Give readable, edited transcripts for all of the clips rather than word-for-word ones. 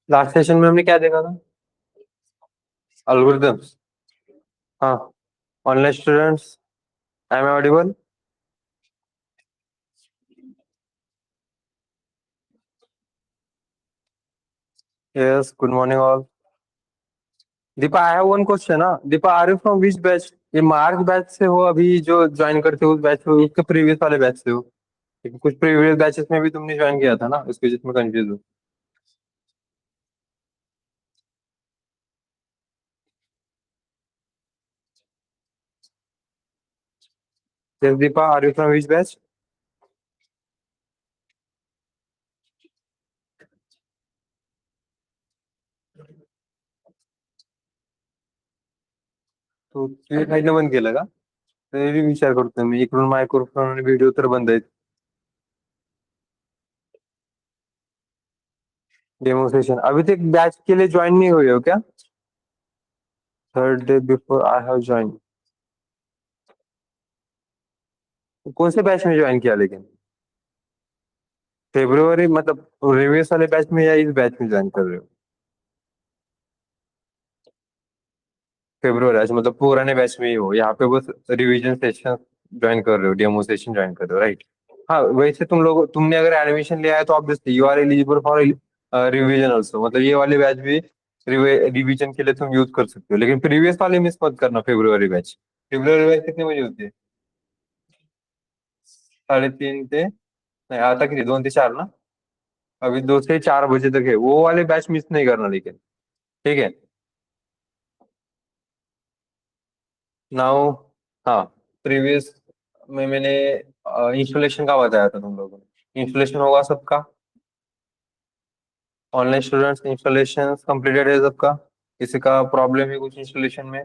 Last session में हमने क्या देखा था? एल्गोरिथम्स। हाँ। Online students. I am audible? Yes, good morning all. Deepa, I have one question. ना Deepa, are you from which batch? ये मार्च बैच से हो अभी जो ज्वाइन करते हो, उस बैच से हो, उसके प्रीवियस वाले बैच से हो? क्योंकि कुछ प्रीवियस बैचेस में भी तुमने ज्वाइन किया था ना, इसकी वजह से मैं कंफ्यूज हूँ। Yes Deepa, are you from which batch? तो तुझ्या साईडनं बंद केलं का? तरी विचार करतोय मी, इकडून मायक्रोफोन आणि व्हिडिओ तर बंद आहेत. डेमोन्स्ट्रेशन अभी तक बैच के लिए ज्वाइन नहीं हुए हो क्या? Third day before I have join. कौन से बैच में ज्वाइन किया लेकिन? फेब्रुवरी मतलब प्रीवियस वाले बैच में या इस बैच में ज्वाइन कर रहे हो? फेब्रुवरी, अच्छा मतलब पुराने बैच में ही हो, यहाँ पे बस रिवीजन सेशन ज्वाइन कर रहे हो, डेमो सेशन ज्वाइन कर रहे हो, राइट? हाँ, वैसे तुमने अगर एडमिशन लिया है तो obviously you are eligible for revision also, मतलब ये वाले बैच भी रिवीजन के लिए तुम यूज कर सकते हो, लेकिन प्रीवियस वाले मिस मत करना। फेब्रुवरी बैच, फेब्रुवरी बैच कितने बजे होती है? 3:30 ते, नहीं आता किती, 2 ते 4 ना? अभी 2 से 4 बजे तक है, वो वाले बैच मिस नहीं करना लेकिन। ठीक है। नाउ, हाँ, प्रीवियस में मैंने इंस्टॉलेशन का बताया था तुम लोगों ने। इंस्टॉलेशन होगा सबका? ऑनलाइन स्टूडेंट्स, इंस्टॉलेशन कंप्लीटेड है सबका? किसी का प्रॉब्लम है कुछ इंस्टॉलेशन में?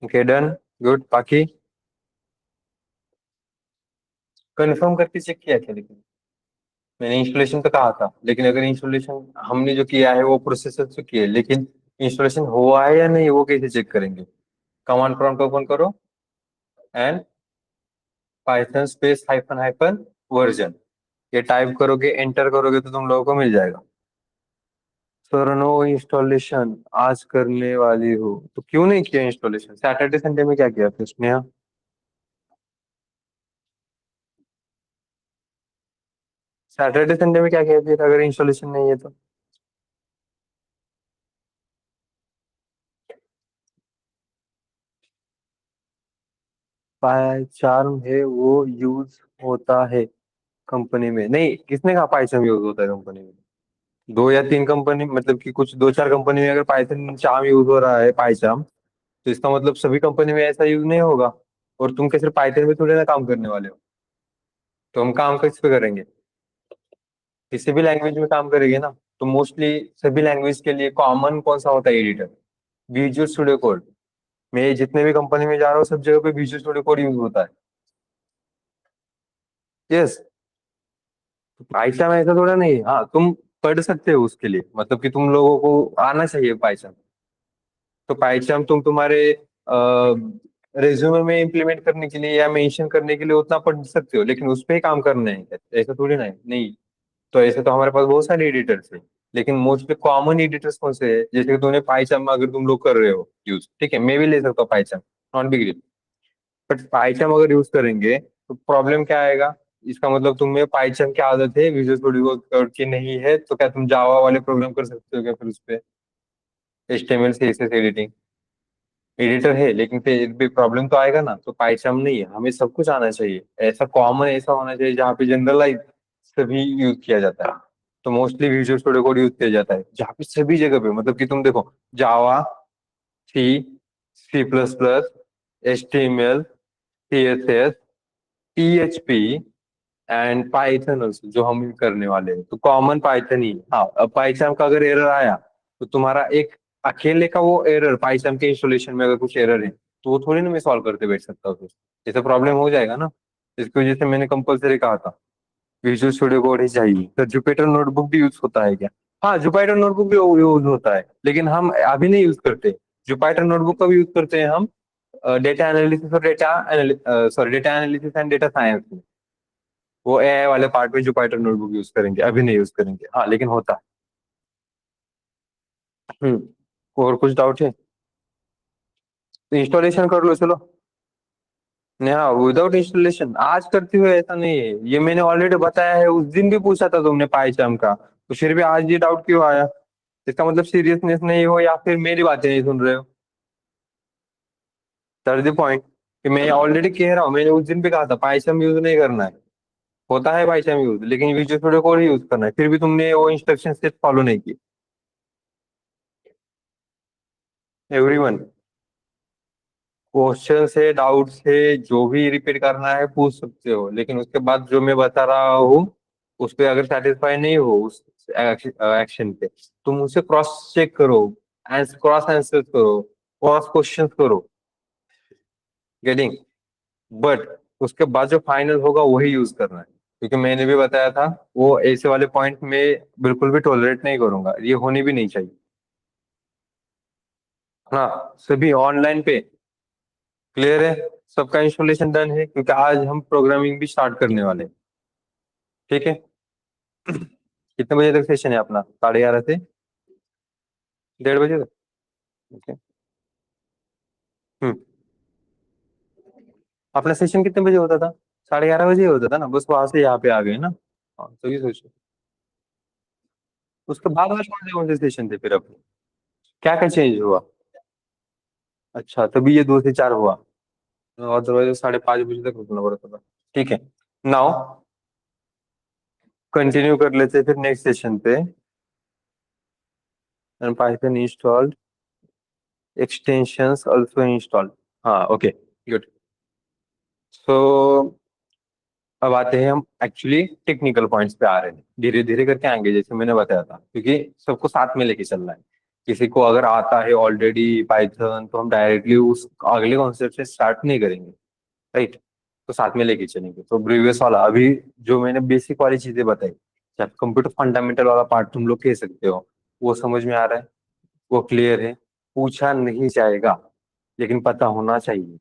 Okay, done. गुड। बाकी कंफर्म करके चेक किया क्या लेकिन? मैंने इंस्टॉलेशन तो कहा था, लेकिन अगर इंस्टॉलेशन हमने जो किया है वो प्रोसेसर से किया है, लेकिन इंस्टॉलेशन हुआ है या नहीं वो कैसे चेक करेंगे? कमांड प्रॉम्प्ट ओपन करो and Python space hyphen hyphen version, ये टाइप करोगे, एंटर करोगे तो तुम लोगों को मिल जाएगा। सर नो इंस्टॉलेशन आज करने वाली हो, तो क्यों नहीं किया इंस्टॉलेशन? सैटरडे संडे में क्या किया था उसने? सैटरडे संडे में क्या किया फिर अगर इंस्टॉलेशन नहीं है तो? पाइचार्म है वो यूज होता है कंपनी में? नहीं, किसने कहा पाइचार्म यूज होता है कंपनी में? 2 या 3 कंपनी, मतलब कि कुछ 2 4 कंपनी में अगर पाइथन चार्म यूज हो रहा है, पाइचार्म, तो इसका मतलब सभी कंपनी में ऐसा यूज नहीं होगा। और तुम क्या सिर्फ पाइथन में थोड़ी ना काम करने वाले हो? तो हम काम किस पे करेंगे? किसी भी लैंग्वेज में काम करेंगे ना। तो मोस्टली सभी लैंग्वेज के लिए कॉमन कौन सा होता है एडिटर? Visual studio code. मैं जितने भी कंपनी में जा रहा हूँ सब जगह पे विजुअल स्टूडियो कोड यूज होता है। यस। पाइथन में ऐसा थोड़ा नहीं है। हाँ, तुम पढ़ सकते हो उसके लिए, मतलब कि तुम लोगों को आना चाहिए पाइथन। तो पाइथन तुम तुम्हारे रेज्यूमे में इम्प्लीमेंट करने के लिए या मेंशन करने के लिए उतना पढ़ सकते हो, लेकिन उस पर ही काम करना है ऐसा थोड़ी ना है, नहीं। तो ऐसे तो हमारे पास बहुत सारे एडिटर्स है, लेकिन मोस्टली कॉमन एडिटर्स कौन से है? जैसे कि तुमने पाइथन अगर तुम लोग कर रहे हो यूज, ठीक है, मैं भी ले सकता हूँ Python, not big deal. But Python अगर यूज करेंगे तो प्रॉब्लम क्या आएगा? इसका मतलब तुम्हें पाइथन की आदत है, विजुअल स्टूडियो कोड की नहीं है, तो क्या तुम जावा वाले प्रोग्राम कर सकते हो क्या फिर उस पे? HTML CSS एडिटिंग एडिटर है, लेकिन फिर भी प्रॉब्लम तो आएगा ना। तो पाइथन नहीं है, हमें सब कुछ आना चाहिए, ऐसा कॉमन ऐसा होना चाहिए जहाँ पे जनरलाइज सभी यूज किया जाता है। तो mostly visual studio code use किया जाता है जहाँ पे सभी जगह पे, मतलब कि तुम देखो, जावा, सी, C++, HTML, CSS, PHP and Python also जो हम करने वाले हैं, तो कॉमन पाइथन ही है। हाँ, अब पाइथन का अगर एरर आया तो तुम्हारा एक अकेले का वो एरर, पाइथन के इंस्टॉलेशन में अगर कुछ एरर है तो वो थोड़ी ना मैं सॉल्व करते बैठ सकता हूँ फिर। ऐसा प्रॉब्लम हो जाएगा ना। इसकी वजह से मैंने कंपलसरी कहा था विजुअल स्टूडियो कोड ही चाहिए। तो जुपिटर नोटबुक भी यूज होता है क्या? हाँ, जुपिटर नोटबुक भी यूज होता है, लेकिन हम अभी नहीं यूज करते। जुपिटर नोटबुक का भी यूज करते हैं हम डेटा एनालिसिस और data analysis and data science में, वो एआई वाले पार्ट में जुपिटर नोटबुक यूज करेंगे, अभी नहीं यूज करेंगे, हाँ लेकिन होता है। और कुछ डाउट है तो इंस्टॉलेशन कर लो चलो। नहीं, हाँ विदाउट इंस्टॉलेशन आज करती हो ऐसा नहीं है, ये मैंने ऑलरेडी बताया है, उस दिन भी पूछा था तुमने पाइचाम का, तो फिर भी आज ये डाउट क्यों आया? इसका मतलब सीरियसनेस नहीं हो या फिर मेरी बातें नहीं सुन रहे हो? दैट द पॉइंट, कि मैं ऑलरेडी कह रहा हूँ, मैंने उस दिन भी कहा था पाइथन यूज नहीं करना है, होता है पाइथन यूज, लेकिन विजुअल स्टूडियो कोड ही यूज करना है, फिर भी तुमने वो इंस्ट्रक्शन सेट फॉलो नहीं की। एवरीवन, क्वेश्चन से डाउट से जो भी रिपीट करना है पूछ सकते हो, लेकिन उसके बाद जो मैं बता रहा हूँ उस पे अगर सेटिस्फाई नहीं हो उस एक्शन पे, तुम उसे क्रॉस चेक करो, क्रॉस आंसर करो, क्रॉस क्वेश्चन करो। गेटिंग? बट उसके बाद जो फाइनल होगा वही यूज करना है, क्योंकि मैंने भी बताया था वो ऐसे वाले पॉइंट में बिल्कुल भी टॉलरेट नहीं करूंगा, ये होनी भी नहीं चाहिए। हाँ सभी ऑनलाइन पे क्लियर है, सबका इंस्टॉलेशन डन है, क्योंकि आज हम प्रोग्रामिंग भी स्टार्ट करने वाले हैं। ठीक है। कितने बजे तक सेशन है अपना? 11:30 से 1:30 बजे तक? ओके। हम्म। अपना सेशन कितने बजे होता था? 11:30 बजे होता था ना, बस वहां से यहाँ पे आ गए ना। हाँ तो ये सोचो, उसके बाद वाले कौन से सेशन थे फिर अपने? क्या क्या चेंज हुआ? अच्छा तभी ये 2 से 4 हुआ, अदरवाइज 5:30 बजे तक रुकना पड़ता था। ठीक है। नाउ कंटिन्यू कर लेते हैं फिर नेक्स्ट सेशन पे। And Python installed, extensions also installed. हाँ ओके, गुड। सो अब आते हैं हम एक्चुअली टेक्निकल पॉइंट्स पे आ रहे हैं, धीरे धीरे करके आएंगे जैसे मैंने बताया था, क्योंकि सबको साथ में लेके चलना है। किसी को अगर आता है ऑलरेडी पाइथन तो हम डायरेक्टली उस अगले कॉन्सेप्ट से स्टार्ट नहीं करेंगे, राइट? तो साथ में लेके चलेंगे, तो प्रीवियस वाला अभी जो मैंने बेसिक वाली चीजें बताई, चाहे कंप्यूटर फंडामेंटल वाला पार्ट तुम लोग कह सकते हो, वो समझ में आ रहा है, वो क्लियर है, पूछा नहीं जाएगा लेकिन पता होना चाहिए।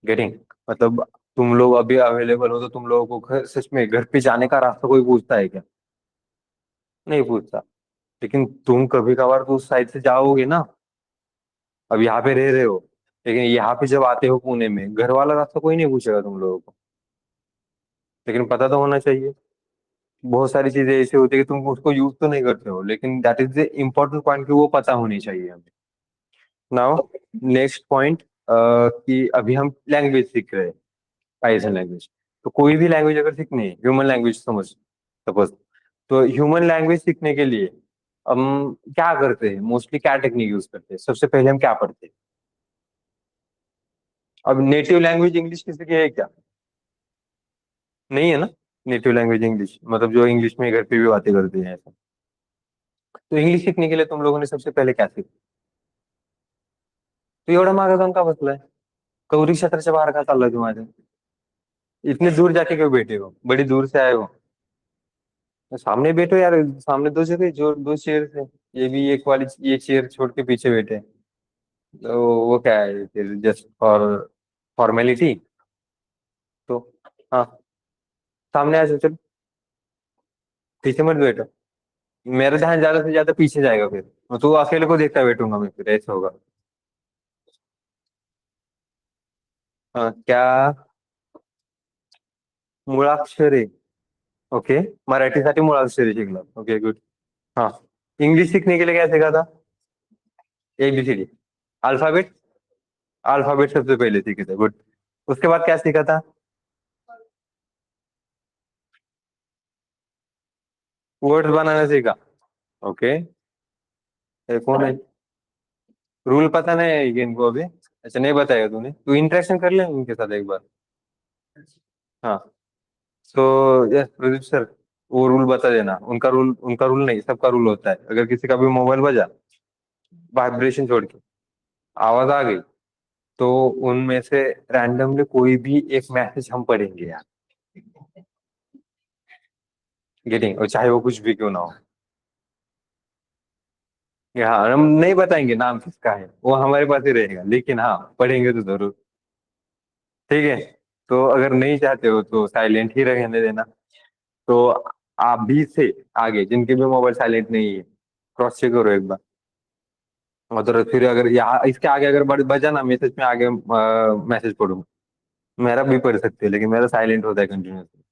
गेटिंग? मतलब तुम लोग अभी अवेलेबल हो तो तुम लोगों को सच में घर पे जाने का रास्ता कोई पूछता है क्या? नहीं पूछता। लेकिन तुम कभी कभार तो उस साइड से जाओगे ना, अब यहाँ पे रह रहे हो, लेकिन यहाँ पे जब आते हो पुणे में, घर वाला रास्ता कोई नहीं पूछेगा तुम लोगों को, लेकिन पता तो होना चाहिए। बहुत सारी चीजें ऐसी होती है कि तुम उसको यूज तो नहीं करते हो, लेकिन that is the important point कि वो पता होनी चाहिए हमें। नाउ नेक्स्ट पॉइंट, कि अभी हम लैंग्वेज सीख रहे हैं, पाइथन लैंग्वेज। तो कोई भी लैंग्वेज अगर सीखनी है, ह्यूमन लैंग्वेज समझ सपोज, तो ह्यूमन लैंग्वेज सीखने के लिए हम क्या करते हैं, मोस्टली क्या टेक्निक यूज करते हैं? सबसे पहले हम क्या पढ़ते हैं? अब नेटिव लैंग्वेज इंग्लिश किसी की है क्या? नहीं है ना। नेटिव लैंग्वेज इंग्लिश मतलब जो इंग्लिश में घर पे भी बातें करते हैं ऐसा। तो इंग्लिश सीखने के लिए तुम लोगों ने सबसे पहले क्या सीखा? तो एवढा मागं जाऊन का बसलाय? कौरी क्षेत्राच्या बाहेर का चाललाय तुम्हाला? इतने दूर जाके क्यों बैठे हो, बड़ी दूर से आए हो? तो सामने बैठो यार, सामने दो जगह जो 2 चेयर है, ये भी एक वाली ये चेयर छोड़ के पीछे बैठे हैं। तो वो क्या है फिर, जस्ट फॉर फॉर्मेलिटी? तो हाँ, सामने आ जाओ चलो, पीछे मत बैठो। मेरा ध्यान ज्यादा से ज्यादा पीछे जाएगा फिर, तो अकेले को देखता बैठूंगा मैं, फिर ऐसा होगा। हाँ क्या? मुळाक्षरे? ओके, मराठीसाठी मुळाक्षरे शिकला, ओके गुड। हाँ, इंग्लिश सीखने के लिए क्या सीखा था? ABCD, alphabet? अल्फाबेट सबसे पहले सीखे थे, गुड। उसके बाद क्या सीखा था? वर्ड्स बनाना सीखा, ओके। ये कौन है? रूल पता नहीं है इनको अभी? अच्छा नहीं बताया तूने, तू इंटरेक्शन कर ले उनके साथ एक बार। हाँ, तो यस प्रदीप सर, वो रूल बता देना, उनका रूल नहीं, सबका रूल होता है, अगर किसी का भी मोबाइल बजा, वाइब्रेशन छोड़ के आवाज आ गई, तो उनमें से रैंडमली कोई भी एक मैसेज हम पढ़ेंगे यार। गेटिंग? और चाहे वो कुछ भी क्यों ना हो। हाँ, हम नहीं बताएंगे नाम किसका है, वो हमारे पास ही रहेगा, लेकिन हाँ पढ़ेंगे तो जरूर। ठीक है। तो अगर नहीं चाहते हो तो साइलेंट ही रहने देना। तो आप भी से आगे जिनके भी मोबाइल साइलेंट नहीं है, क्रॉस चेक करो एक बार। और फिर अगर यहाँ इसके आगे अगर बजा ना मैसेज में आगे मैसेज पढ़ूंगा। मेरा भी पढ़ सकते हो, लेकिन मेरा साइलेंट होता है कंटिन्यूसली।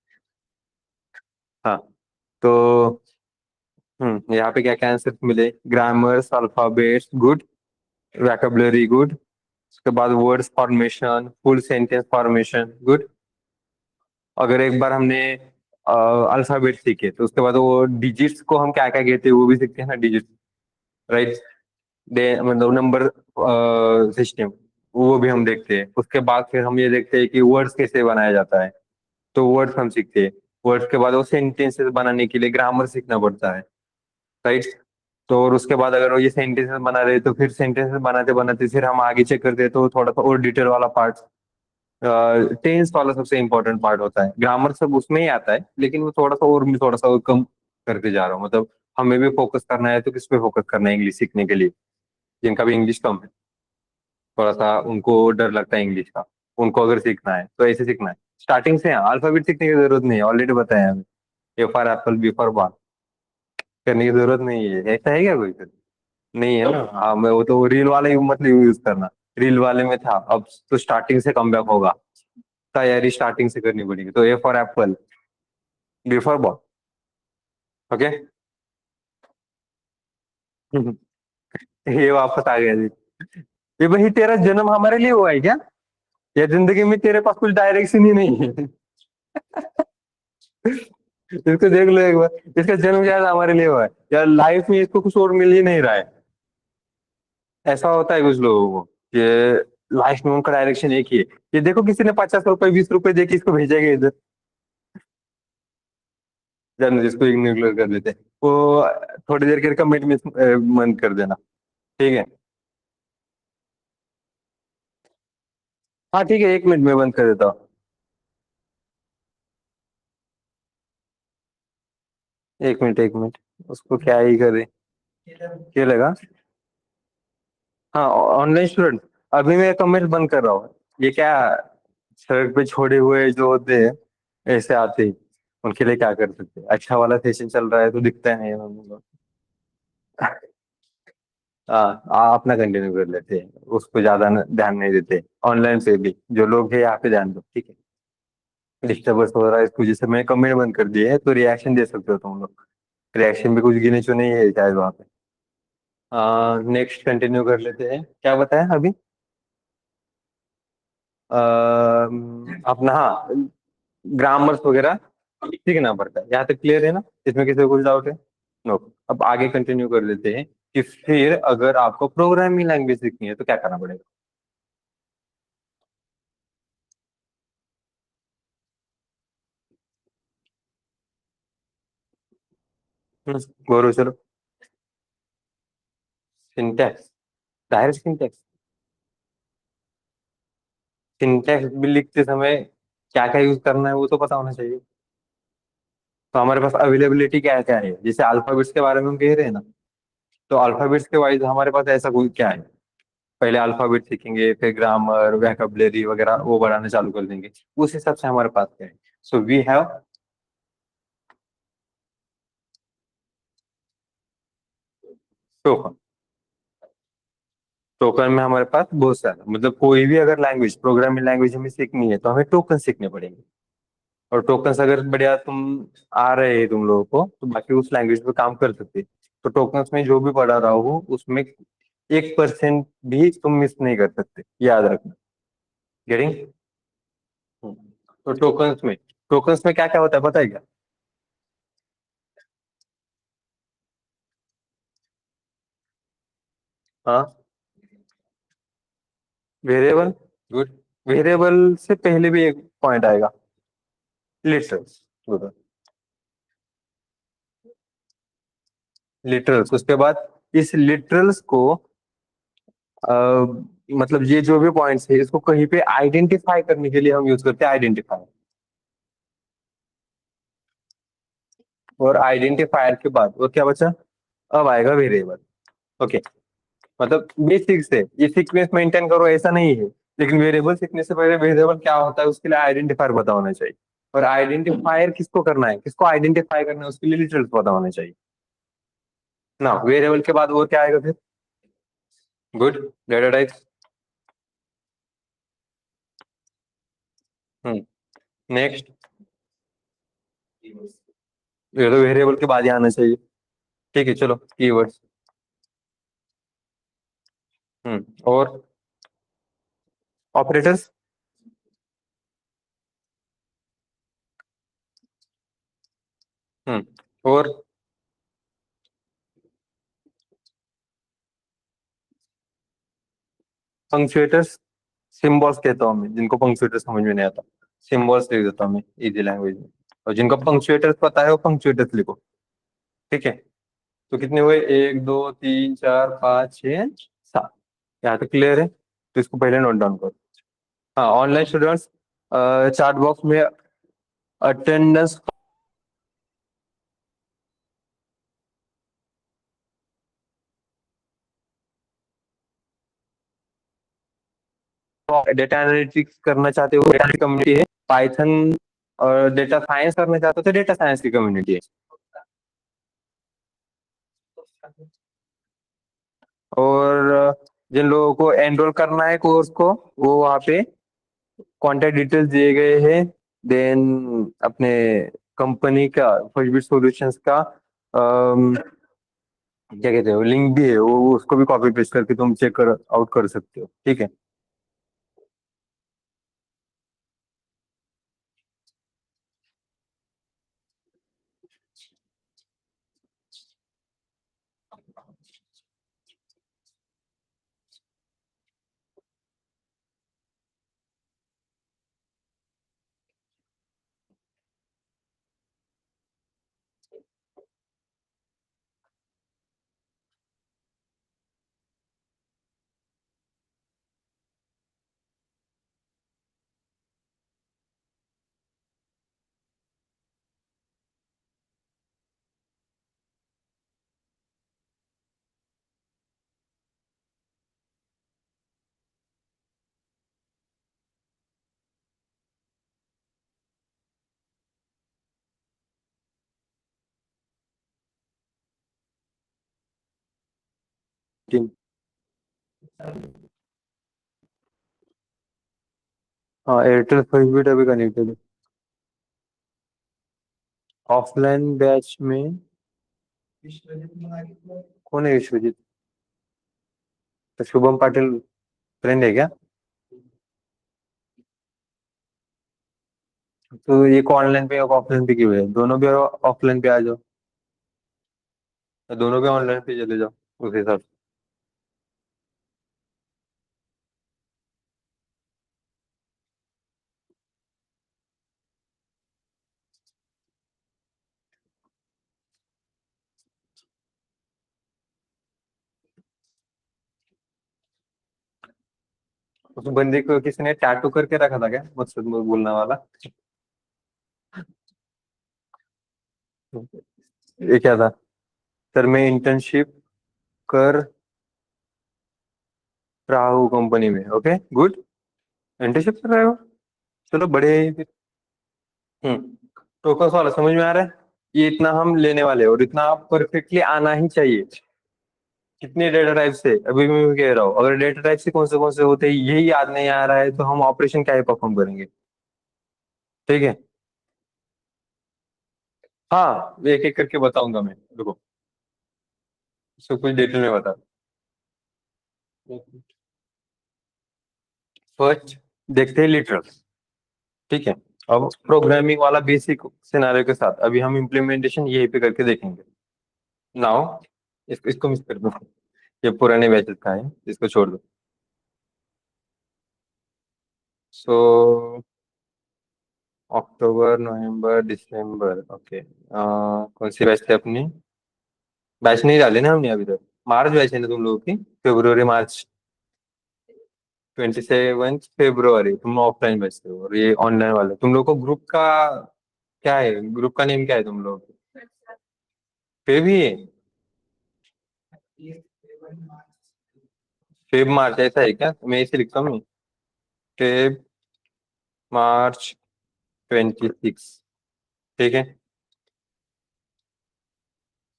हाँ। तो यहाँ पे क्या क्या आंसर मिले? Grammars, alphabets good, vocabulary good, उसके बाद words formation, full sentence formation good. अगर एक बार हमने अल्फाबेट सीखे तो उसके बाद वो डिजिट्स को हम क्या क्या कहते हैं वो भी सीखते हैं ना, डिजिट्स, राइट? दे मतलब नंबर सिस्टम, वो भी हम देखते हैं। उसके बाद फिर हम ये देखते हैं कि वर्ड्स कैसे बनाया जाता है, तो वर्ड्स हम सीखते हैं। वर्ड्स के बाद वो सेंटेंसेस बनाने के लिए ग्रामर सीखना पड़ता है, राइट? तो और उसके बाद अगर वो ये सेंटेंसेस बना रहे तो फिर सेंटेंसेस बनाते बनाते फिर हम आगे चेक करते हैं, तो थोड़ा सा और डिटेल वाला पार्ट, टेंस वाला सबसे इंपॉर्टेंट पार्ट होता है। ग्रामर सब उसमें ही आता है, लेकिन वो थोड़ा सा और, मैं थोड़ा सा और कम करते जा रहा हूँ। मतलब हमें भी फोकस करना है तो किस पे फोकस करना है इंग्लिश सीखने के लिए, जिनका भी इंग्लिश कम है, थोड़ा सा उनको डर लगता है इंग्लिश का, उनको अगर सीखना है तो ऐसे सीखना है स्टार्टिंग से। अल्फाबेट सीखने की जरूरत नहीं है, ऑलरेडी बताया हमें। A for apple, B for ball करने की जरूरत नहीं है। ऐसा है क्या कोई फिर? नहीं है ना। हाँ, मैं वो तो रील वाले मतलब यूज करना, रील वाले में था। अब तो स्टार्टिंग से कम बैक होगा, तैयारी स्टार्टिंग से करनी पड़ेगी। तो A for apple, B for ball. Okay. ये वापस आ गया जी। ये भाई तेरा जन्म हमारे लिए हुआ है क्या? या जिंदगी में तेरे पास कुछ डायरेक्शन ही नहीं है? इसको देख लो एक बार, इसका जन्म शायद हमारे लिए हुआ है, या लाइफ में इसको कुछ और मिल ही नहीं रहा है। ऐसा होता है कुछ लोगों को, कि लाइफ में उनका डायरेक्शन एक ही है। ये देखो किसी ने 50 रुपए 20 रुपए दे के इसको भेजेगा इधर, जान जिसको इग्नोर कर देते हैं वो। थोड़ी देर के कमेंट में बंद कर देना। ठीक है। हाँ ठीक है, 1 मिनट में बंद कर देता हूँ। 1 मिनट 1 मिनट, उसको क्या ही करे। क्या लगा? हाँ, ऑनलाइन स्टूडेंट। अभी मैं कमेंट बंद कर रहा हूँ। ये क्या, सड़क पे छोड़े हुए जो होते हैं ऐसे आते ही, उनके लिए क्या कर सकते हैं? अच्छा वाला सेशन चल रहा है तो दिखता नहीं है हम लोग। हाँ, अपना कंटिन्यू कर लेते हैं, उसको ज्यादा ध्यान नहीं देते। ऑनलाइन पे भी जो लोग हैं यहाँ पे ध्यान दो, ठीक है? डिस्टर्बेंस हो रहा है इसको, जैसे मैंने कमेंट बंद कर दिए है तो रिएक्शन दे सकते हो तुम लोग। रिएक्शन भी कुछ गिने चुने ही है शायद वहाँ पे। नेक्स्ट कंटिन्यू कर लेते हैं, क्या बताया अभी? अपना हाँ, ग्रामर्स वगैरह सीखना पड़ता है। यहाँ तक क्लियर है ना? इसमें किसी को कुछ डाउट है? नो। अब आगे कंटिन्यू कर लेते हैं कि फिर अगर आपको प्रोग्रामिंग लैंग्वेज सीखनी है तो क्या करना पड़ेगा। गौरव चलो। Syntax, direct syntax? सिंटैक्स भी लिखते समय क्या क्या यूज करना है वो तो पता होना चाहिए। तो हमारे पास अवेलेबिलिटी क्या क्या है? जैसे अल्फाबेट्स के बारे में हम कह रहे हैं ना, तो अल्फाबेट्स के वाइज हमारे पास ऐसा कोई क्या है? पहले अल्फाबेट सीखेंगे, फिर ग्रामर वैकेबलरी वगैरह वो बढ़ाना चालू कर देंगे। उस हिसाब से हमारे पास क्या है? So we have token. Token में हमारे पास बहुत सारा, मतलब कोई भी अगर लैंग्वेज, प्रोग्रामिंग लैंग्वेज हमें सीखनी है तो हमें टोकन सीखने पड़ेंगे। और टोकन्स अगर बढ़िया तुम आ रहे हैं तुम लोगों को, तो बाकी उस लैंग्वेज पे काम कर सकते हैं। तो टोकन्स में जो भी पढ़ा रहा हो उसमें 1% भी तुम मिस नहीं कर सकते, याद रखना। गेटिंग? तो टोकन्स में क्या क्या होता है पता है क्या? हाँ, वेरिएबल गुड। वेरिएबल से पहले भी एक पॉइंट आएगा, लिटरल्स। गुड। लिटरल्स, उसके बाद इस लिटरल्स को अ, मतलब ये जो भी पॉइंट्स है इसको कहीं पे आइडेंटिफाई करने के लिए हम यूज करते हैं आइडेंटिफायर। और आइडेंटिफायर के बाद और क्या बचा? अब आएगा वेरिएबल। ओके, मतलब बेसिक्स है, ये सीक्वेंस मेंटेन करो ऐसा नहीं है। लेकिन वेरिएबल सीखने से पहले वेरिएबल क्या होता है उसके लिए आइडेंटिफायर पता होना चाहिए। और आइडेंटिफायर किसको करना है, किसको आइडेंटिफाई करना है, उसके लिए लिटरल्स पता होने चाहिए ना। वेरिएबल के बाद वो क्या आएगा फिर? गुड। Data types. नेक्स्ट। ये तो वेरिएबल के बाद ही आना चाहिए। ठीक है, चलो कीवर्ड्स। और ऑपरेटर्स। और पंक्चुएटर्स। सिंबल्स कहता हूँ मैं जिनको पंक्चुएटर समझ में नहीं आता, सिंबल्स लिख देता हूँ मैं इजी लैंग्वेज में। और जिनको पंक्चुएटर्स पता है वो पंक्चुएटर्स लिखो। ठीक है। तो कितने हुए? एक, दो, तीन, चार, पाँच, छः, सात। यहाँ तक क्लियर है? तो इसको पहले नोट डाउन करो। हाँ, ऑनलाइन स्टूडेंट्स, चैट बॉक्स में अटेंडेंस, डेटा एनालिटिक्स करना चाहते हो डेटा कम्युनिटी है, पाइथन और डेटा साइंस करना चाहते हो तो डेटा साइंस की कम्युनिटी है। और जिन लोगों को एनरोल करना है कोर्स को, वो वहाँ पे कॉन्टेक्ट डिटेल्स दिए गए हैं। देन अपने कंपनी का फर्स्ट बिट सॉल्यूशंस का क्या कहते हो लिंक भी है, वो उसको भी कॉपी पेस्ट करके तुम चेक कर आउट कर सकते हो। ठीक है। ठीक। हाँ, एयरटेल फर्स्ट बिट अभी कनेक्टेड है। ऑफलाइन बैच में कौन है विश्वजीत? तो शुभम पाटिल फ्रेंड है क्या? तो एक ऑनलाइन पे एक ऑफलाइन पे क्यों है? दोनों भी ऑफलाइन पे आ जाओ, दोनों भी ऑनलाइन पे चले जाओ उस हिसाब से। उस बंदे को किसी ने टैटू करके रखा था क्या, मुझसे बोलने वाला? ये क्या था? सर मैं इंटर्नशिप कर रहा हूँ कंपनी में। Okay, good. इंटर्नशिप कर रहे हो? चलो बड़े हैं फिर। टोकस वाला समझ में आ रहा है? ये इतना हम लेने वाले हैं और इतना परफेक्टली आना ही चाहिए। कितने डेटा टाइप से अभी मैं कह रहा हूँ, अगर डेटा टाइप से कौन से होते हैं यही याद नहीं आ रहा है तो हम ऑपरेशन क्या ही परफॉर्म करेंगे। ठीक है। हाँ, एक एक करके बताऊंगा मैं, रुको। इसको कुछ डिटेल में बता। फर्स्ट देखते हैं लिटरल। ठीक है। अब प्रोग्रामिंग वाला बेसिक सिनारियो के साथ अभी हम इम्प्लीमेंटेशन यहीं पे करके देखेंगे। नाउ इसको मिस कर दो, ये पुराने बैचेस का है, इसको छोड़ दो। सो अक्टूबर, नवंबर, दिसंबर, ओके। कौन सी बैच थी अपनी? बैच नहीं डाले ना हमने अभी तक। मार्च बैच है ना तुम लोगों की? फरवरी मार्च। 27 फरवरी तुम ऑफलाइन बैच थे और ये ऑनलाइन वाले। तुम लोग को ग्रुप का क्या है, ग्रुप का नेम क्या है तुम लोग पे भी है? फेब मार्च ऐसा है क्या? मैं इसे लिखता हूँ। Feb March 26। ठीक है।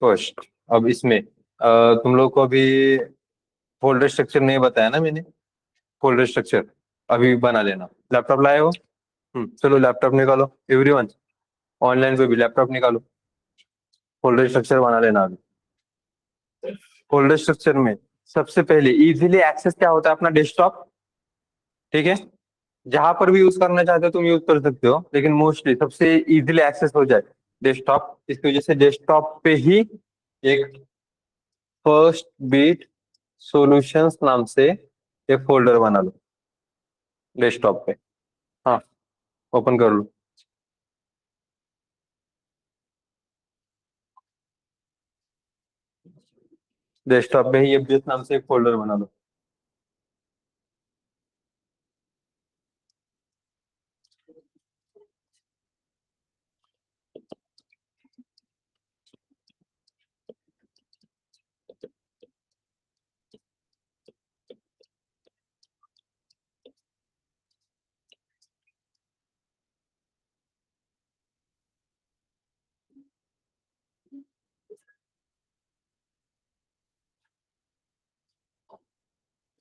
फर्स्ट। अब इसमें तुम लोग को अभी फोल्डर स्ट्रक्चर नहीं बताया ना मैंने। फोल्डर स्ट्रक्चर अभी बना लेना। लैपटॉप लाए हो? चलो लैपटॉप निकालो एवरीवन। ऑनलाइन पे भी लैपटॉप निकालो। फोल्डर स्ट्रक्चर बना लेना अभी। फोल्डर स्ट्रक्चर में सबसे पहले इजीली एक्सेस क्या होता है? अपना डेस्कटॉप। ठीक है। जहां पर भी यूज करना चाहते हो तुम यूज कर सकते हो, लेकिन मोस्टली सबसे इजीली एक्सेस हो जाए डेस्कटॉप। इसकी वजह से डेस्कटॉप पे ही एक फर्स्ट बीट सॉल्यूशंस नाम से एक फोल्डर बना लो डेस्कटॉप पे। हाँ, ओपन कर लो। डेस्कटॉप पे ही एफबीएस नाम से एक फोल्डर बना लो।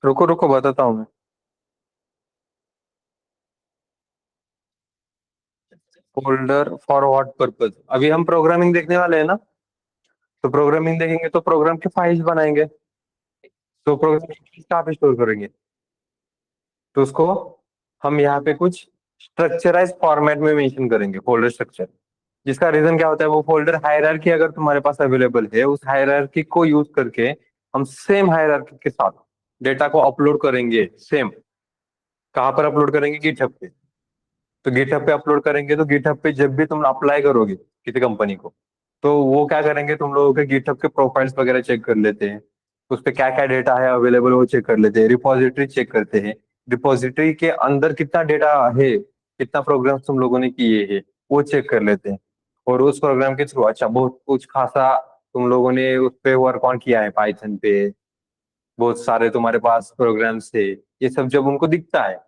रुको रुको, बताता हूँ मैं। Folder for what purpose? अभी हम प्रोग्रामिंग देखने वाले हैं ना। तो प्रोग्रामिंग देखेंगे तो प्रोग्राम के फाइल्स बनाएंगे। तो प्रोग्राम कहाँ पे स्टोर करेंगे? तो उसको हम यहाँ पे कुछ स्ट्रक्चराइज फॉर्मेट में मेंशन करेंगे, फोल्डर स्ट्रक्चर। जिसका रीजन क्या होता है? वो फोल्डर हायरार्की अगर तुम्हारे पास अवेलेबल है, उस हायरार्की को यूज करके हम सेम हायरार्की के साथ डेटा को अपलोड करेंगे। सेम। कहाँ पर अपलोड करेंगे? गिटहब पे। तो गिटहब पे अपलोड करेंगे तो गिटहब पे जब भी तुम अप्लाई करोगे किसी कंपनी को, तो वो क्या करेंगे, तुम लोगों के गिटहब के प्रोफाइल्स वगैरह चेक कर लेते हैं। उस पे क्या क्या डेटा है अवेलेबल वो चेक कर लेते हैं। रिपोजिटरी चेक करते हैं। रिपोजिटरी के अंदर कितना डेटा है, कितना प्रोग्राम तुम लोगों ने किए हैं, वो चेक कर लेते हैं। और उस प्रोग्राम के थ्रू अच्छा बहुत कुछ खासा तुम लोगों ने उस पे वर्क ऑन किया है, पाइथन पे बहुत सारे तुम्हारे पास प्रोग्राम्स थे, ये सब जब उनको दिखता है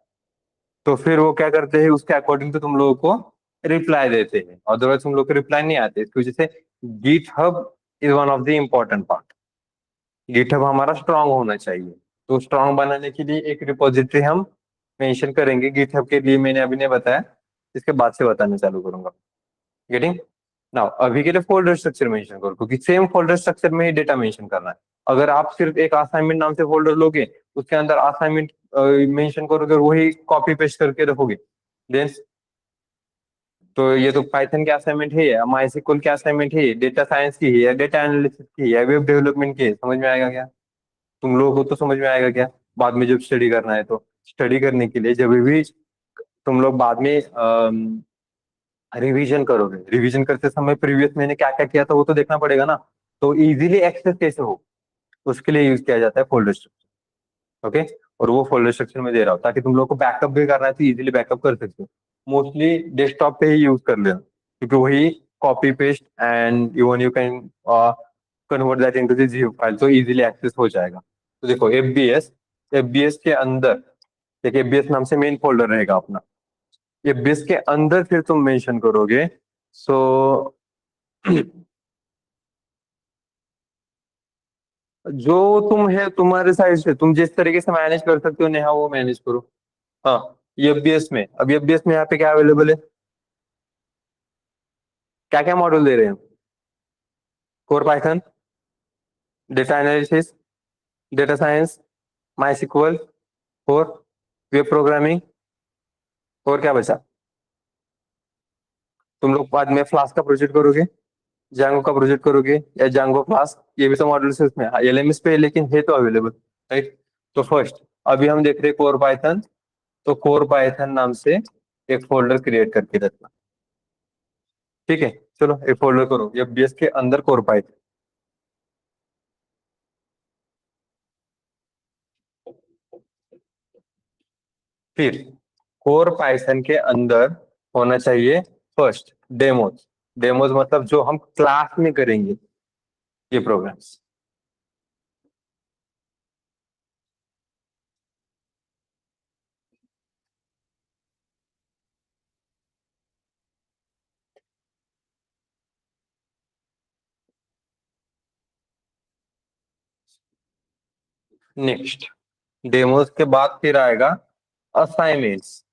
तो फिर वो क्या करते हैं, उसके अकॉर्डिंग तो तुम लोगों को रिप्लाई देते हैं। अदरवाइज तुम लोग को रिप्लाई नहीं आते। इसकी वजह से GitHub is one of the important part. GitHub हमारा स्ट्रांग होना चाहिए। तो स्ट्रांग बनाने के लिए एक रिपोजिटरी हम मेंशन करेंगे। गिट हब के लिए मैंने अभी नहीं बताया, इसके बाद से बताना चालू करूंगा। गेटिंग? नाउ अभी के लिए फोल्डर स्ट्रक्चर मेंशन करो, क्योंकि सेम फोल्डर स्ट्रक्चर में ही डेटा मेंशन करना है। अगर आप सिर्फ एक असाइनमेंट नाम से फोल्डर लोगे, उसके अंदर असाइनमेंट मेंशन करोगे और वही कॉपी पेस्ट करके रखोगे, देन तो ये तो पाइथन के असाइनमेंट है या माइस्क्ल के असाइनमेंट है, डेटा साइंस की है या डेटा एनालिसिस की है या वेब डेवलपमेंट की है, समझ में आएगा क्या? तुम लोगों को तो समझ में आएगा क्या बाद में जब स्टडी करना है? तो स्टडी करने के लिए जब भी तुम लोग बाद में रिवीजन करोगे, रिवीजन करते समय प्रीवियस मैंने क्या क्या किया था वो तो देखना पड़ेगा ना। तो इजीली एक्सेस कैसे हो, उसके लिए यूज किया जाता है फोल्डर स्ट्रक्चर। ओके। और वो फोल्डर स्ट्रक्चर में दे रहा हूँ ताकि तुम लोग को बैकअप भी करना है तो इजीली बैकअप कर सकते हो। मोस्टली डेस्कटॉप पे ही यूज कर लेना, क्योंकि वही copy paste and even you can convert that into the zip file, तो इजीली एक्सेस हो जाएगा। तो देखो एफबीएस, एफबीएस के अंदर देखिए, एफबीएस नाम से मेन फोल्डर रहेगा अपना। एफबीएस के अंदर फिर तुम मेंशन करोगे। सो जो तुम है तुम्हारे साइड से तुम जिस तरीके से मैनेज कर सकते हो नेहा, वो मैनेज करो। हाँ, ये एफबीएस में, अब एफबीएस में यहाँ पे क्या अवेलेबल है? क्या क्या मॉड्यूल दे रहे हैं? Core Python, data analysis, data science, MySQL, और वेब प्रोग्रामिंग। और क्या बचा? तुम लोग बाद में फ्लास्क का प्रोजेक्ट करोगे, जांगो का प्रोजेक्ट करोगे, या जांगो फ्लास्क, ये भी तो मॉड्यूल्स है उसमें। एलएमएस पे है, लेकिन है तो अवेलेबल। राइट। तो फर्स्ट अभी हम देख रहे हैं कोर पाइथन। तो कोर पाइथन नाम से एक फोल्डर क्रिएट करके रखना। ठीक है। चलो एक फोल्डर करो एफबीएस के अंदर कोर पाइथन। फिर कोर पाइथन के अंदर होना चाहिए फर्स्ट डेमोज। डेमोज मतलब जो हम क्लास में करेंगे ये प्रोग्राम्स। नेक्स्ट डेमोज के बाद फिर आएगा असाइनमेंट्स।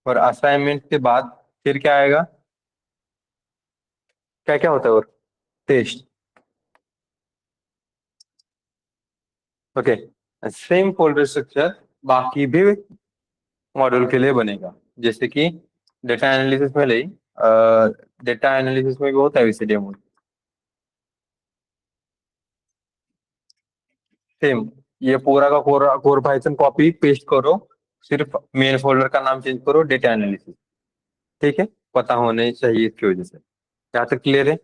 और असाइनमेंट के बाद फिर क्या आएगा? क्या क्या होता है? और test. Okay. Same folder structure बाकी भी मॉड्यूल के लिए बनेगा। जैसे कि डेटा एनालिसिस में ले, डेटा एनालिसिस में भी होता है वैसे डेमो। सेम ये पूरा का पूरा कोर पाइथन कॉपी पेस्ट करो, सिर्फ मेन फोल्डर का नाम चेंज करो, डेटा एनालिसिस। ठीक है, पता होने चाहिए इसकी वजह से। यहाँ तक क्लियर है?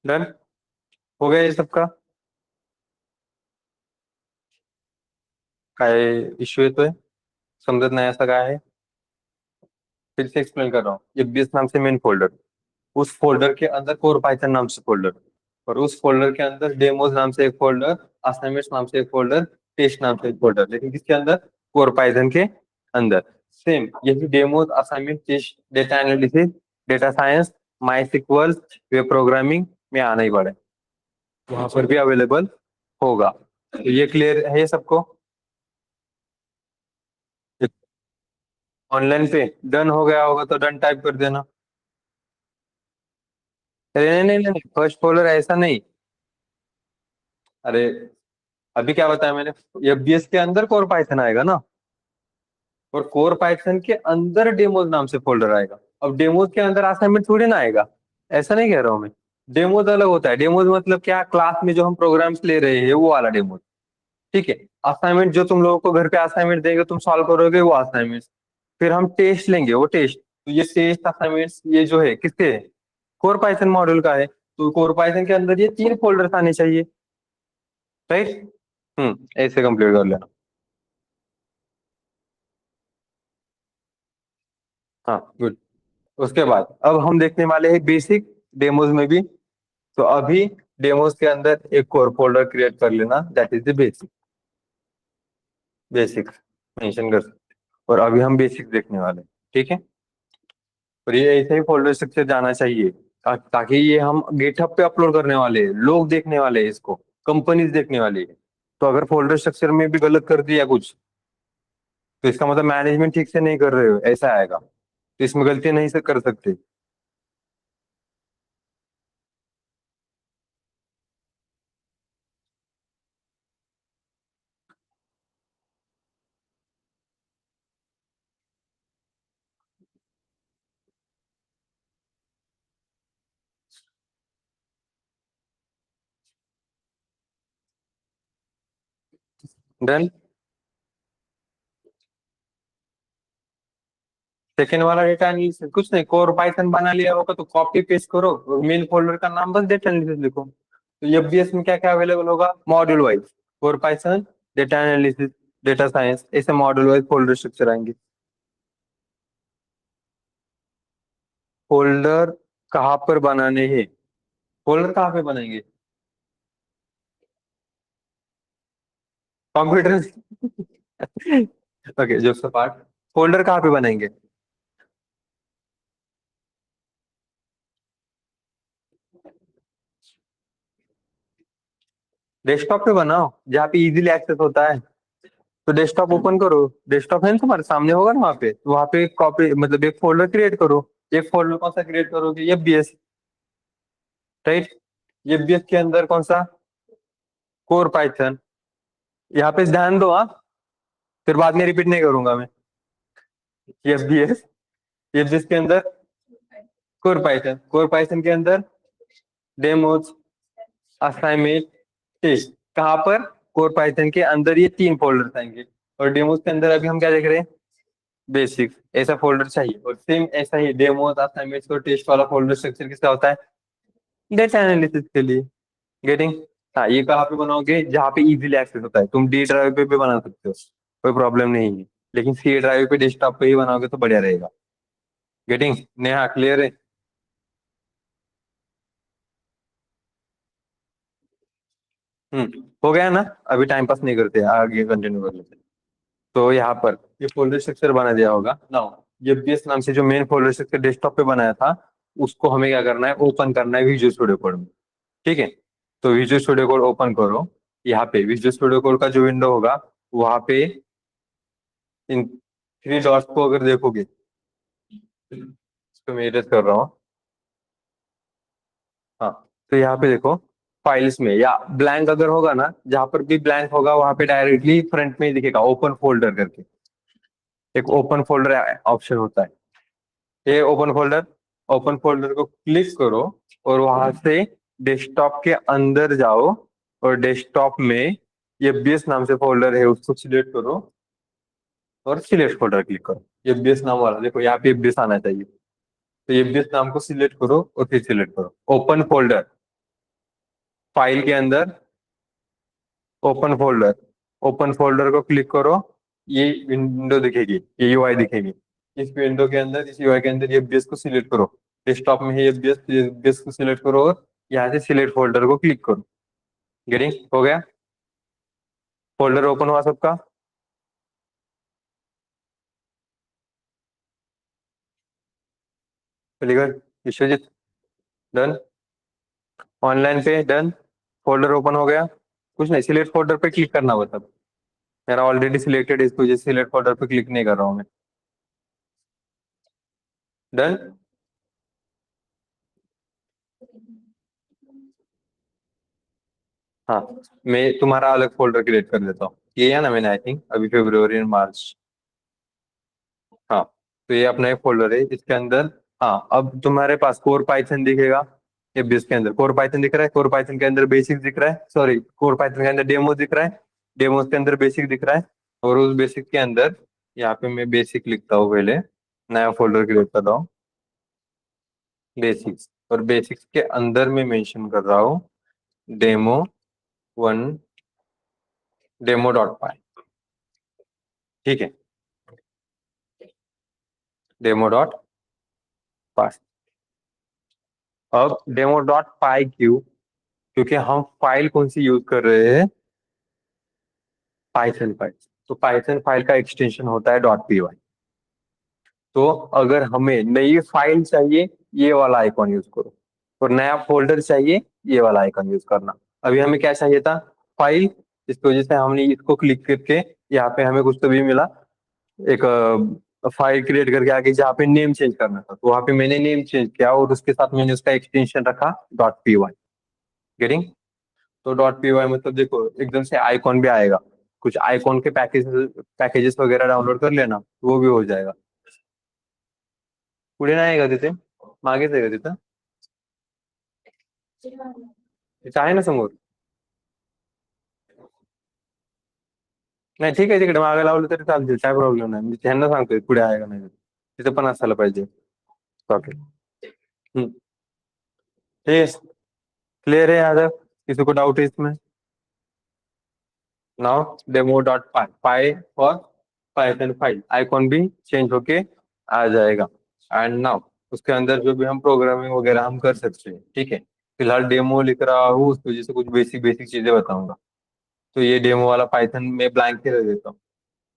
डन हो गया ये सबका? काय इश्यू है तो है? समझत नहीं ऐसा क्या है? फिर से एक्सप्लेन कर रहा हूँ। एफबीएस नाम से मेन फोल्डर, उस फोल्डर के अंदर कोर पाइथन नाम से फोल्डर, और उस फोल्डर के अंदर डेमोज नाम से एक फोल्डर, असाइनमेंट्स नाम से एक फोल्डर, टेस्ट नाम से एक फोल्डर, लेकिन किसके अंदर? कोर पाइथन के अंदर। सेम यही demos, assignment, test, data analysis, data science, MySQL, web programming में आना ही पड़े, वहां पर भी अवेलेबल होगा। तो ये क्लियर है ये सबको? ऑनलाइन पे डन हो गया होगा तो डन टाइप कर देना। अरे नहीं नहीं नहीं, फर्स्ट फोल्डर ऐसा नहीं। अरे अभी क्या बताया मैंने? एफबीएस के अंदर कोर पाइथन आएगा ना, और कोर पाइथन के अंदर डेमोज नाम से फोल्डर आएगा। अब डेमोज के अंदर असाइनमेंट थोड़ी ना आएगा, ऐसा नहीं कह रहा हूँ मैं। डेमोज अलग होता है। डेमोज मतलब क्या? क्लास में जो हम प्रोग्राम्स ले रहे हैं वो वाला डेमोज। ठीक है। असाइनमेंट जो तुम लोगों को घर पे असाइनमेंट देंगे, तुम सॉल्व करोगे, वो असाइनमेंट। फिर हम टेस्ट लेंगे, वो टेस्ट। तो ये टेस्ट असाइनमेंट्स ये जो है किसके है? कोर पाइथन मॉड्यूल का है। तो कोर पाइथन के अंदर ये तीन फोल्डर्स आने चाहिए। राइट। ऐसे कंप्लीट कर लेना। हाँ गुड। उसके बाद अब हम देखने वाले हैं बेसिक डेमोज में भी। तो अभी डेमोज के अंदर एक कोर फोल्डर क्रिएट कर लेना, that is the basic. Basic mention कर सकते। और अभी हम बेसिक देखने वाले हैं। ठीक है। और ये ऐसे ही फोल्डर स्ट्रक्चर जाना चाहिए, ताकि ये हम गिटहब पे अपलोड करने वाले हैं, लोग देखने वाले हैं इसको, कंपनीज देखने वाली है। तो अगर फोल्डर स्ट्रक्चर में भी गलत कर दिया कुछ, तो इसका मतलब मैनेजमेंट ठीक से नहीं कर रहे हो, ऐसा आएगा। तो इसमें गलती नहीं से कर सकते। डन। सेकेंड वाला डेटा एनालिसिस कुछ नहीं, कोर पाइथन बना लिया होगा तो कॉपी पेस्ट करो, मेन फोल्डर का नाम बस डेटा एनालिसिस लिखो। तो एफबीएस में क्या क्या अवेलेबल होगा? Module wise core Python, data analysis, data science, ऐसे मॉड्यूल वाइज फोल्डर स्ट्रक्चर आएंगे। फोल्डर कहाँ पर बनाने हैं? फोल्डर कहाँ पे बनाएंगे? कंप्यूटर। ओके, जो पार्ट। फोल्डर कहाँ पे बनाएंगे? डेस्कटॉप पे बनाओ, जहाँ पे इजीली एक्सेस होता है। तो डेस्कटॉप ओपन करो, डेस्कटॉप है ना तुम्हारे सामने, होगा ना वहाँ पे। तो वहाँ पे एक कॉपी मतलब एक फोल्डर क्रिएट करो। एक फोल्डर कौन सा क्रिएट करोगे? एफबीएस। राइट। एफबीएस के अंदर कौन सा? Core Python. यहाँ पे ध्यान दो हाँ, फिर बाद में रिपीट नहीं करूंगा मैं। एफबीएस, एफबीएस के अंदर कोर पाइथन, कोर पाइथन के अंदर डेमोज, असाइनमेंट, टेस्ट। कहाँ पर? कोर पाइथन के अंदर ये तीन फोल्डर आएंगे। और डेमोज के अंदर अभी हम क्या देख रहे हैं? बेसिक। ऐसा फोल्डर चाहिए। और सेम ऐसा ही डेमोज, असाइनमेंट्स और टेस्ट वाला फोल्डर स्ट्रक्चर किसका होता है? डेटा एनालिसिस के लिए। गेटिंग? हाँ, ये कहाँ पे बनाओगे? जहाँ पे इजीली एक्सेस होता है। तुम डी ड्राइव पे भी बना सकते हो, कोई प्रॉब्लम नहीं है। लेकिन सी ड्राइव पे, डेस्कटॉप पे ही बनाओगे तो बढ़िया रहेगा। गेटिंग? नेहा क्लियर है? हो गया ना? अभी टाइम पास नहीं करते, आगे कंटिन्यू कर लेते हैं। तो यहाँ पर ये फोल्डर स्ट्रक्चर बना दिया होगा नाउ। ये बेस नाम से जो मेन फोल्डर स्ट्रक्चर डेस्कटॉप पे बनाया था, उसको हमें क्या करना है, ओपन करना है विजुअल स्टूडियो कोड में। ठीक है, तो विजुअल स्टूडियो कोड ओपन करो। यहाँ पे विजुअल स्टूडियो कोड का जो विंडो होगा, वहां पे इन थ्री डॉट्स को अगर देखोगे, इसको मैं एडिट कर रहा हूँ। हाँ, तो यहाँ पे देखो, फाइल्स में या ब्लैंक अगर होगा ना, जहां पर भी ब्लैंक होगा वहां पे डायरेक्टली फ्रंट में ही दिखेगा ओपन फोल्डर करके। एक ओपन फोल्डर ऑप्शन होता है, ये ओपन फोल्डर को क्लिक करो, और वहां से डेस्कटॉप के अंदर जाओ, और डेस्कटॉप में ये बीएस नाम से फोल्डर है उसको सिलेक्ट करो, और सिलेक्ट फोल्डर क्लिक करो। ये बीएस नाम वाला देखो, यहाँ पे बीएस आना चाहिए। तो ये बीएस नाम को सिलेक्ट करो और फिर सिलेक्ट करो ओपन फोल्डर। फाइल के अंदर ओपन फोल्डर, ओपन फोल्डर को क्लिक करो, ये विंडो दिखेगी, ये यूआई दिखेगी। इस विंडो के अंदर, इस यूआई के अंदर ये बेस को सिलेक्ट करो। डेस्कटॉप में है ये बेस को सिलेक्ट करो, और यहाँ से सिलेक्ट फोल्डर को क्लिक करो। गेटिंग हो गया? फोल्डर ओपन हुआ सबका? Very good. Vishwajeet, done? Online पे डन? फोल्डर ओपन हो गया? कुछ नहीं, सिलेक्ट फोल्डर पे क्लिक करना होगा तब। मेरा ऑलरेडी सिलेक्टेड है, इसको वजह से सिलेक्ट फोल्डर पे क्लिक नहीं कर रहा हूँ मैं। डन? हाँ, मैं तुम्हारा अलग फोल्डर क्रिएट कर देता हूँ। ये है ना मैंने, आई थिंक अभी फरवरी और मार्च। हाँ, तो ये अपना एक फोल्डर है इसके अंदर। हाँ, अब तुम्हारे पास कोर पाइथन दिखेगा। ये बेस के अंदर कोर पाइथन दिख रहा है, कोर पाइथन के अंदर बेसिक दिख रहा है, सॉरी, कोर पाइथन के अंदर डेमो दिख रहा है, डेमोस के अंदर बेसिक दिख रहा है। और उस बेसिक के अंदर, यहाँ पे मैं बेसिक लिखता हूँ पहले, नया फोल्डर क्रिएट कर रहा हूँ, बेसिक्स। और बेसिक्स के अंदर मैं मेंशन कर रहा हूँ डेमो 1, डेमो.py। ठीक है, डेमो.py। अब डेमो.py क्यों? क्योंकि हम फाइल कौन सी यूज कर रहे हैं, पाइथन फाइल। तो पाइथन फाइल का एक्सटेंशन होता है .py। तो अगर हमें नई फाइल चाहिए, ये वाला आइकॉन यूज करो, और नया फोल्डर चाहिए, ये वाला आइकॉन यूज करना। अभी हमें क्या चाहिए था, फाइल। इसकी वजह से हमने इसको क्लिक करके, यहाँ पे हमें कुछ तो भी मिला, एक फाइल क्रिएट करके आगे जहाँ पे नेम चेंज करना था, तो वहाँ पे मैंने नेम चेंज किया, और उसके साथ मैंने उसका एक्सटेंशन रखा .py। गेटिंग? तो .py मतलब देखो, एकदम से आइकॉन भी आएगा। कुछ आइकॉन के पैकेजेस वगैरह डाउनलोड कर लेना, तो वो भी हो जाएगा। पुढे नाही का तिथे? मागेच आहे का तिथं? तिथं आहे ना समोर. नाही, ठीक आहे, तिकडे मागे लावलं तरी चालतील, काय प्रॉब्लेम नाही. मी त्यांना सांगतोय पुढे आहे का नाही. तिथं पण असायला पाहिजे. ओके. ठीक है, क्लियर है यादव? किसी को डाउट है इसमें? नाउ डेमो.py, py for Python file, icon भी चेंज होके आ जाएगा। एंड नाउ उसके अंदर जो भी हम प्रोग्रामिंग वगैरह हम कर सकते हैं। ठीक है, फिलहाल डेमो लिख रहा हूँ, उसकी वजह से कुछ बेसिक बेसिक चीजें बताऊंगा। तो ये डेमो वाला पाइथन में ब्लैंक ही रख देता हूँ।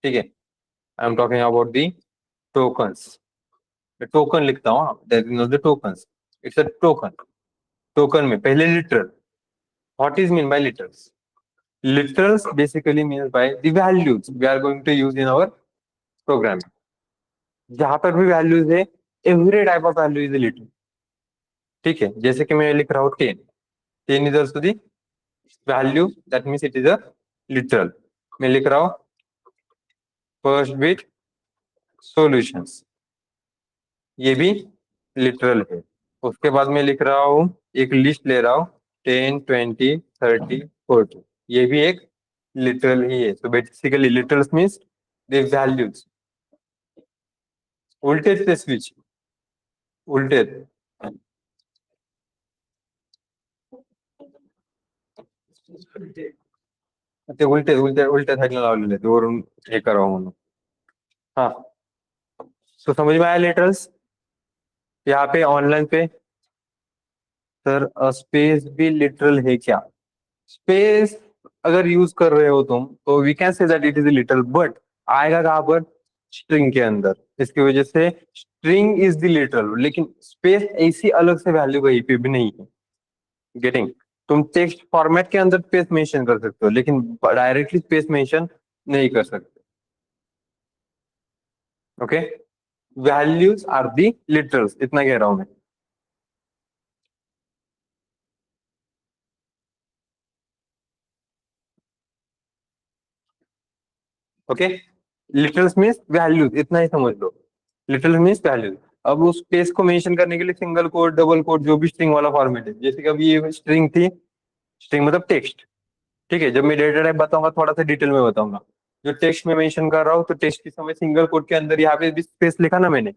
ठीक है, I am talking about the tokens. Token लिखता हूँ, that is not the tokens, it's a token. Token में पहले literal, what is mean by literals? Literals basically means by the values we are going to use in our programming. जहां पर भी values है, every type of value is literal. ठीक है, जैसे कि मैं लिख रहा हूँ 10, 10 is also the value, that means it is a literal. मैं लिख रहा हूँ फर्स्ट बिट सॉल्यूशंस, ये भी लिटरल है। उसके बाद मैं लिख रहा हूँ, एक लिस्ट ले रहा हूँ, 10, 20, 30, 40, ये भी एक लिटरल ही है। तो basically literals means the values. उल्टे थे स्विच, उलटे, ते उलटे उलटे उलट्या साईडला लावलेले आहेत वरून, हे करावं म्हणून। हाँ, तो समझ में आया लेटर्स? यहाँ पे ऑनलाइन पे, सर स्पेस भी लिटरल है क्या? स्पेस अगर यूज कर रहे हो तुम, तो we can say that it is literal, but आएगा कहाँ पर? स्ट्रिंग के अंदर। इसकी वजह से स्ट्रिंग इज द लिटरल, लेकिन स्पेस ऐसी अलग से वैल्यू कहीं पे भी नहीं है। गेटिंग? तुम टेक्स्ट फॉर्मेट के अंदर स्पेस मेंशन कर सकते हो, लेकिन डायरेक्टली स्पेस मेंशन नहीं कर सकते। Okay, values are the literals, इतना कह रहा हूं मैं। ओके, लिटरल्स मीन्स वैल्यूज, इतना ही समझ लो। Literal means values. अब उस स्पेस को मेंशन करने के लिए सिंगल कोट, डबल कोट, जो भी स्ट्रिंग वाला फॉर्मेट है, जैसे कि अभी ये स्ट्रिंग थी, स्ट्रिंग मतलब टेक्स्ट। ठीक है, जब मैं डेटा टाइप बताऊंगा थोड़ा सा डिटेल में बताऊंगा। जो टेक्स्ट में मेंशन कर रहा हूँ, तो टेक्स्ट के समय सिंगल कोट के अंदर यहाँ पे भी स्पेस लिखा ना मैंने।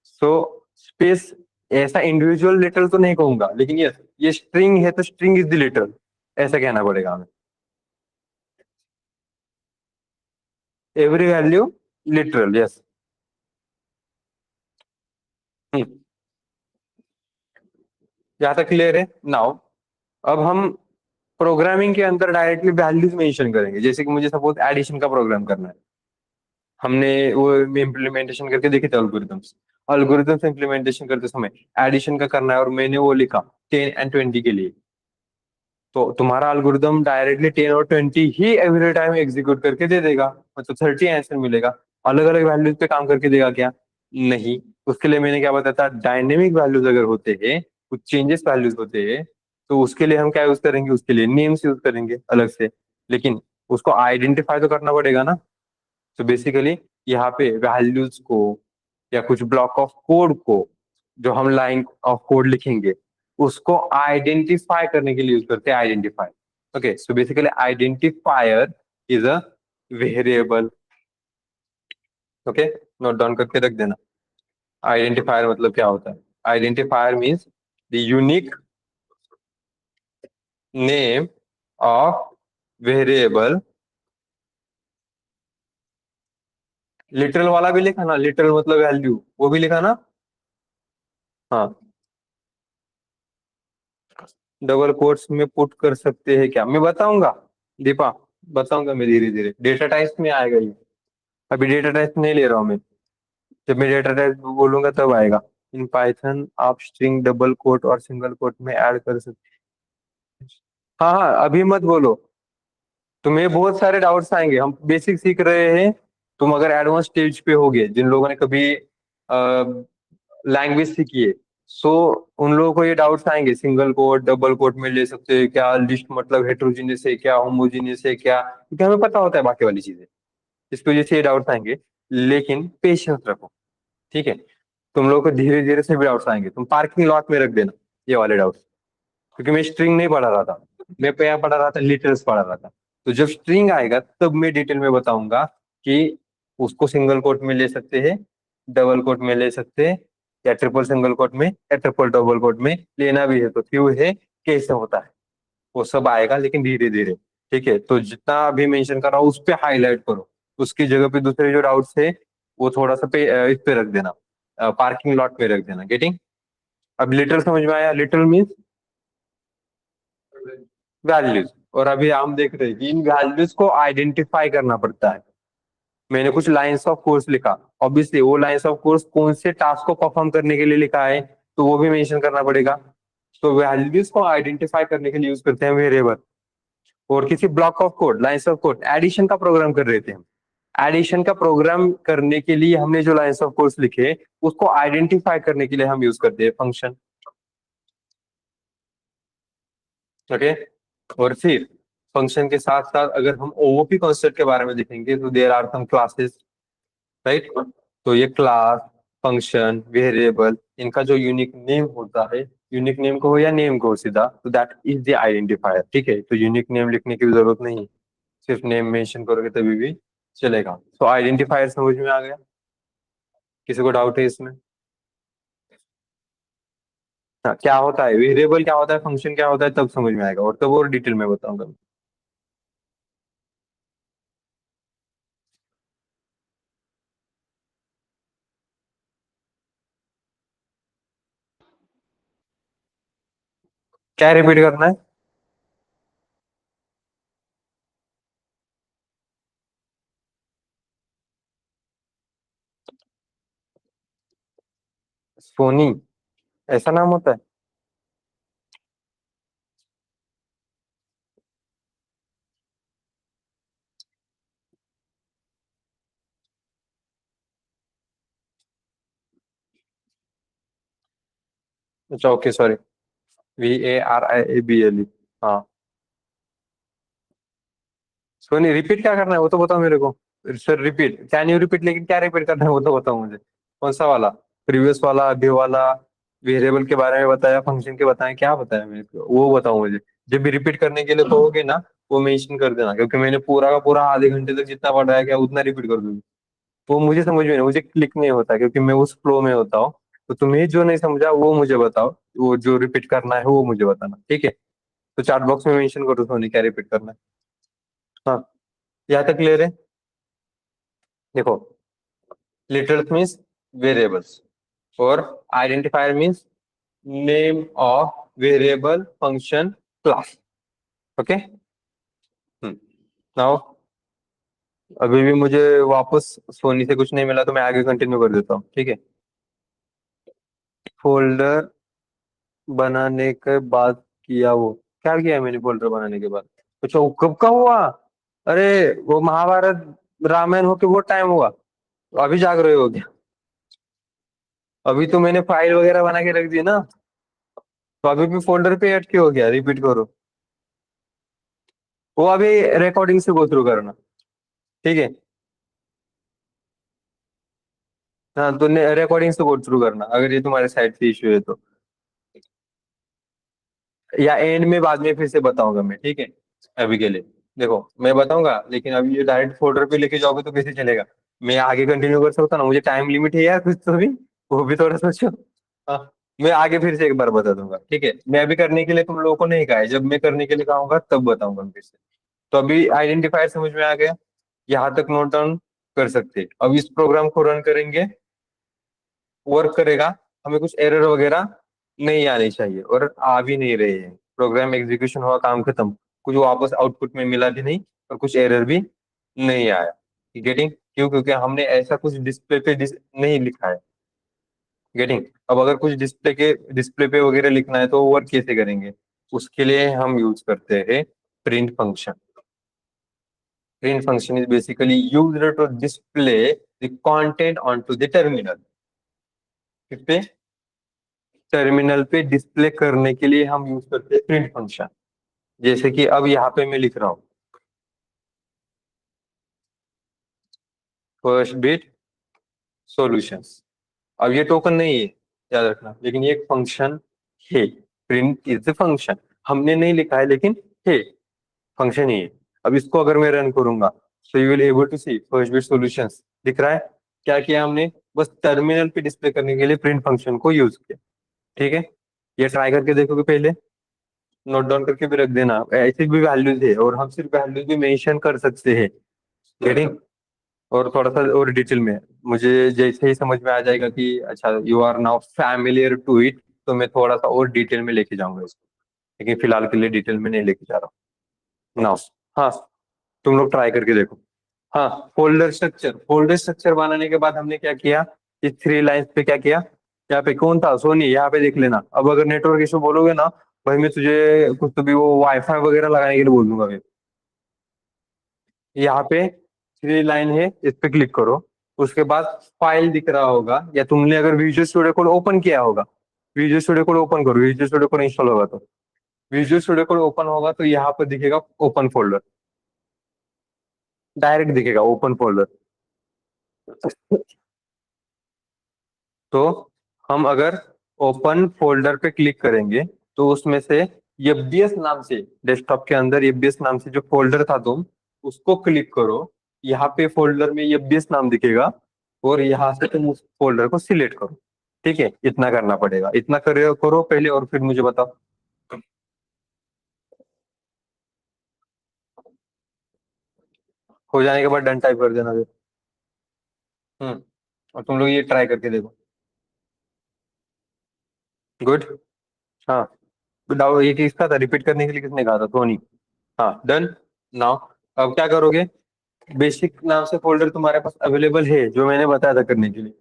सो स्पेस ऐसा इंडिविजुअल लेटर तो नहीं कहूंगा, लेकिन यस, ये स्ट्रिंग है तो स्ट्रिंग इज द लेटर, ऐसा कहना पड़ेगा हमें। Every value literal, yes. यहाँ तक क्लियर है नाउ? अब हम प्रोग्रामिंग के अंदर डायरेक्टली वैल्यूज मेंशन करेंगे, जैसे कि मुझे सपोज एडिशन का प्रोग्राम करना है। हमने वो इम्प्लीमेंटेशन करके देखे थे अल्गोरिथम्स। अल्गोरिथम्स इम्प्लीमेंटेशन करते समय एडिशन का करना है, और मैंने वो लिखा 10 और 20 के लिए। तो तुम्हारा एल्गोरिदम डायरेक्टली 10 और 20 ही एवरी टाइम एग्जीक्यूट करके दे देगा, मतलब 30 आंसर मिलेगा। अलग अलग वैल्यूज पे काम करके देगा क्या? नहीं। उसके लिए मैंने क्या बताया था, डायनेमिक वैल्यूज अगर होते हैं, कुछ चेंजेस वैल्यूज होते हैं, तो उसके लिए हम क्या यूज करेंगे? उसके लिए नेम्स यूज करेंगे अलग से। लेकिन उसको आइडेंटिफाई तो करना पड़ेगा ना। तो बेसिकली यहाँ पे वैल्यूज को या कुछ ब्लॉक ऑफ कोड को, जो हम लाइन ऑफ कोड लिखेंगे, उसको आइडेंटिफाई करने के लिए यूज करते हैं identify. Okay, so basically identifier is a variable. Okay, note down करके रख देना। आइडेंटिफायर मतलब क्या होता है? Identifier means the unique name of variable. Literal वाला भी लिखा ना, लिटरल मतलब वैल्यू, वो भी लिखा ना। हाँ, डबल कोट्स में पुट कर सकते हैं क्या? मैं बताऊंगा दीपा, बताऊंगा मैं धीरे धीरे, डेटा टाइप्स में आएगा ये। अभी डेटा टाइप्स नहीं ले रहा हूँ मैं। जब मैं डेटा टाइप बोलूंगा तब आएगा। इन पाइथन आप स्ट्रिंग डबल कोट और सिंगल कोट में ऐड कर सकते हैं। हाँ हाँ, अभी मत बोलो। तुम्हें बहुत सारे डाउट्स आएंगे, हम बेसिक सीख रहे हैं। तुम अगर एडवांस स्टेज पे होगे, जिन लोगों ने कभी लैंग्वेज सीखी है, सो उन लोगों को ये डाउट्स आएंगे, सिंगल कोट डबल कोट में ले सकते हैं क्या, लिस्ट मतलब हेट्रोजीनियस है क्या, होमोजीनियस है क्या, क्योंकि हमें पता होता है बाकी वाली चीजें। इसकी वजह से ये डाउट्स आएंगे। लेकिन पेशेंस रखो, ठीक है? तुम लोगों को धीरे धीरे से भी डाउट्स आएंगे, तुम पार्किंग लॉट में रख देना ये वाले डाउट्स। क्योंकि मैं स्ट्रिंग नहीं पढ़ा रहा था, मैं क्या पढ़ा रहा था? लिटरल्स पढ़ा रहा था। तो जब स्ट्रिंग आएगा तब मैं डिटेल में बताऊंगा कि उसको सिंगल कोट में ले सकते हैं, डबल कोट में ले सकते हैं, या ट्रिपल सिंगल कोट में या ट्रिपल डबल कोट में लेना भी है तो क्यों है, कैसे होता है, वो सब आएगा, लेकिन धीरे धीरे। ठीक है, तो जितना अभी मेंशन कर रहा हूँ उस पे हाईलाइट करो। उसकी जगह पे दूसरे जो डाउट्स है, वो थोड़ा सा इस पे रख देना, पार्किंग लॉट पे रख देना। गेटिंग? अब लिटरल समझ में आया? Literal means values. और अभी हम देख रहे हैं कि इन वैल्यूज को आइडेंटिफाई करना पड़ता है। मैंने कुछ लाइंस ऑफ कोर्स लिखा, ऑब्वियसली वो लाइंस ऑफ कोर्स कौन से टास्क को परफॉर्म करने के लिए लिखा है, तो वो भी मेंशन करना पड़ेगा। तो वैल्यूज को आइडेंटिफाई करने के लिए यूज करते हैं वेरिएबल। और किसी block of code, lines of code, addition का प्रोग्राम कर रहे थे हम। एडिशन का प्रोग्राम करने के लिए हमने जो लाइंस ऑफ कोर्स लिखे, उसको आइडेंटिफाई करने के लिए हम यूज करते हैं फंक्शन। ओके, और फिर फंक्शन के साथ साथ अगर हम ओओपी कॉन्सेप्ट के बारे में देखेंगे, तो there are some classes, right? तो ये क्लास, फंक्शन, वेरिएबल, इनका जो यूनिक नेम होता है, यूनिक नेम को हो या नेम को हो सीधा, तो दैट इज द आइडेंटिफायर। ठीक है, तो यूनिक नेम लिखने की भी जरूरत नहीं, सिर्फ नेम मेंशन करोगे तभी भी चलेगा। तो आइडेंटिफायर समझ में आ गया? किसी को डाउट है इसमें? हाँ, क्या होता है वेरिएबल, क्या होता है फंक्शन, क्या होता है, तब समझ में आएगा, और तब और डिटेल में बताऊंगा। क्या रिपीट करना है? सोनी, ऐसा नाम होता है? अच्छा ओके सॉरी। VARIABLE। हाँ। सोनी, रिपीट क्या करना है वो तो बताओ मेरे को। Sir repeat, can you repeat, लेकिन क्या रिपीट करना है वो तो बताओ मुझे। कौन सा वाला? प्रीवियस वाला, अभी वाला? वेरिएबल के बारे में बताया, फंक्शन के बताया, क्या बताया मेरे को वो बताओ मुझे। जब भी रिपीट करने के लिए कहोगे ना, वो मेंशन कर देना, क्योंकि मैंने पूरा का पूरा आधे घंटे तक जितना पढ़ाया क्या उतना रिपीट कर दूंगी। वो मुझे समझ में नहीं, मुझे क्लिक नहीं होता, क्योंकि मैं उस फ्लो में होता हूँ। तो तुम्हें जो नहीं समझा वो मुझे बताओ, वो जो रिपीट करना है वो मुझे बताना, ठीक है? तो चैट बॉक्स में मेंशन करो सोनी, क्या रिपीट करना है। हाँ, यहाँ तक क्लियर है? देखो, लिटर्स मीन्स वेरिएबल्स, और identifier means name of variable, function, class. Okay. Now, अभी भी मुझे वापस सोनी से कुछ नहीं मिला, तो मैं आगे कंटिन्यू कर देता हूँ, ठीक है? फोल्डर बनाने के बाद किया वो, क्या किया मैंने फोल्डर बनाने के बाद? अच्छा, वो कब का हुआ? अरे, वो महाभारत रामायण होके वो टाइम हुआ। अभी जाग रहे हो क्या? अभी तो मैंने फाइल वगैरह बना के रख दी ना। तो अभी भी फोल्डर पे अटके हो गया, रिपीट करो। वो अभी रिकॉर्डिंग से गो थ्रू करना, ठीक है? हाँ, तो रिकॉर्डिंग से गो थ्रू करना, अगर ये तुम्हारे साइड से इश्यू है तो। या एंड में बाद में फिर से बताऊंगा मैं, ठीक है? अभी के लिए देखो, मैं बताऊंगा, लेकिन अभी ये डायरेक्ट फोल्डर पे लेके जाओगे तो कैसे चलेगा? मैं आगे कंटिन्यू कर सकता ना, मुझे टाइम लिमिट है यार कुछ तो भी। वो भी थोड़ा सोचो। हाँ, मैं आगे फिर से एक बार बता दूंगा, ठीक है? मैं अभी करने के लिए तुम लोगों को नहीं कहा है, जब मैं करने के लिए कहूंगा तब बताऊंगा फिर से। तो अभी आइडेंटिफायर समझ में आ गया? यहाँ तक नोट डाउन कर सकते हैं। अब इस प्रोग्राम को रन करेंगे, वर्क करेगा, हमें कुछ एरर वगैरह नहीं आनी चाहिए, और आ भी नहीं रहे हैं। प्रोग्राम एग्जीक्यूशन हुआ, काम खत्म, कुछ वापस आउटपुट में मिला भी नहीं, और कुछ एरर भी नहीं आया। गेटिंग? क्यों? क्योंकि हमने ऐसा कुछ डिस्प्ले पे नहीं लिखा है। गेटिंग? अब अगर कुछ डिस्प्ले पे वगैरह लिखना है तो वर्क कैसे करेंगे? उसके लिए हम यूज करते हैं print function. Print function is basically used to display the content onto the terminal। पे टर्मिनल पे डिस्प्ले करने के लिए हम यूज करते हैं प्रिंट फंक्शन। जैसे कि अब यहाँ पे मैं लिख रहा हूँ, फर्स्ट बिट सॉल्यूशंस। अब ये टोकन नहीं है, याद रखना, लेकिन ये एक फंक्शन है। प्रिंट इज द फंक्शन, हमने नहीं लिखा है लेकिन है, फंक्शन ही है। अब इसको अगर मैं रन करूंगा, so you will able to see first bit solutions दिख रहा है। क्या किया हमने? बस टर्मिनल पे डिस्प्ले करने के लिए प्रिंट फंक्शन को यूज किया, ठीक है? ये ट्राई करके देखोगे पहले, नोट डाउन करके भी रख देना, ऐसे भी वैल्यूज है, और हम सिर्फ वैल्यूज भी मेंशन कर सकते हैं। गेटिंग? और थोड़ा सा और डिटेल में, मुझे जैसे ही समझ में आ जाएगा कि अच्छा you are now familiar to it, तो मैं थोड़ा सा और डिटेल में लेके जाऊंगा इसको। लेकिन फिलहाल के लिए डिटेल में नहीं लेके जा रहा हूँ नाउ। हाँ, तुम लोग ट्राई करके देखो। हाँ, फोल्डर स्ट्रक्चर बनाने के बाद हमने क्या किया? इस थ्री लाइंस पे क्या किया? यहाँ पे कौन था सोनी? यहाँ पे देख लेना। अब अगर नेटवर्क इशू बोलोगे ना, भाई मैं तुझे कुछ तो भी वो वाईफाई वगैरह लगाने के लिए बोल दूंगा मैं। यहाँ पे थ्री लाइन है, इस पे क्लिक करो। उसके बाद फाइल दिख रहा होगा, या तुमने अगर विजुअल स्टूडियो कोड ओपन किया होगा, विजुअल स्टूडियो कोड ओपन करो, विजुअल स्टूडियो कोड इंस्टॉल होगा तो, विजुअल स्टूडियो कोड ओपन होगा तो यहाँ पर दिखेगा ओपन फोल्डर, डायरेक्ट दिखेगा ओपन फोल्डर। तो हम अगर ओपन फोल्डर पे क्लिक करेंगे, तो उसमें से एफबीएस नाम से, डेस्कटॉप के अंदर एफबीएस नाम से जो फोल्डर था तुम, उसको क्लिक करो। यहाँ पे फोल्डर में एफबीएस नाम दिखेगा, और यहाँ से तुम उस फोल्डर को सिलेक्ट करो, ठीक है? इतना करना पड़ेगा, इतना करो पहले, और फिर मुझे बताओ। हो जाने के बाद डन टाइप कर देना फिर। और तुम लोग ये ट्राई करके देखो। गुड। हाँ, डाउट ये किसका था? रिपीट करने के लिए किसने कहा था? धोनी। हाँ, डन। नाउ, अब क्या करोगे? बेसिक नाम से फोल्डर तुम्हारे पास अवेलेबल है, जो मैंने बताया था करने के लिए।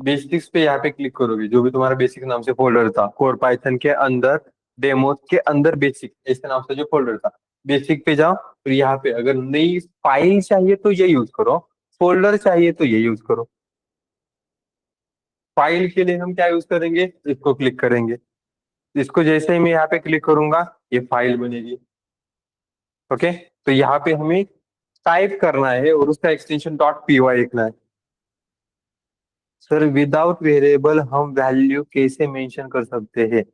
बेसिक्स पे यहाँ पे क्लिक करोगे, जो भी तुम्हारा बेसिक नाम से फोल्डर था, कोर पाइथन के अंदर डेमो के अंदर बेसिक ऐसे नाम से जो फोल्डर था, बेसिक पे जाओ। तो यहाँ पे अगर नई फाइल चाहिए तो ये यूज करो, फोल्डर चाहिए तो ये यूज करो। फाइल के लिए हम क्या यूज करेंगे, इसको क्लिक करेंगे। इसको जैसे ही मैं यहाँ पे क्लिक करूंगा ये फाइल बनेगी। ओके, तो यहाँ पे हमें टाइप करना है और उसका एक्सटेंशन डॉट पी वाई लिखना है। सर विदाउट वेरिएबल हम वैल्यू कैसे मेंशन कर सकते हैं?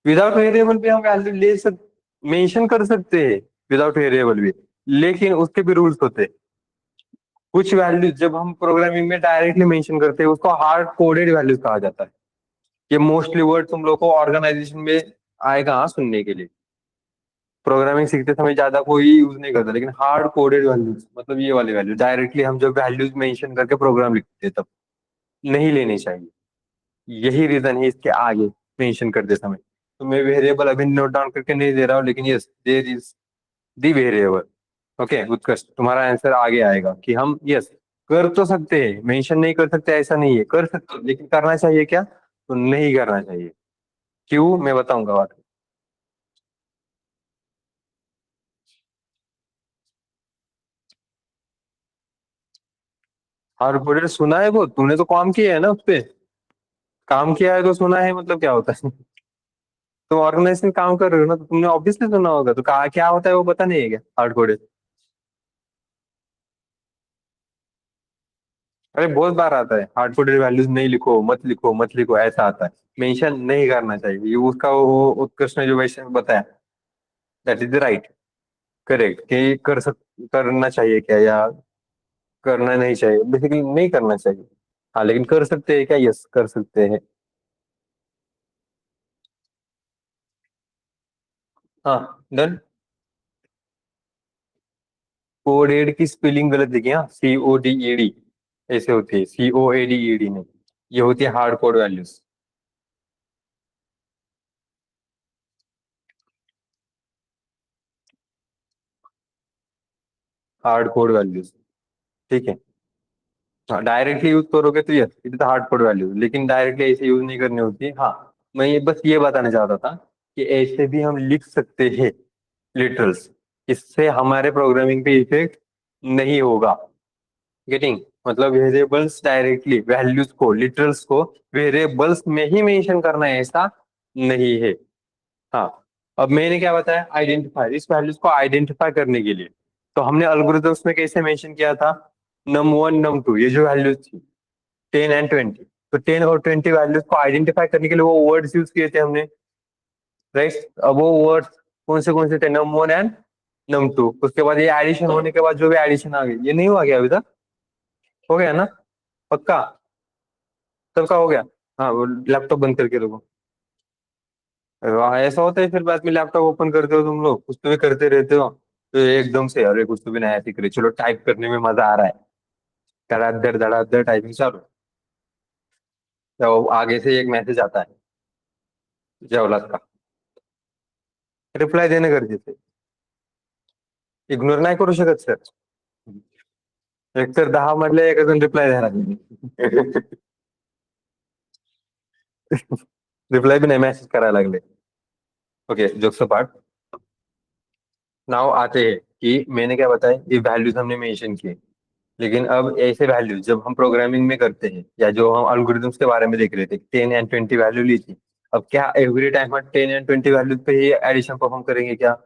विदाउट वेरिएबल भी हम वैल्यू मेंशन कर सकते हैं, विदाउट वेरिएबल भी, लेकिन उसके भी रूल्स होते हैं। कुछ वैल्यूज जब हम प्रोग्रामिंग में डायरेक्टली मेंशन करते हैं उसको हार्ड कोडेड वैल्यूज कहा जाता है। ये मोस्टली वर्ड तुम लोग को ऑर्गेनाइजेशन में आएगा, हाँ, सुनने के लिए। प्रोग्रामिंग सीखते समय ज्यादा कोई यूज नहीं करता, लेकिन हार्ड कोडेड वैल्यूज मतलब ये वाली वैल्यू डायरेक्टली हम जब वैल्यूज मेंशन करके प्रोग्राम लिखते हैं तब नहीं लेनी चाहिए। यही रीजन है इसके आगे मेंशन करते समय। तो मैं वेरिएबल अभी नोट डाउन करके नहीं दे रहा हूँ, लेकिन yes there is the variable. Okay Utkarsh, तुम्हारा आंसर आगे आएगा कि हम यस कर तो सकते हैं, मेंशन नहीं कर सकते ऐसा नहीं है, कर सकते हैं, लेकिन करना चाहिए क्या, तो नहीं करना चाहिए। क्यों, मैं बताऊंगा बात। और प्रोजेक्ट सुना है, वो तूने तो काम किया है ना उस पे। काम किया है तो सुना है मतलब क्या होता है? तुम ऑर्गेनाइजेशन काम कर रहे हो ना, तो तुमने ऑब्वियसली सुना होगा। तो कहा क्या होता है वो पता नहीं है क्या, हार्ड कोडेड? अरे बहुत बार आता है, हार्ड कोडेड वैल्यूज नहीं लिखो, मत लिखो, मत लिखो, ऐसा आता है। मेंशन नहीं करना चाहिए, ये उसका वो उत्कर्ष ने जो वैसे बताया, that is the right, correct, कि करना चाहिए क्या या करना नहीं चाहिए, बेसिकली नहीं करना चाहिए। हाँ लेकिन कर सकते हैं क्या, यस कर सकते हैं। हाँ डन। कोडेड की स्पेलिंग गलत लिखी, हाँ, CODED ऐसे होती है, COADED नहीं, ये होती है hard code values. Hard code values, ठीक है। हाँ डायरेक्टली यूज करोगे तो yes it is hard code values, लेकिन डायरेक्टली ऐसे यूज नहीं करनी होती। हाँ मैं ये बस ये बताना चाहता था कि ऐसे भी हम लिख सकते हैं लिटरल्स, इससे हमारे प्रोग्रामिंग पे इफेक्ट नहीं होगा। गेटिंग, मतलब वेरिएबल्स डायरेक्टली वैल्यूज को लिटरल्स को वेरिएबल्स में ही मेंशन करना है ऐसा नहीं है। हाँ, अब मैंने क्या बताया, आइडेंटिफायर, इस वैल्यूज को आइडेंटिफाई करने के लिए तो हमने अल्गोरिथम्स में कैसे मेंशन किया था, num1 num2 ये जो वैल्यूज थी 10 and 20, तो 10 और 20 वैल्यूज को आइडेंटिफाई करने के लिए वो वर्ड्स यूज किए थे हमने, राइट। अब वो वर्ड्स कौन से थे, num1 and num2, उसके बाद ये एडिशन होने के बाद जो भी एडिशन आ गई, ये नहीं हुआ गया अभी तक, हो गया ना, पक्का, सबका हो गया। हाँ वो लैपटॉप बंद करके रखो। वाह, ऐसा होता है फिर बाद में लैपटॉप ओपन करते हो तुम लोग, कुछ तो भी करते रहते हो, तो एकदम से अरे कुछ तो भी नया सीख रहे, चलो टाइप करने में मजा आ रहा है, धड़ाधड़ टाइपिंग चालू, तो आगे से एक मैसेज आता है जेवलात का, रिप्लाय देणे गरजेचं आहे, इग्नोर नाही करू शकत सर। एक तर 10 मधले एक अजून रिप्लाय द्यायला लागले. रिप्लाय भी नाही, मेसेज करायला लागले. ओके जोक्स अपार्ट, नाउ आते हैं कि मैंने क्या बताया, ये वैल्यूज हमने मेंशन किए, लेकिन अब ऐसे वैल्यूज जब हम प्रोग्रामिंग में करते हैं या जो हम एल्गोरिथम्स के बारे में देख रहे थे, 10 and 20 वैल्यू ली थी, अब क्या एवरी टाइम हम 10 and 20 वैल्यूज पे ही एडिशन परफॉर्म करेंगे क्या?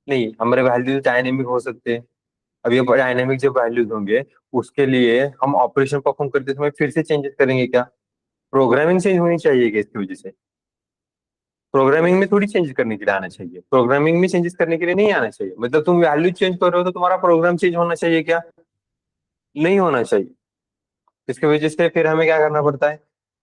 नहीं, हमारे वैल्यूज डायनेमिक हो सकते हैं। अब ये डायनेमिक जब वैल्यूज होंगे उसके लिए हम ऑपरेशन परफॉर्म करते समय फिर से चेंजेस करेंगे क्या? प्रोग्रामिंग चेंज होनी चाहिए क्या इसकी वजह से? प्रोग्रामिंग में थोड़ी चेंजेस करने के लिए आना चाहिए, प्रोग्रामिंग में चेंजेस करने के लिए नहीं आना चाहिए, मतलब तुम वैल्यू चेंज कर रहे हो तो तुम्हारा प्रोग्राम चेंज होना चाहिए क्या? नहीं होना चाहिए। इसकी वजह से फिर हमें क्या करना पड़ता है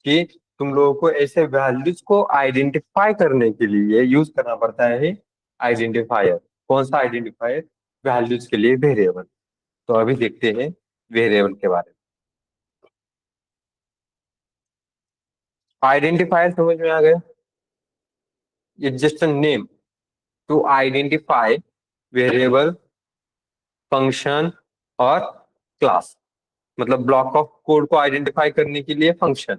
कि तुम लोगों को ऐसे वैल्यूज को आइडेंटिफाई करने के लिए यूज करना पड़ता है आइडेंटिफायर। कौन सा आइडेंटिफायर? वैल्यूज के लिए वेरिएबल। तो अभी देखते हैं वेरिएबल के बारे में। आइडेंटिफायर समझ में आ गया? It's just a name to identify variable, function और क्लास, मतलब ब्लॉक ऑफ कोड को आइडेंटिफाई करने के लिए फंक्शन,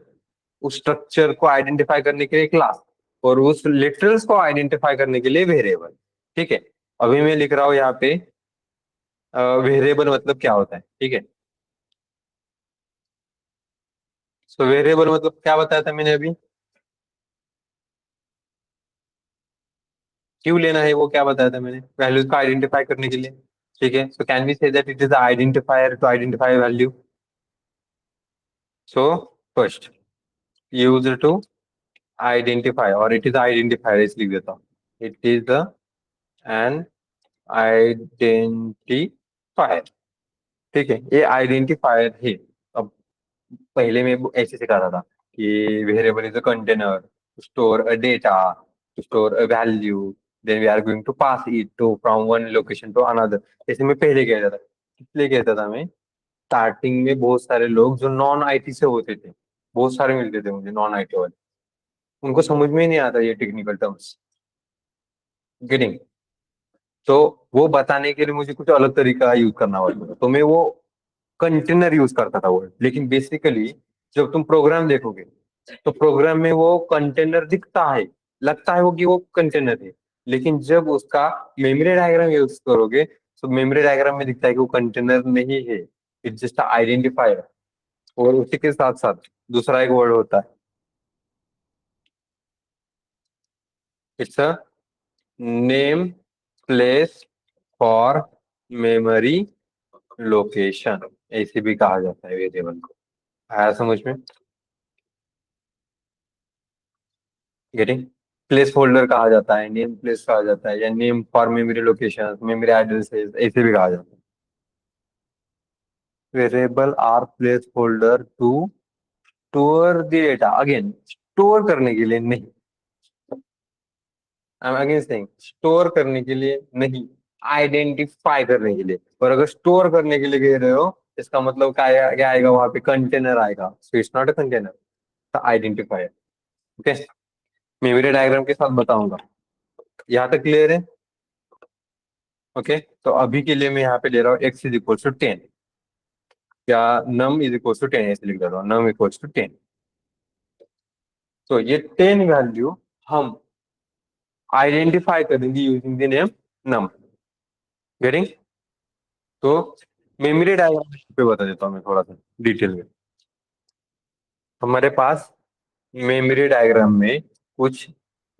उस स्ट्रक्चर को आइडेंटिफाई करने के लिए क्लास, और उस लिटरल्स को आइडेंटिफाई करने के लिए वेरिएबल। ठीक है, अभी मैं लिख रहा हूँ यहाँ पे वेरिएबल मतलब क्या होता है। ठीक है, सो वेरिएबल मतलब क्या बताया था मैंने अभी, क्यों लेना है वो क्या बताया था मैंने, वैल्यूज को आइडेंटिफाई करने के लिए। ठीक है, so can we say that it is identifier to identify value. So first use to identify, और इट इज आइडेंटिफायर इस लिख देता हूँ, इट इज एन आइडेंटिफायर। ठीक है, ये आइडेंटिफायर है। अब पहले मैं ऐसे सिखाता था कि variable is a container to store a data, to store a value, then we are going to pass it to from one location to another. जैसे मैं पहले कहता था, इसलिए कहता था मैं, स्टार्टिंग में बहुत सारे लोग जो नॉन आईटी से होते थे, बहुत सारे मिलते थे मुझे नॉन आईटी वाले, उनको समझ में ही नहीं आता ये टेक्निकल टर्म्स। गेटिंग? तो वो बताने के लिए मुझे कुछ अलग तरीका यूज करना होता था, तो मैं वो कंटेनर यूज करता था वर्ड। लेकिन बेसिकली जब तुम प्रोग्राम देखोगे तो प्रोग्राम में वो कंटेनर दिखता है, लगता है वो कि वो कंटेनर है, लेकिन जब उसका मेमोरी डायग्राम यूज करोगे तो मेमोरी डायग्राम में दिखता है कि वो कंटेनर नहीं है, इट्स जस्ट आइडेंटिफायर। और उसी के साथ साथ दूसरा एक वर्ड होता है, it's a name place for memory location, ऐसे भी कहा जाता है वेरिएबल को। आया समझ में? गेटिंग? प्लेस होल्डर कहा जाता है, नेम प्लेस कहा जाता है, या name for memory location, memory addresses, ऐसे भी कहा जाता है। Variable are placeholder to store the data, again store करने के लिए नहीं, I am again saying store करने के लिए नहीं, आइडेंटिफाई करने के लिए। और अगर स्टोर करने के लिए कह रहे हो, इसका मतलब क्या आएगा वहां पे, कंटेनर आएगा। So it's not a container, identifier. Okay, memory diagram के साथ बताऊंगा। यहाँ तक क्लियर है? ओके, तो अभी के लिए मैं यहाँ पे ले रहा हूँ एक्स इज इक्वल टू 10, या नम इज इक्वल टू 10, ऐसे लिख देता हूँ, नम इक्वल टू 10। तो ये 10 वैल्यू हम आइडेंटिफाई करेंगे using the name num. Getting? तो मेमोरी डायग्राम पे बता देता हूँ मैं थोड़ा सा डिटेल में। हमारे पास मेमोरी डायग्राम में कुछ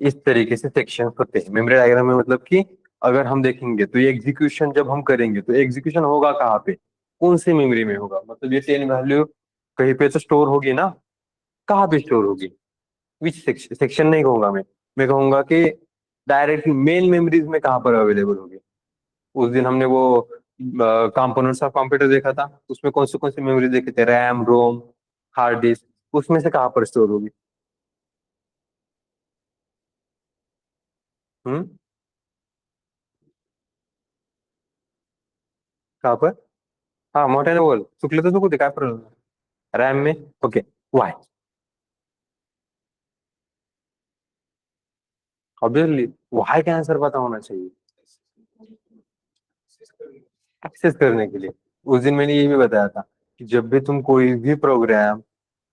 इस तरीके से सेक्शन होते हैं। मेमोरी डायग्राम में मतलब कि अगर हम देखेंगे तो ये एग्जीक्यूशन जब हम करेंगे तो एग्जीक्यूशन होगा कहाँ पे, कौन सी मेमोरी में होगा, मतलब ये 10 वैल्यू कहीं पे तो स्टोर होगी ना, कहाँ पे स्टोर होगी, विच सेक्शन, सेक्शन नहीं कहूंगा मैं कहूंगा कि डायरेक्ट मेन मेमोरीज में कहाँ पर अवेलेबल होगी। उस दिन हमने वो कंपोनेंट्स ऑफ कंप्यूटर देखा था, उसमें कौन सी मेमोरी देखे थे, रैम रोम हार्ड डिस्क, उसमें से कहाँ पर स्टोर होगी। हम्म, कहाँ पर? हाँ मोठ्याने बोल, चुकलं तर चुकू दे, काय प्रॉब्लेम, रॅम में। ओके, वाय, ऑब्वियसली वाई का आंसर पता होना चाहिए, एक्सेस करने के लिए। उस दिन मैंने ये भी बताया था कि जब भी तुम कोई भी प्रोग्राम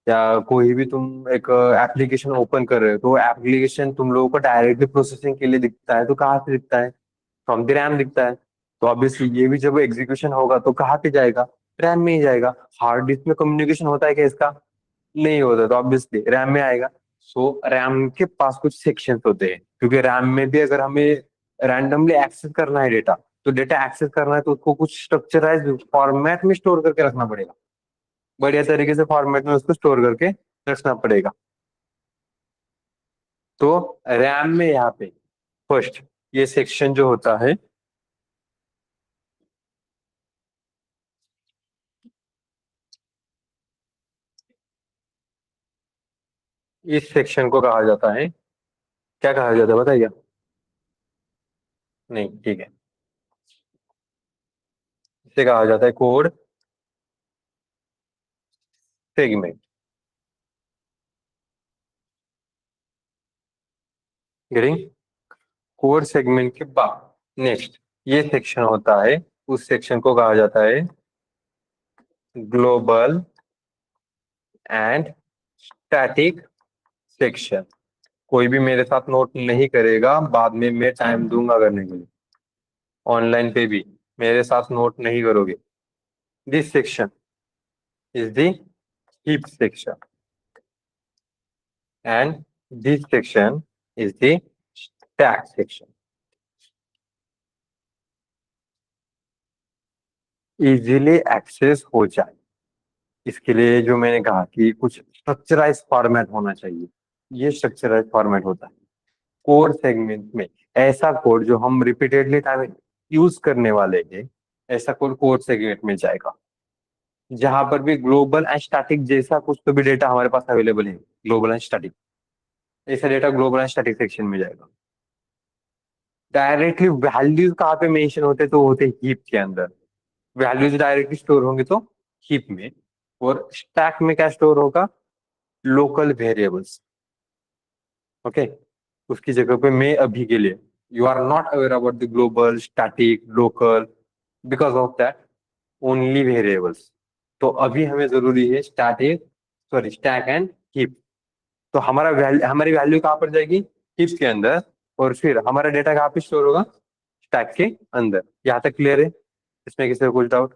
या कोई भी तुम एक एप्लीकेशन ओपन कर रहे हो, तो एप्लीकेशन तुम लोगों को डायरेक्टली प्रोसेसिंग के लिए दिखता है, तो कहाँ से दिखता है, फ्रॉम द रैम दिखता है। तो ऑब्वियसली ये भी जब एग्जीक्यूशन होगा तो कहाँ पे जाएगा, रैम में ही जाएगा। हार्ड डिस्क में कम्युनिकेशन होता है क्या इसका, नहीं होता, तो ऑब्वियसली रैम में आएगा। सो रैम के पास कुछ सेक्शंस होते हैं, क्योंकि रैम में भी अगर हमें रैंडमली एक्सेस करना है डेटा, तो डेटा एक्सेस करना है तो उसको कुछ स्ट्रक्चराइज फॉर्मेट में स्टोर करके रखना पड़ेगा, बढ़िया तरीके से फॉर्मेट में उसको स्टोर करके रखना पड़ेगा। तो रैम में यहाँ पे फर्स्ट ये सेक्शन जो होता है, इस सेक्शन को कहा जाता है, क्या कहा जाता है बताइए? नहीं, ठीक है, इसे कहा जाता है code segment. Getting? Code segment के बाद नेक्स्ट ये सेक्शन होता है, उस सेक्शन को कहा जाता है ग्लोबल एंड स्टैटिक सेक्शन। कोई भी मेरे साथ नोट नहीं करेगा, बाद में मैं टाइम दूंगा करने के लिए। ऑनलाइन पे भी मेरे साथ नोट नहीं करोगे। This section is the heap section and this section is the stack section. Easily access हो जाए, इसके लिए जो मैंने कहा कि कुछ स्ट्रक्चराइज फॉर्मेट होना चाहिए, ये स्ट्रक्चराइज फॉर्मेट होता है। कोड सेगमेंट में ऐसा कोड जो हम रिपीटेडली टाइम यूज करने वाले हैं, ऐसा कोड कोड सेगमेंट में जाएगा। जहां पर भी ग्लोबल एंड स्टैटिक जैसा कुछ तो भी डेटा हमारे पास अवेलेबल है, ग्लोबल एंड स्टैटिक, ऐसा data global and static section में जाएगा। डायरेक्टली वैल्यूज कहाँ पे मेंशन होते, तो होते हीप के अंदर। वैल्यूज डायरेक्टली स्टोर होंगे तो हीप में, और स्टैक में क्या स्टोर होगा, लोकल वेरिएबल्स। ओके, उसकी जगह पे मैं अभी के लिए, you are not aware about the global static local, because of that only variables. तो अभी हमें जरूरी है static, sorry stack and heap. तो हमारी वैल्यू कहाँ पर जाएगी, हीप के अंदर, और फिर हमारा डेटा कहाँ पे स्टोर होगा, स्टैक के अंदर। यहाँ तक क्लियर है? इसमें किसी को कुछ डाउट?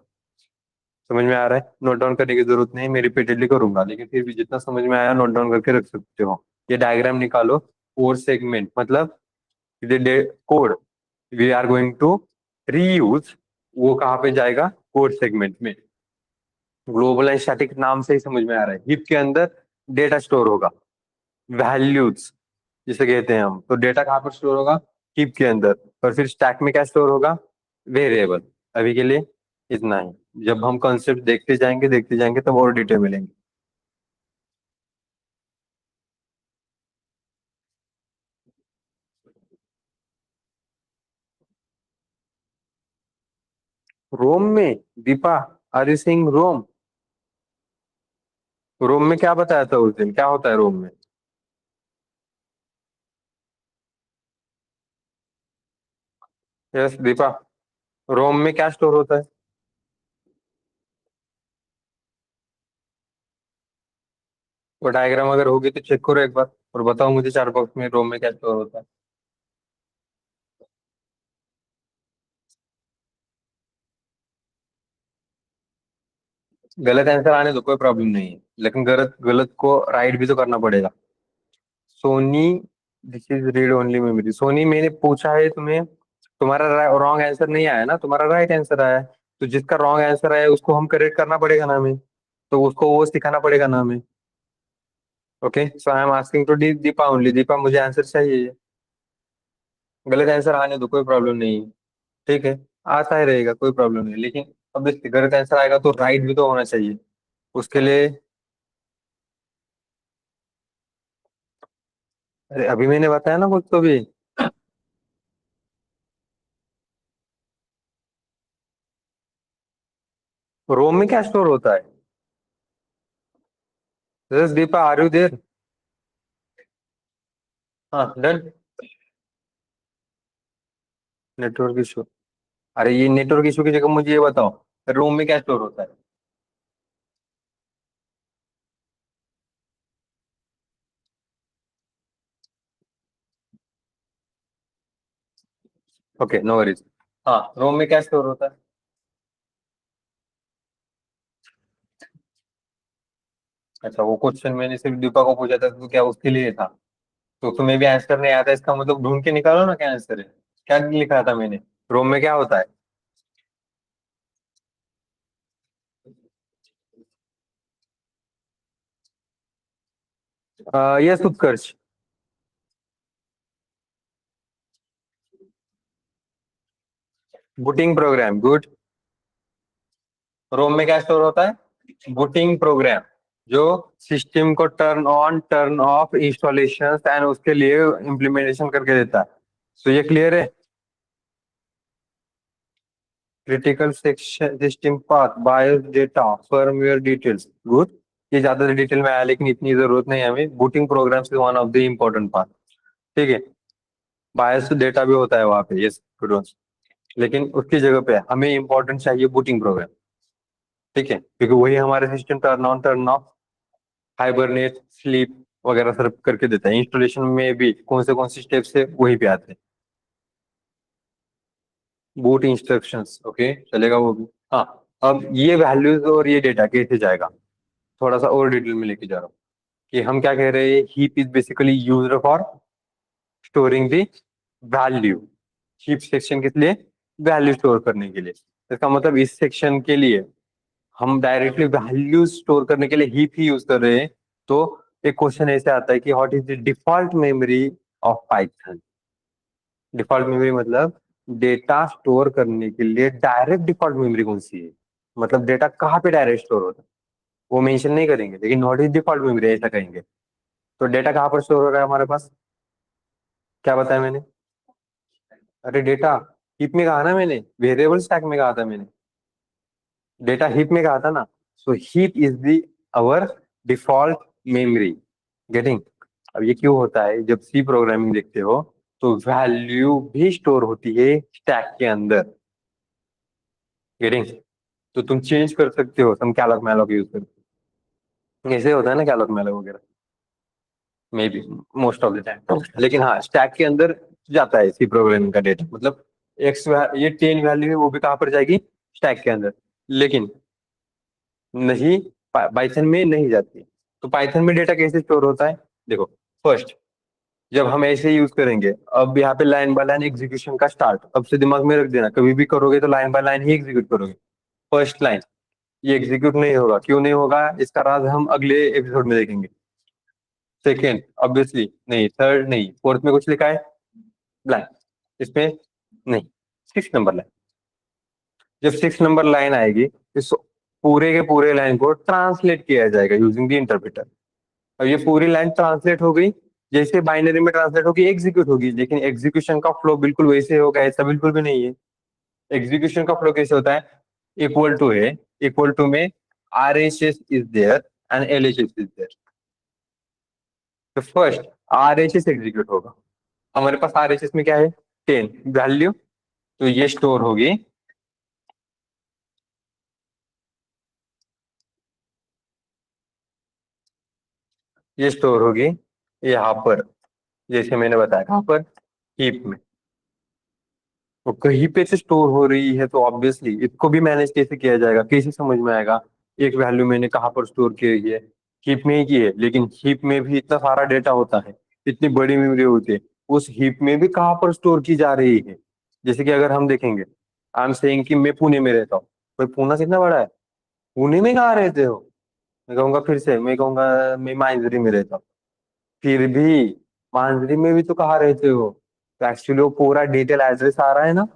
समझ में आ रहा है? नोट डाउन करने की जरूरत नहीं, मैं रिपीटेडली करूंगा, लेकिन फिर भी जितना समझ में आया नोट डाउन करके रख सकते हो। ये डायग्राम निकालो, कोड सेगमेंट मतलब code we are going to reuse, वो कहाँ पे जाएगा, कोड सेगमेंट में। ग्लोबल एंड स्टैटिक नाम से ही समझ में आ रहा है, हीप के अंदर डेटा स्टोर होगा, वैल्यूज जिसे कहते हैं हम। तो डेटा कहाँ पर स्टोर होगा, हीप के अंदर। और फिर स्टैक में क्या स्टोर होगा, वेरिएबल। अभी के लिए इतना ही, जब हम कॉन्सेप्ट देखते जाएंगे तब और डिटेल मिलेंगे। रोम में, दीपा, आर यू सिंग रोम? रोम में क्या बताया था उस दिन, क्या होता है रोम में? यस दीपा, रोम में क्या स्टोर होता है? वो डायग्राम अगर होगी तो चेक करो एक बार, और बताओ मुझे चार बॉक्स में रोम में क्या स्टोर होता है। गलत आंसर आने दो, कोई प्रॉब्लम नहीं है, लेकिन गलत गलत को राइट भी तो करना पड़ेगा। Soni, this is read only memory. Soni, मैंने पूछा है तुम्हें, तुम्हारा रॉन्ग आंसर नहीं आया ना, तुम्हारा राइट आंसर आया है। तो जिसका रॉन्ग आंसर आया है उसको हम करेक्ट करना पड़ेगा ना हमें, तो उसको वो सिखाना पड़ेगा ना हमें। Okay, so I am asking to Deepa only. Deepa, मुझे आंसर चाहिए। गलत आंसर आने दो, कोई प्रॉब्लम नहीं है। ठीक है, आता ही रहेगा, कोई प्रॉब्लम नहीं, लेकिन अब इस गलत आंसर आएगा तो राइट भी तो होना चाहिए उसके लिए। अरे अभी मैंने बताया ना कुछ तो भी। रोम में क्या स्टोर होता है? Yes Deepa, are you there? हाँ डन। Network issue? अरे ये नेटवर्क इशू की जगह मुझे ये बताओ, रोम में क्या स्टोर होता है? Okay, no worries. हाँ, रोम में क्या स्टोर होता है? अच्छा, वो क्वेश्चन मैंने सिर्फ दीपा को पूछा था, तो क्या उसके लिए था? तो तुम्हें भी आंसर नहीं आता, इसका मतलब ढूंढ के निकालो ना क्या आंसर है। क्या लिखा था मैंने, रोम में क्या होता है? Yes Utkarsh. Booting program, good. ROM में क्या स्टोर होता है, बूटिंग प्रोग्राम, जो सिस्टम को turn on turn off installation and उसके लिए इम्प्लीमेंटेशन करके देता है। तो ये क्लियर है? Critical section system path, BIOS data, firmware details, good. ये ज्यादा डिटेल में आया, लेकिन इतनी जरूरत नहीं है हमें। Booting program is one of the important part. ठीक है, बायोस डेटा भी होता है वहां पे, यस गुड। लेकिन उसकी जगह पे हमें इंपॉर्टेंट चाहिए बूटिंग प्रोग्राम। ठीक है, क्योंकि वही हमारे system turn on turn of hibernate, sleep वगैरह सब करके देता है। इंस्टॉलेशन में भी कौन से स्टेप्स है वही पे आते हैं। बूट इंस्ट्रक्शंस, ओके चलेगा वो भी। हाँ, अब ये वैल्यूज और ये डेटा कैसे जाएगा, थोड़ा सा और डिटेल में लेके जा रहा हूँ कि हम क्या कह रहे हैं। Heap is basically used for storing the value. Heap section किस लिए, वैल्यू स्टोर करने के लिए। इसका मतलब इस सेक्शन के लिए हम डायरेक्टली वैल्यू स्टोर करने के लिए हीप ही यूज कर रहे हैं। तो एक क्वेश्चन ऐसे आता है कि what is the default memory of Python. Default memory मतलब डेटा स्टोर करने के लिए डायरेक्ट डिफॉल्ट मेमोरी कौन सी है, मतलब डेटा कहाँ पे डायरेक्ट स्टोर होता है वो मेंशन नहीं करेंगे, लेकिन व्हाट इज डिफॉल्ट मेमोरी ऐसा कहेंगे। तो डेटा कहाँ पर स्टोर हो रहा है हमारे पास, क्या बताया मैंने। अरे डेटा हीप में कहा ना मैंने, वेरिएबल स्टैक में कहा था मैंने, डेटा हीप में कहा था ना। So heap is the our default memory. Getting. अब ये क्यों होता है, जब सी प्रोग्रामिंग देखते हो तो वैल्यू भी स्टोर होती है स्टैक के अंदर। गेटिंग। तो तुम चेंज कर सकते हो, तुम कैलॉग मैलॉग यूज करके, ऐसे होता है ना कैलॉग मैलॉग वगैरह, may be, most of the time. लेकिन हाँ, स्टैक के अंदर जाता है सी प्रोग्रामिंग का डेटा, मतलब एक्स, ये 10 वैल्यू है वो भी कहाँ पर जाएगी, स्टैक के अंदर। लेकिन नहीं, पाइथन में नहीं जाती। तो पाइथन में डेटा कैसे स्टोर होता है, देखो। फर्स्ट, जब हम ऐसे यूज करेंगे, अब यहाँ पे लाइन बाय लाइन एग्जीक्यूशन का स्टार्ट, अब से दिमाग में रख देना, कभी भी करोगे तो line by line he execute करोगे। फर्स्ट लाइन ये एग्जीक्यूट नहीं होगा, क्यों नहीं होगा, इसका राज हम अगले एपिसोड में देखेंगे। सेकेंड, ऑब्वियसली नहीं, थर्ड नहीं, फोर्थ में कुछ लिखा है ब्लैंक, इसमें नहीं। 6 नंबर लाइन, जब 6 नंबर लाइन आएगी, इस पूरे के पूरे लाइन को ट्रांसलेट किया जाएगा यूजिंग द इंटरप्रेटर। अब ये पूरी लाइन ट्रांसलेट हो गई, जैसे बाइनरी में ट्रांसलेट होगी एग्जीक्यूट होगी, लेकिन एग्जीक्यूशन का फ्लो बिल्कुल वैसे होगा ऐसा बिल्कुल भी नहीं है। एग्जीक्यूशन का फ्लो कैसे होता है, इक्वल टू है, इक्वल टू में R H S is there and L H S is there. तो first R H S execute होगा, हमारे पास आर एच एस में क्या है, 10 वैल्यू, तो ये स्टोर होगी, ये स्टोर होगी यहाँ पर, जैसे मैंने बताया कहाँ पर, हीप में। तो कहीं पे से स्टोर हो रही है तो ऑब्वियसली इसको भी मैनेज कैसे किया जाएगा, कैसे समझ में आएगा। एक वैल्यू मैंने कहाँ पर स्टोर की है, हीप में ही की है, लेकिन हीप में भी इतना सारा डेटा होता है, इतनी बड़ी मेमोरी होती है, उस हीप में भी कहाँ पर स्टोर की जा रही है। जैसे कि अगर हम देखेंगे, आई एम सेइंग कि मैं पुणे में रहता हूँ, भाई पुणे कितना बड़ा है, पुणे में कहाँ रहते हो, मैं कहूंगा फिर से, मैं कहूंगा मैं माइंजरी में रहता हूँ, फिर भी मांजरी में भी तो कहाँ रहते हो, तो एक्चुअली वो पूरा डिटेल एड्रेस आ रहा है ना,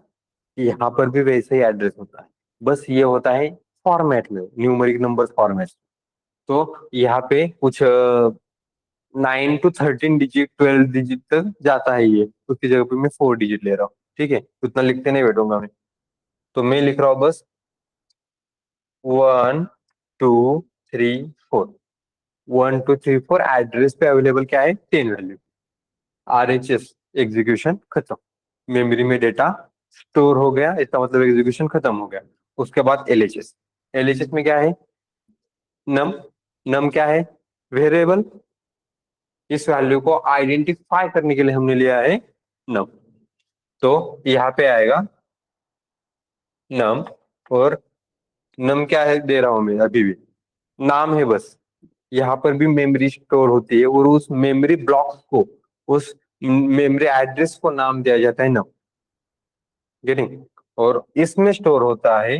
यहाँ पर भी वैसे ही एड्रेस होता है, बस ये होता है फॉर्मेट में, न्यूमेरिक नंबर फॉर्मेट। तो यहाँ पे कुछ 9 to 13 डिजिट, 12 डिजिट तक जाता है ये, उसकी जगह पे मैं 4 डिजिट ले रहा हूँ, ठीक है, उतना लिखते नहीं बैठूंगा मैं। तो मैं लिख रहा हूँ बस 1 2 3 4, 1 2 3 4, एड्रेस पे अवेलेबल क्या है, 10 वैल्यू। आरएचएस एग्जीक्यूशन खत्म, मेमोरी में डेटा स्टोर हो गया, इसका मतलब एग्जीक्यूशन खत्म हो गया। उसके बाद एलएचएस, एलएचएस में क्या है, नम, नम क्या है, वेरिएबल, इस वैल्यू को आइडेंटिफाई करने के लिए हमने लिया है नम। तो यहाँ पे आएगा नम, और नम क्या है दे रहा हूं मैं अभी भी, नाम है बस। यहाँ पर भी मेमोरी स्टोर होती है, और उस मेमोरी ब्लॉक को, उस मेमोरी एड्रेस को नाम दिया जाता है नम। गेटिंग। और इसमें स्टोर होता है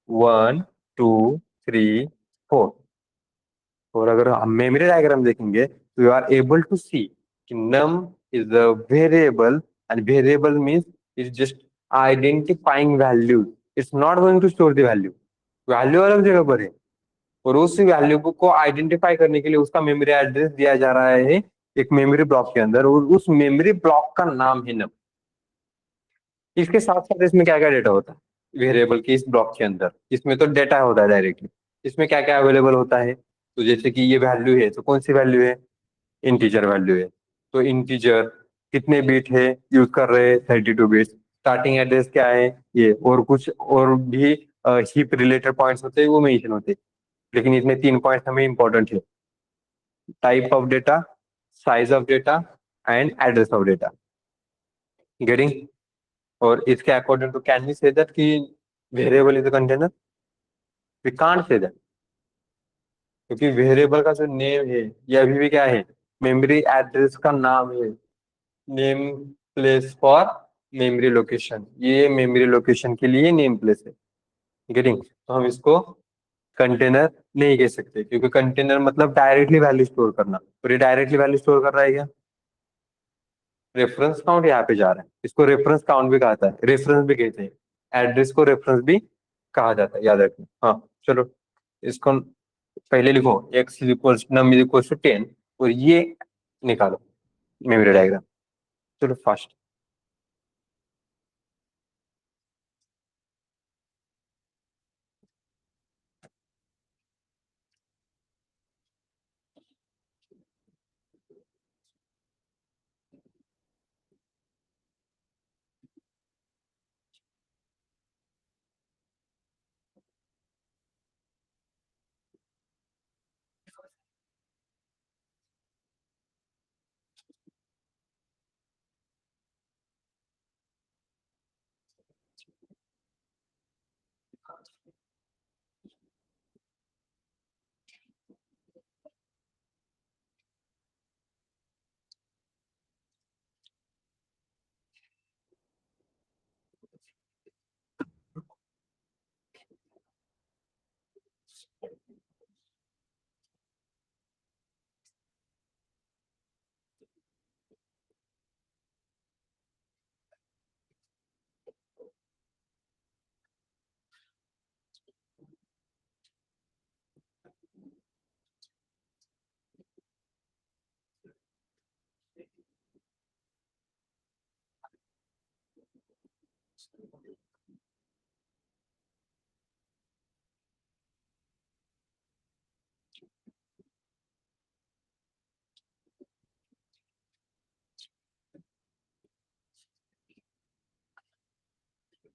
1 2 3 4। और अगर हम मेमोरी डायग्राम देखेंगे तो you are able to see कि num is a variable, and variable means is just identifying value, it's not going to store the value, value अलग जगह पर है, और उस वैल्यू को आइडेंटिफाई करने के लिए उसका मेमोरी एड्रेस दिया जा रहा है एक मेमोरी ब्लॉक के अंदर, और उस मेमोरी ब्लॉक का नाम है नम। इसके साथ साथ इसमें क्या क्या डेटा होता है वेरिएबल के इस ब्लॉक के अंदर, इसमें तो डेटा होता है डायरेक्टली, इसमें क्या क्या अवेलेबल होता है, तो जैसे कि ये वैल्यू है, तो कौन सी वैल्यू है, इंटीजर वैल्यू है, तो इंटीजर कितने बिट है, यूज कर रहे हैं 32 बिट, स्टार्टिंग एड्रेस क्या है ये, और कुछ और भी हीप रिलेटेड पॉइंट्स होते हैं वो मेंशन होते हैं, लेकिन इसमें 3 पॉइंट्स हमें इंपॉर्टेंट है। Type of data, size of data and address of data. Getting? और इसके according to can we say that कि variable is the container? We can't say that, क्योंकि वेरिएबल का जो नेम है ये अभी भी क्या है, मेमोरी एड्रेस का नाम है। Name place for memory location, ये मेमोरी लोकेशन के लिए नेम प्लेस है। गेटिंग? तो हम इसको कंटेनर नहीं कह सकते, क्योंकि कंटेनर मतलब डायरेक्टली वैल्यू स्टोर करना, और ये डायरेक्टली वैल्यू स्टोर कर रहा है क्या? रेफरेंस काउंट यहाँ पे जा रहा है, इसको रेफरेंस काउंट भी कहा जाता है, रेफरेंस भी कहते हैं, एड्रेस को रेफरेंस भी कहा जाता है, याद रखना। हाँ चलो, इसको पहले लिखो, X equal num equal to 10, और ये निकालो मेमोरी डायग्राम। चलो फास्ट।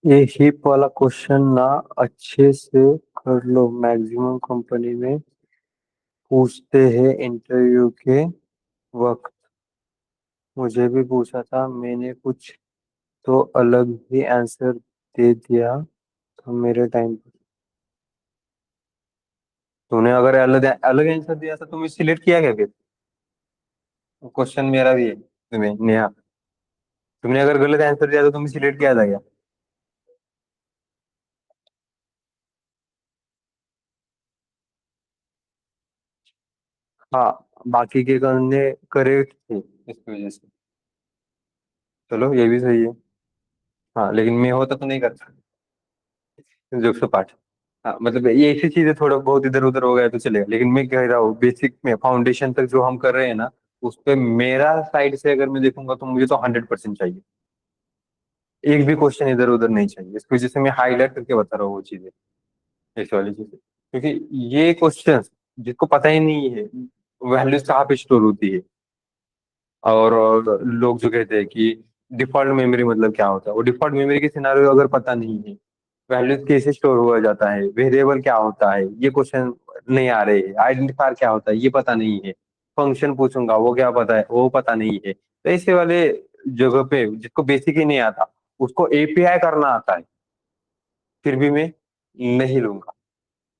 ये हिप वाला क्वेश्चन ना अच्छे से कर लो, मैक्सिमम कंपनी में पूछते हैं इंटरव्यू के वक्त। मुझे भी पूछा था, मैंने कुछ तो अलग ही आंसर दे दिया था मेरे टाइम पर। तूने अगर अलग अलग आंसर दिया था, तुम्हें सिलेक्ट किया क्या फिर? क्वेश्चन मेरा भी है तुम्हें नेहा, तुमने अगर गलत आंसर दिया तो तुम्हें सिलेक्ट किया था क्या? हाँ, बाकी के करने करेक्ट थे इसकी वजह से। चलो ये भी सही है। हाँ लेकिन मैं होता तो नहीं करता, जोक से पाठ। हाँ मतलब ये ऐसी चीजें थोड़ा बहुत इधर उधर हो गया तो चलेगा, लेकिन मैं कह रहा हूँ बेसिक में फाउंडेशन तक जो हम कर रहे हैं ना, उस पे मेरा साइड से अगर मैं देखूंगा तो मुझे तो 100% चाहिए। एक भी क्वेश्चन इधर उधर नहीं चाहिए, इसकी वजह से मैं हाईलाइट करके बता रहा हूँ वो चीजें, ऐसी वाली चीजें, क्योंकि ये क्वेश्चन जिसको पता ही नहीं है वैल्यूज कहाँ पे स्टोर होती है, और लोग जो कहते हैं कि डिफॉल्ट मेमोरी मतलब क्या होता है, वो डिफॉल्ट मेमोरी के सिनारियो अगर पता नहीं है, वैल्यूज कैसे स्टोर हुआ जाता है, वेरिएबल क्या होता है, ये क्वेश्चन नहीं आ रहे हैं, आइडेंटिफायर क्या होता है ये पता नहीं है, फंक्शन पूछूंगा वो क्या पता है वो पता नहीं है, तो ऐसे वाले जगह पे जिसको बेसिक ही नहीं आता, उसको एपीआई करना आता है, फिर भी मैं नहीं लूंगा।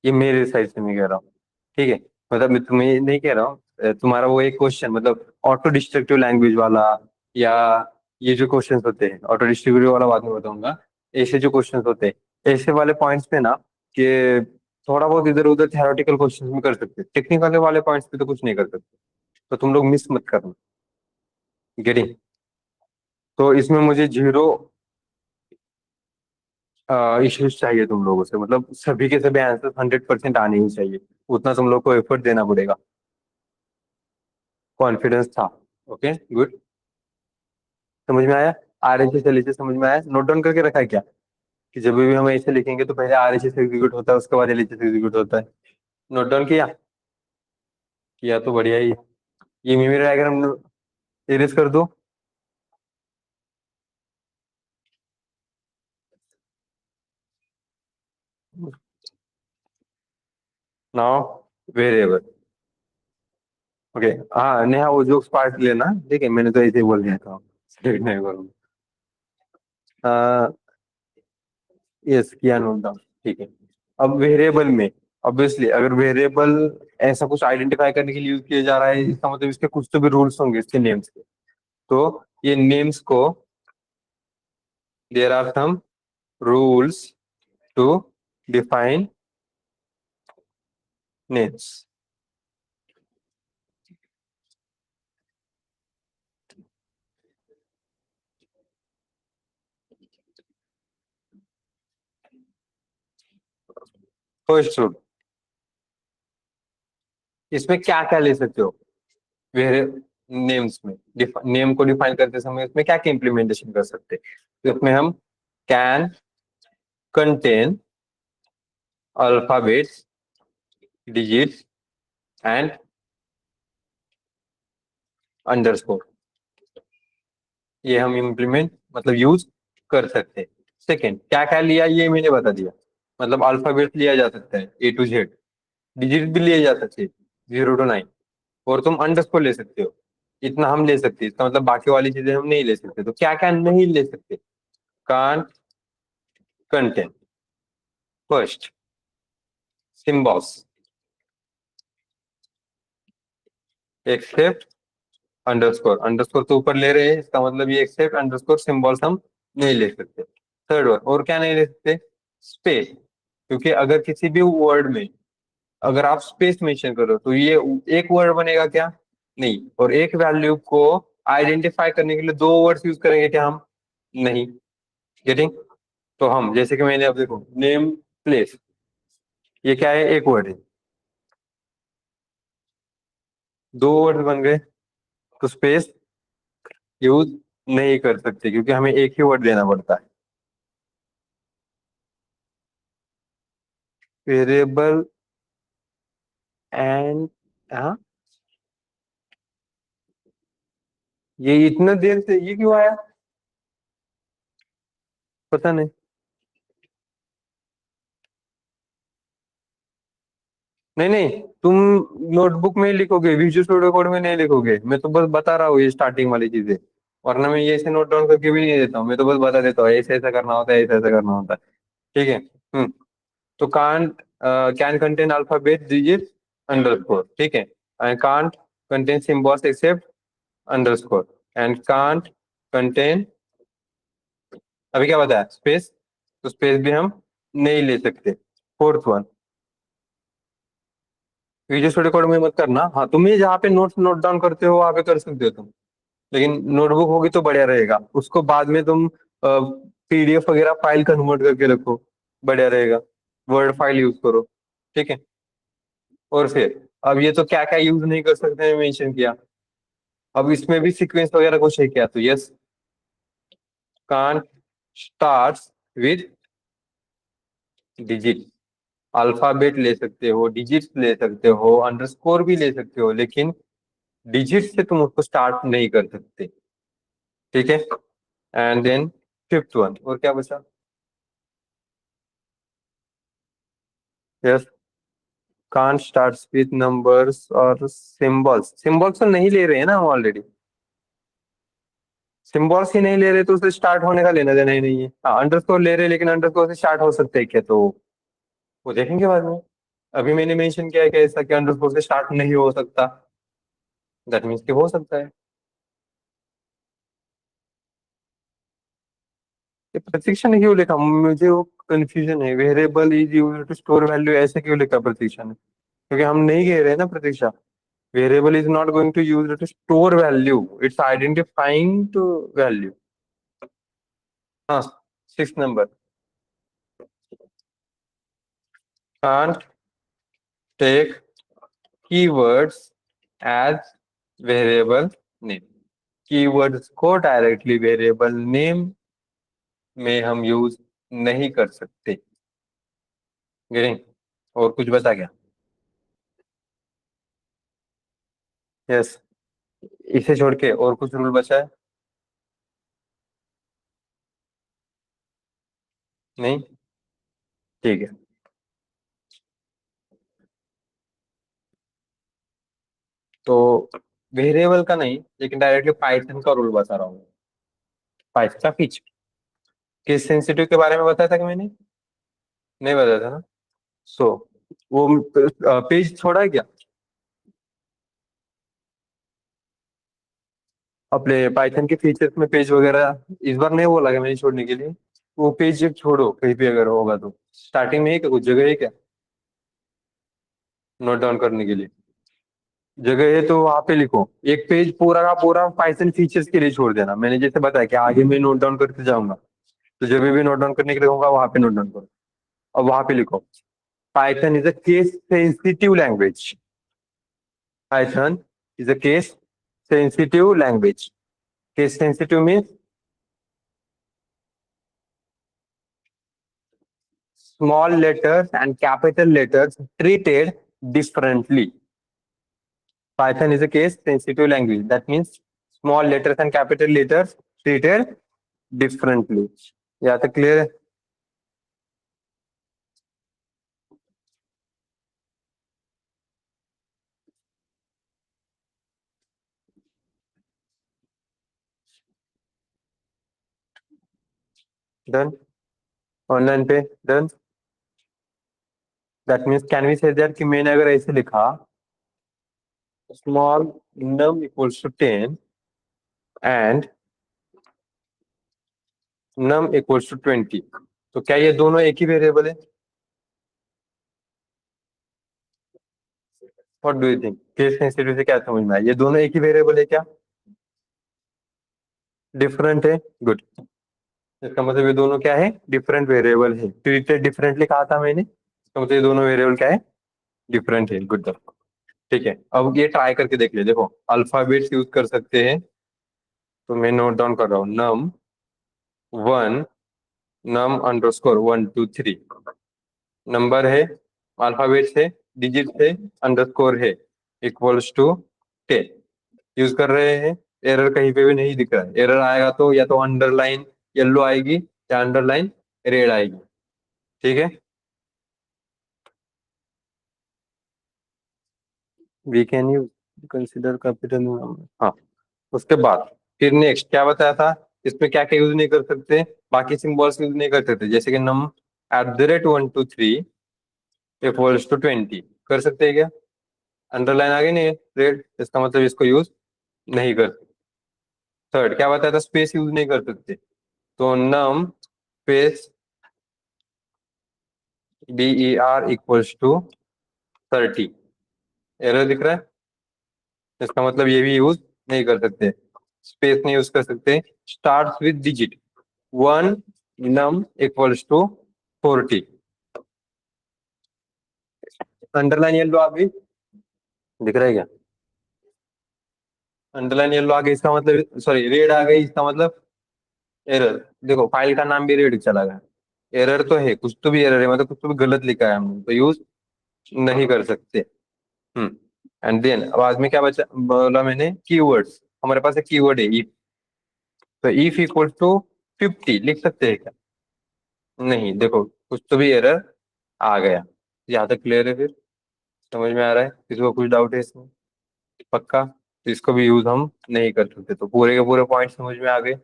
ये मेरे साइड से मैं कह रहा हूँ, ठीक है? मतलब मैं तुम्हें नहीं कह रहा हूँ, तुम्हारा वो एक क्वेश्चन मतलब ऑटो डिस्ट्रक्टिव लैंग्वेज वाला, या ये जो क्वेश्चंस होते हैं ऑटो डिस्ट्रक्टिव वाला बाद में बताऊंगा, ऐसे जो क्वेश्चंस होते हैं ऐसे वाले पॉइंट्स पे ना, कि थोड़ा बहुत इधर उधर थ्योरेटिकल क्वेश्चंस में कर सकते हैं, टेक्निकल वाले पॉइंट्स पे तो कुछ नहीं कर सकते, तो तुम लोग मिस मत करना। गेटिंग? तो इसमें मुझे जीरो इश्यूज चाहिए तुम लोगों से, मतलब सभी के सभी आंसर 100% आने ही चाहिए, उतना तुम लोग को एफर्ट देना पड़ेगा। कॉन्फिडेंस था। Okay good. समझ में आया? Are H S L H S समझ में आया? नोट डाउन करके रखा है क्या, कि जब भी हम ऐसे लिखेंगे तो पहले आर एच एस एग्जीक्यूट होता है उसके बाद एल एच एस एग्जीक्यूट होता है? नोट डाउन किया? किया तो बढ़िया ही है। ये मेमोरी डायग्राम एरेज कर दो। Now variable, okay. हाँ नेहा, वो जोक्स पार्ट लेना, ठीक है, मैंने तो ऐसे ही बोल दिया था, स्ट्रिक्ट नहीं करूँगा। यस, किया नोट डाउन। ठीक है। अब वेरिएबल में, ऑब्वियसली अगर वेरिएबल ऐसा कुछ आइडेंटिफाई करने के लिए यूज किया जा रहा है, इसका मतलब इसके कुछ तो भी रूल्स होंगे इसके नेम्स के। तो ये नेम्स को, there are some rules to define names. First rule, इसमें क्या क्या ले सकते हो वेरे नेम्स में, नेम को डिफाइन करते समय इसमें क्या क्या इम्प्लीमेंटेशन कर सकते हैं। तो इसमें हम can contain alphabets, digits and underscore, ये हम इम्प्लीमेंट मतलब यूज कर सकते हैं। सेकेंड, क्या क्या लिया ये मैंने बता दिया, मतलब अल्फाबेट लिया जा सकता है A to Z, डिजिट भी लिए जा सकते हैं 0 to 9, और तुम अंडरस्कोर ले सकते हो, इतना हम ले सकते हैं, इसका मतलब बाकी वाली चीजें हम नहीं ले सकते। तो क्या क्या नहीं ले सकते, can't contain, first symbols, except underscore, underscore तो ऊपर ले रहे हैं, इसका मतलब ये एक्सेप्ट अंडरस्कोर सिम्बॉल्स हम नहीं ले सकते। थर्ड वन, और क्या नहीं ले सकते, स्पेस, क्योंकि अगर किसी भी वर्ड में अगर आप स्पेस मेंशन करो तो ये एक वर्ड बनेगा क्या, नहीं, और एक वैल्यू को आइडेंटिफाई करने के लिए दो वर्ड्स यूज करेंगे क्या हम, नहीं। गेटिंग। तो हम जैसे कि मैंने अब देखो नेम प्लेस, ये क्या है, एक वर्ड है, दो वर्ड बन गए, तो स्पेस यूज नहीं कर सकते क्योंकि हमें एक ही वर्ड देना पड़ता है। वेरिएबल एंड, हाँ, ये इतना देर से ये क्यों आया, पता नहीं। नहीं नहीं, तुम नोटबुक में ही लिखोगे, विजुअल स्टूडियो कोड में नहीं लिखोगे, मैं तो बस बता रहा हूँ ये स्टार्टिंग वाली चीजें, वरना मैं ये ऐसे नोट डाउन करके भी नहीं देता हूँ, मैं तो बस बता देता हूँ ऐसे ऐसा करना होता है, ऐसा ऐसा करना होता है। ठीक है। तो can't can contain alphabet digit underscore, ठीक है, and can't contain symbols except underscore, and can't contain, अभी क्या बताया, स्पेस, तो स्पेस भी हम नहीं ले सकते। Fourth one, visual studio code में मत करना, हाँ तुम ये जहाँ पे नोट्स नोट डाउन करते हो वहां पे कर सकते हो तुम, लेकिन नोटबुक होगी तो बढ़िया रहेगा, उसको बाद में तुम PDF वगैरह फाइल कन्वर्ट करके रखो, बढ़िया रहेगा, वर्ड फाइल यूज करो। ठीक है। और फिर अब ये तो क्या क्या यूज नहीं कर सकते मेंशन किया, अब इसमें भी सीक्वेंस वगैरह कुछ है क्या, तो yes, can't starts with digit, alphabet ले सकते हो, डिजिट्स ले सकते हो, अंडरस्कोर भी ले सकते हो, लेकिन डिजिट से तुम उसको स्टार्ट नहीं कर सकते। ठीक है। एंड देन फिफ्थ वन, और क्या बचा, yes, can't starts with numbers और सिंबल्स, सिंबल्स तो नहीं ले रहे हैं ना हम ऑलरेडी, सिंबल्स ही नहीं ले रहे तो उससे स्टार्ट होने का लेना देना ही नहीं है। हाँ अंडरस्कोर ले रहे हैं लेकिन अंडरस्कोर से स्टार्ट हो सकते हैं क्या, तो वो देखेंगे बाद में। अभी मैंने मेंशन किया है कि ऐसा कि अंडरस्कोर से स्टार्ट नहीं हो सकता, दैट मीन्स कि हो सकता है। ये प्रशिक्षण क्यों लिखा, मुझे वो कंफ्यूजन है, variable is used to store value ऐसे क्यों लिखा प्रशिक्षण, क्योंकि हम नहीं कह रहे हैं ना Pratiksha, variable is not going to use to store value, it's identifying to value. हाँ, six number, can't take keywords as variable name, keywords को डायरेक्टली वेरिएबल नेम में हम यूज नहीं कर सकते। गेटिंग। और कुछ बचा क्या, यस, इसे छोड़ के और कुछ रूल बचा है, नहीं, ठीक है। तो वेरिएबल का नहीं, लेकिन डायरेक्टली पाइथन का रूल बता रहा हूँ। पाइथन का फीचर केस सेंसिटिव के बारे में बताया था कि मैंने? नहीं बताया था ना। सो वो पेज छोड़ा है क्या अपने पाइथन के फीचर्स में? पेज वगैरह इस बार नहीं बोला क्या मैंने छोड़ने के लिए? वो पेज एक छोड़ो कहीं भी अगर होगा तो। स्टार्टिंग में ही क्या कुछ जगह है क्या नोट डाउन करने के लिए? जगह है तो वहां पे लिखो। एक पेज पूरा का पूरा पाइथन फीचर्स के लिए छोड़ देना। मैंने जैसे बताया कि आगे मैं नोट डाउन करते जाऊंगा, तो जब भी नोट डाउन करने के लिए होगा वहां पे नोट डाउन करो। और वहां पे लिखो Python is a case sensitive language. Python is a case sensitive language. Case sensitive means small letters and capital letters treated differently. Python is a case sensitive language. That means small letters and capital letters treated differently. Yeah, तो clear है? Done. Online पे done. That means can we say that कि मैंने अगर ऐसे लिखा small num equals to 10 and num equals to 20, तो क्या ये दोनों एक ही वेरिएबल है? What do you think? Case sensitive से क्या समझ में आया? ये दोनों एक ही वेरिएबल है क्या डिफरेंट है? गुड। इसका मतलब ये दोनों क्या है? डिफरेंट वेरिएबल है। ट्रीटेड डिफरेंटली कहा था मैंने, इसका मतलब ये दोनों वेरिएबल क्या है? डिफरेंट है। गुड। ठीक है, अब ये ट्राई करके देख ले। देखो अल्फाबेट्स यूज कर सकते हैं, तो मैं नोट डाउन कर रहा हूँ नम वन, नम अंडरस्कोर 1 2 3। नंबर है, अल्फाबेट्स है, डिजिट है, अंडरस्कोर है, इक्वल्स टू 10 यूज कर रहे हैं। एरर कहीं पे भी नहीं दिख रहा है। एरर आएगा तो या तो अंडरलाइन येलो आएगी या अंडरलाइन रेड आएगी। ठीक है, we can you consider capital. हाँ, उसके बाद फिर नेक्स्ट क्या बताया था? इसमें क्या क्या यूज नहीं कर सकते? बाकी सिंबल्स यूज नहीं कर सकते, जैसे कि नम @1 2 3 इक्वल्स टू 20 कर सकते हैं क्या? अंडरलाइन आ गई नहीं रेड, इसका मतलब इसको यूज नहीं कर सकते। थर्ड क्या बताया था? स्पेस यूज नहीं कर सकते, तो num space BER equals to 30। Error दिख रहा है, इसका मतलब ये भी यूज नहीं कर सकते। स्पेस नहीं यूज कर सकते। Start with digit 1, num equals to 40। Underline yellow आ गई, दिख रहा है क्या? अंडरलाइन येलो आ गई इसका मतलब, सॉरी रेड आ गई इसका मतलब एरर। देखो फाइल का नाम भी रेड चला गया। एरर तो है, कुछ तो भी एरर है, मतलब कुछ तो भी गलत लिखा है हमने, तो यूज नहीं कर सकते। हम्म। एंड देन अब आज में क्या बचा बोला मैंने? कीवर्ड्स। हमारे पास एक कीवर्ड है इफ, तो इफ इक्वल टू 50 लिख सकते हैं क्या? नहीं, देखो कुछ तो भी एरर आ गया। यहाँ तक क्लियर है? फिर समझ में आ रहा है? किसी को कुछ डाउट है इसमें? पक्का? तो इसको भी यूज हम नहीं कर सकते, तो पूरे के पूरे पॉइंट समझ में आ गए।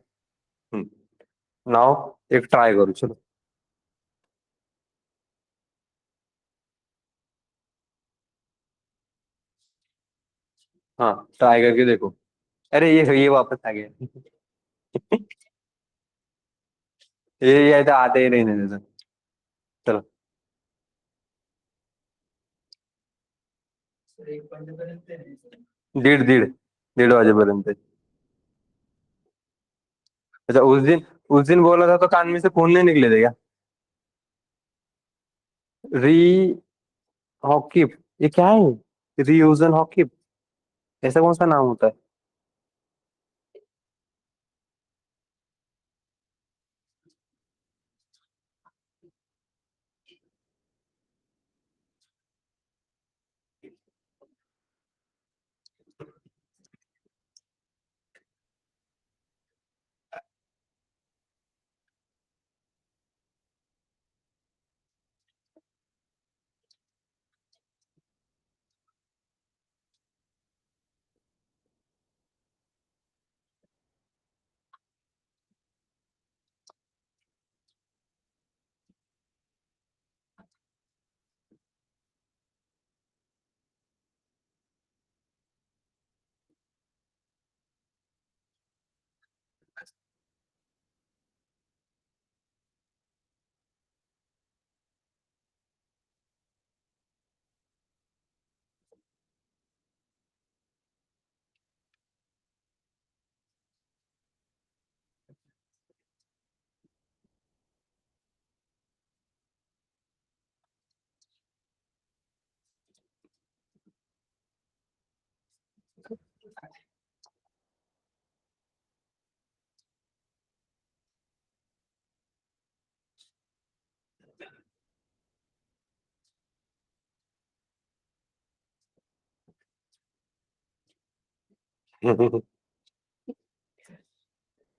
नाउ एक ट्राई करो चलो। हाँ, ट्राई करके देखो। अरे ये वापस आ गया। ये तो आते ही नहीं देते। चलो। 1:30 1:30 बजेपर्यंत। अच्छा, उस दिन बोला था तो कान में से खून नहीं निकले थे क्या? री हॉकिप, ये क्या है? रीयूजन हॉकिप, ऐसा कौन सा नाम होता है?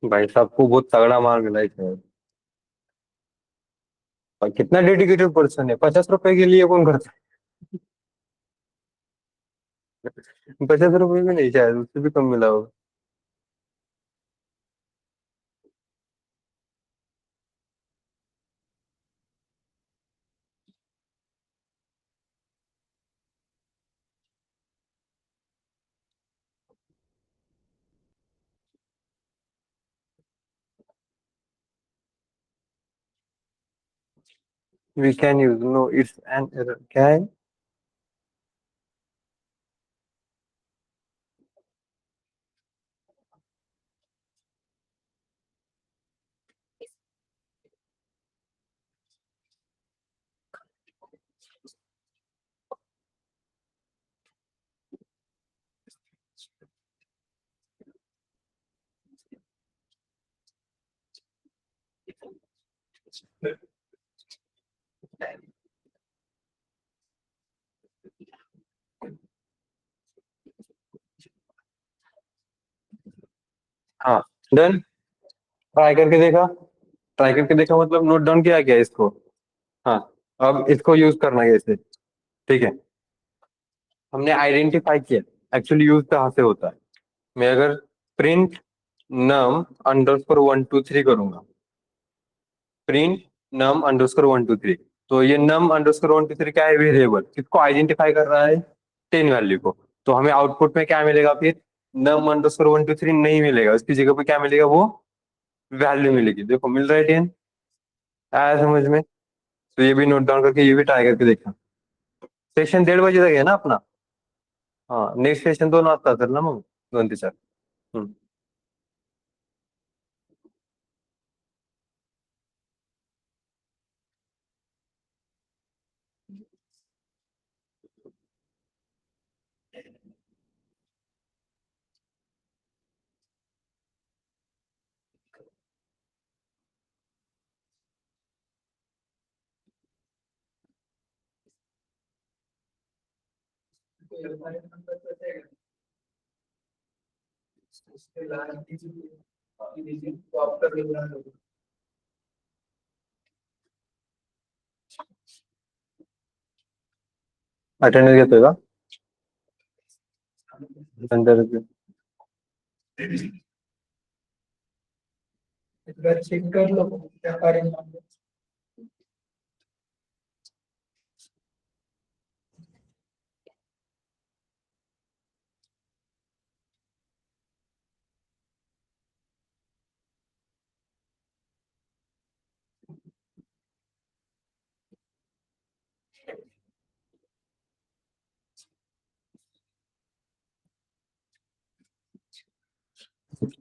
भाई साहब को बहुत तगड़ा मार मिला है। और कितना डेडिकेटेड पर्सन है, 50 रुपए के लिए कौन करता है? 50 रुपए भी नहीं, शायद उससे भी कम मिला होगा। We can use, no it's an error, क्या है? हाँ, डन। ट्राई करके देखा? ट्राई करके देखा मतलब नोट डाउन किया क्या इसको? हाँ। अब इसको यूज करना है कैसे? ठीक है, हमने आइडेंटिफाई किया एक्चुअली यूज कहाँ से होता है। मैं अगर प्रिंट नम अंडरस्कोर 1 2 3 करूंगा, प्रिंट नम अंडरस्कोर 1 2 3, तो ये नम अंडरस्कोर 1 2 3 क्या है? वेरिएबल किसको आइडेंटिफाई कर रहा है? 10 वैल्यू को। तो हमें आउटपुट में क्या मिलेगा फिर? नम अंडरस्कोर 1 2 3 नहीं मिलेगा, उसकी जगह पे क्या मिलेगा? वो वैल्यू मिलेगी। देखो मिल रहा है 10। आया समझ में? तो ये भी नोट डाउन करके ये भी ट्राई करके देखना। सेशन 1:30 बजे तक है ना अपना? हाँ, नेक्स्ट सेशन 2 वाजता असेल ना मग? 2 ते 4. हम्म. अटेंडन्स घेतोय का? अंडर. चेक कर लो क्या करेंगे।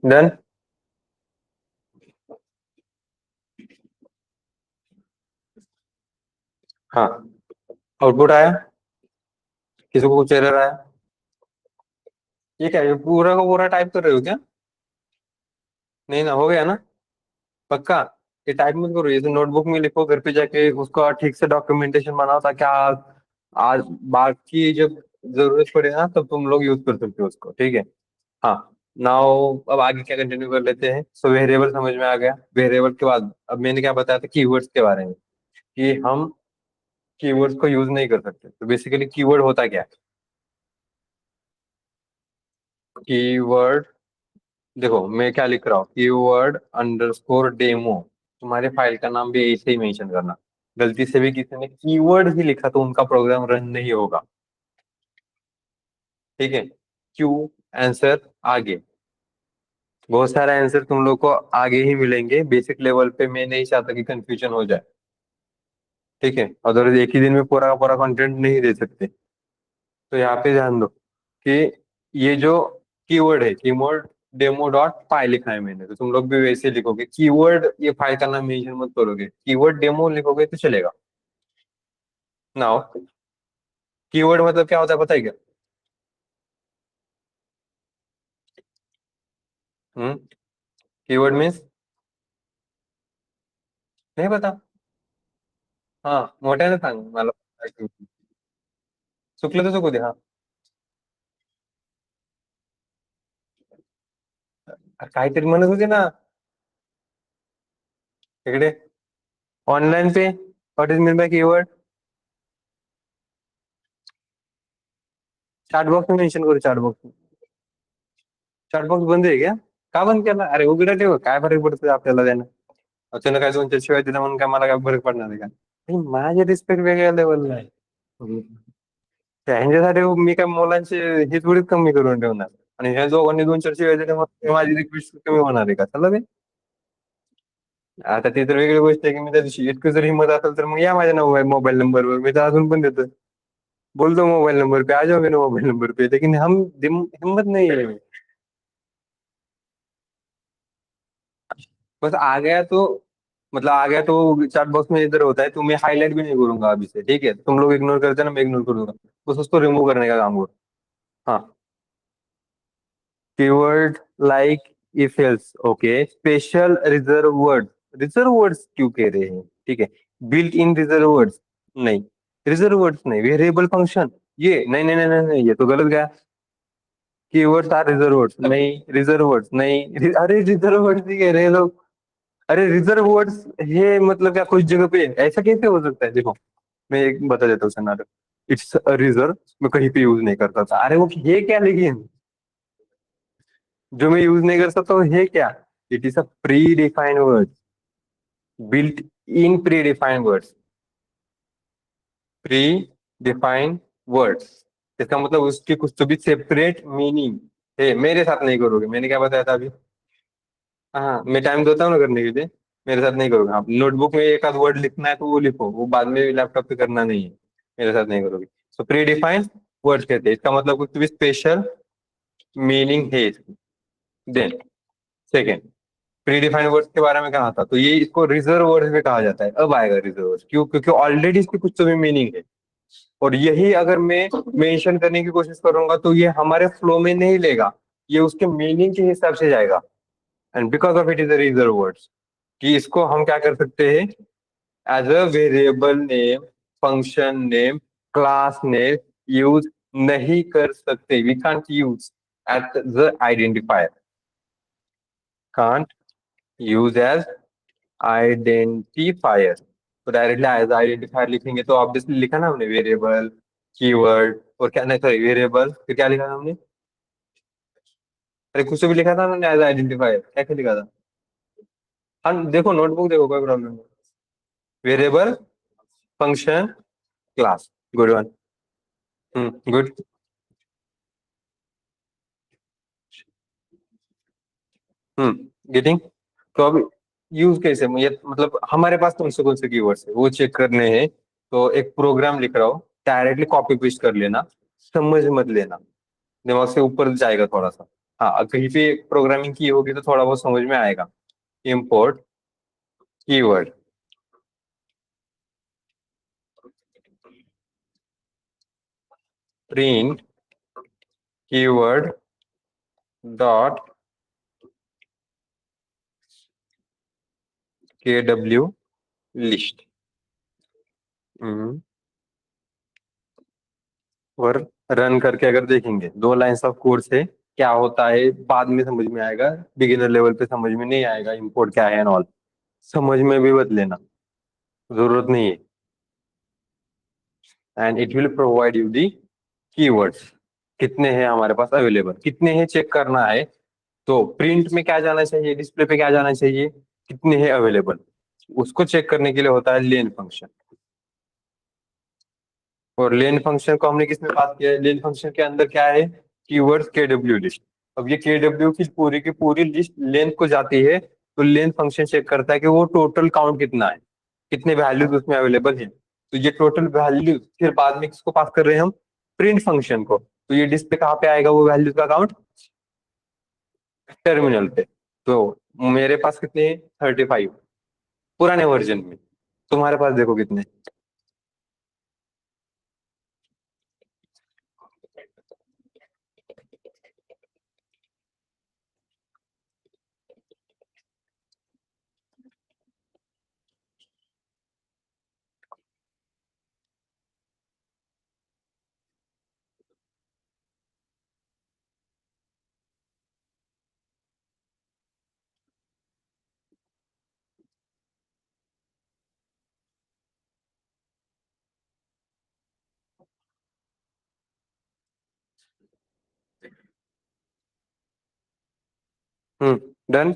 डन। हाँ, आउटपुट आया? किसी को कुछ एरर आया? ये क्या, ये पूरा का पूरा टाइप कर रहे हो क्या? नहीं ना, हो गया ना? पक्का? ये टाइप मत करो, ये तो नोटबुक में लिखो, घर पे जाके उसका ठीक से डॉक्यूमेंटेशन बनाओ, ताकि आज बाकी जब जरूरत पड़े ना तब तुम लोग यूज कर सकते हो उसको, ठीक है? हाँ। नाउ अब आगे क्या कंटिन्यू कर लेते हैं। सो वेरिएबल समझ में आ गया। वेरिएबल के बाद अब मैंने क्या बताया था कीवर्ड्स के बारे में, कि हम कीवर्ड्स को यूज नहीं कर सकते। तो बेसिकली कीवर्ड होता क्या है? कीवर्ड, देखो मैं क्या लिख रहा हूँ, कीवर्ड अंडरस्कोर डेमो। तुम्हारे फाइल का नाम भी ऐसे ही मेंशन करना। गलती से भी किसी ने कीवर्ड ही लिखा तो उनका प्रोग्राम रन नहीं होगा। ठीक है? क्यू आंसर आगे, बहुत सारे आंसर तुम लोग को आगे ही मिलेंगे। बेसिक लेवल पे मैं नहीं चाहता कि कंफ्यूजन हो जाए। ठीक है, अदर एक ही दिन में पूरा का पूरा कंटेंट नहीं दे सकते। तो यहाँ पे ध्यान दो कि ये जो कीवर्ड है, कीवर्ड डेमो डॉट पाई लिखा है मैंने, तो तुम लोग भी वैसे लिखोगे। कीवर्ड ये फाइल का नाम मेंशन मत करोगे, कीवर्ड डेमो लिखोगे तो चलेगा। नाउ कीवर्ड मतलब क्या होता है पता है क्या? हम्म। कीवर्ड मीन्स नहीं पता। हा, मोठ्याने सांग मला. चुकलं तर चुकू दे हा. काहीतरी म्हणत होते ना इकडे. Online pay, what is mean by keyword. Chat box में मेन्शन करू, चॅट बॉक्स. चॅट बॉक्स बंद आहे क्या? का बंद केला? अरे उघडा ठेव, काय फरक पडतो आपल्याला त्यानं. त्यानं काय दोन चार शिवाय दिला म्हणून काय मला काय फरक पडणार आहे का? नाही, माझे रिस्पेक्ट वेगळ्या लेवलला आहे. ह्यांच्यासाठी मी काय मुलांचे हे थोडीच कमी करून ठेवणार. आणि ह्या दोघांनी दोन चार शिवाय दिल्या मग माझी रिक्वेस्ट कमी होणार आहे का? चला बे. आता ती तर वेगळी गोष्ट आहे की मी त्या दिवशी इतकं जर हिंमत असेल तर मग या माझ्या मोबाईल नंबरवर, मी तर अजून पण देतो. बोल दो मोबाइल नंबर पे, आ जाओ मेरे मोबाइल नंबर पे, लेकिन हम हिम्मत नहीं है. बस आ गया तो, मतलब आ गया तो चैट बॉक्स में इधर होता है तो मैं हाईलाइट भी नहीं करूंगा अभी से, ठीक है? तुम लोग इग्नोर करते हैं ना, मैं इग्नोर करूंगा. बस उसको रिमूव करने का काम करो. हाँ. Keyword like if else, okay. Special reserve word. Reserve words क्यों कह रहे हैं? ठीक है. बिल्ट इन रिजर्व वर्ड्स, नहीं. रिजर्व वर्ड्स नहीं. वेरिएबल फंक्शन, ये नहीं नहीं नहीं नहीं नहीं, ये तो गलत गया. कीवर्ड्स आर रिजर्व वर्ड्स नहीं. रिजर्व वर्ड्स नहीं. अरे रिजर्व वर्ड्स नहीं कह रहे हैं लोग. अरे रिजर्व वर्ड्स है मतलब क्या कुछ जगह पे? ऐसा कैसे हो सकता है? देखो, मैं एक बता देता हूँ सिनारियो. इट्स अ रिजर्व, मैं कहीं पे यूज नहीं करता था. अरे वो है क्या लेकिन? जो मैं यूज नहीं कर सकता वो है क्या? It is a pre defined word. Built in pre defined words. Pre defined words, इसका मतलब उसकी कुछ तो भी सेपरेट मीनिंग है. मेरे साथ नहीं करोगे, मैंने क्या बताया था अभी? हाँ, मैं टाइम देता हूँ ना करने के लिए. मेरे साथ नहीं करोगे. हाँ, नोटबुक में एक आध वर्ड लिखना है तो वो लिखो, वो बाद में लैपटॉप पे करना नहीं है. मेरे साथ नहीं करोगे. सो प्री डिफाइंड वर्ड्स कहते हैं, इसका मतलब कुछ भी स्पेशल मीनिंग है इसकी. Then second, predefined words के बारे में कहा था तो ये इसको रिजर्व वर्ड्स में कहा जाता है. अब आएगा रिजर्व वर्ड्स, क्यों? क्योंकि ऑलरेडी इसकी कुछ तो भी मीनिंग है. और यही अगर मैं मेंशन करने की कोशिश करूंगा तो ये हमारे फ्लो में नहीं लेगा, ये उसके मीनिंग के हिसाब से जाएगा. And because of it is a reserve words, कि इसको हम क्या कर सकते हैं? As a variable name, function name, class name use नहीं कर सकते. We can't use at the identifier. Can't use as identifier. तो डायरेक्टली एज आइडेंटिफायर लिखेंगे तो ऑब्वियसली लिखा ना हमने वेरिएबल, कीवर्ड और क्या नहीं, सॉरी वेरिएबल, फिर क्या लिखा था हमने? अरे कुछ तो भी लिखा था ना एज आइडेंटिफायर, क्या क्या लिखा था? हाँ देखो, नोटबुक देखो, कोई प्रॉब्लम नहीं. Variable, function, class. Good one. Good. Getting. तो अब यूज कैसे, ये मतलब हमारे पास कौन से कीवर्ड्स है वो चेक करने हैं. तो एक प्रोग्राम लिख रहा हो, डायरेक्टली कॉपी पेस्ट कर लेना, समझ मत लेना. दिमाग से ऊपर जाएगा थोड़ा सा. हाँ, कहीं पे प्रोग्रामिंग की होगी तो थोड़ा बहुत समझ में आएगा. Import keyword. Print keyword dot के डब्ल्यू लिस्ट. और रन करके अगर देखेंगे, दो लाइंस ऑफ कोड से क्या होता है बाद में समझ में आएगा. बिगिनर लेवल पे समझ में नहीं आएगा इंपोर्ट क्या है एंड ऑल. समझ में भी मत लेना, जरूरत नहीं है. And it will provide you the keywords. कितने हैं हमारे पास अवेलेबल, कितने हैं चेक करना है. तो प्रिंट में क्या जाना चाहिए, डिस्प्ले पे क्या जाना चाहिए, कितने हैं अवेलेबल, उसको चेक करने के लिए होता है लेन फंक्शन. और लेन फंक्शन को हमने किसमें पास किया है? लेन फंक्शन के अंदर क्या है? कीवर्ड्स के डब्ल्यू लिस्ट. अब ये के डब्ल्यू की पूरी लिस्ट लेंथ को जाती है. तो लेन फंक्शन चेक करता है कि वो टोटल काउंट कितना है, कितने वैल्यूज उसमें अवेलेबल है. तो ये टोटल वैल्यू फिर बाद में किसको पास कर रहे हैं हम? प्रिंट फंक्शन को. तो ये डिस्प्ले कहाँ पे आएगा वो वैल्यूज का काउंट? टर्मिनल पे. तो मेरे पास कितने हैं? 35 पुराने वर्जन में. तुम्हारे पास देखो कितने. डन।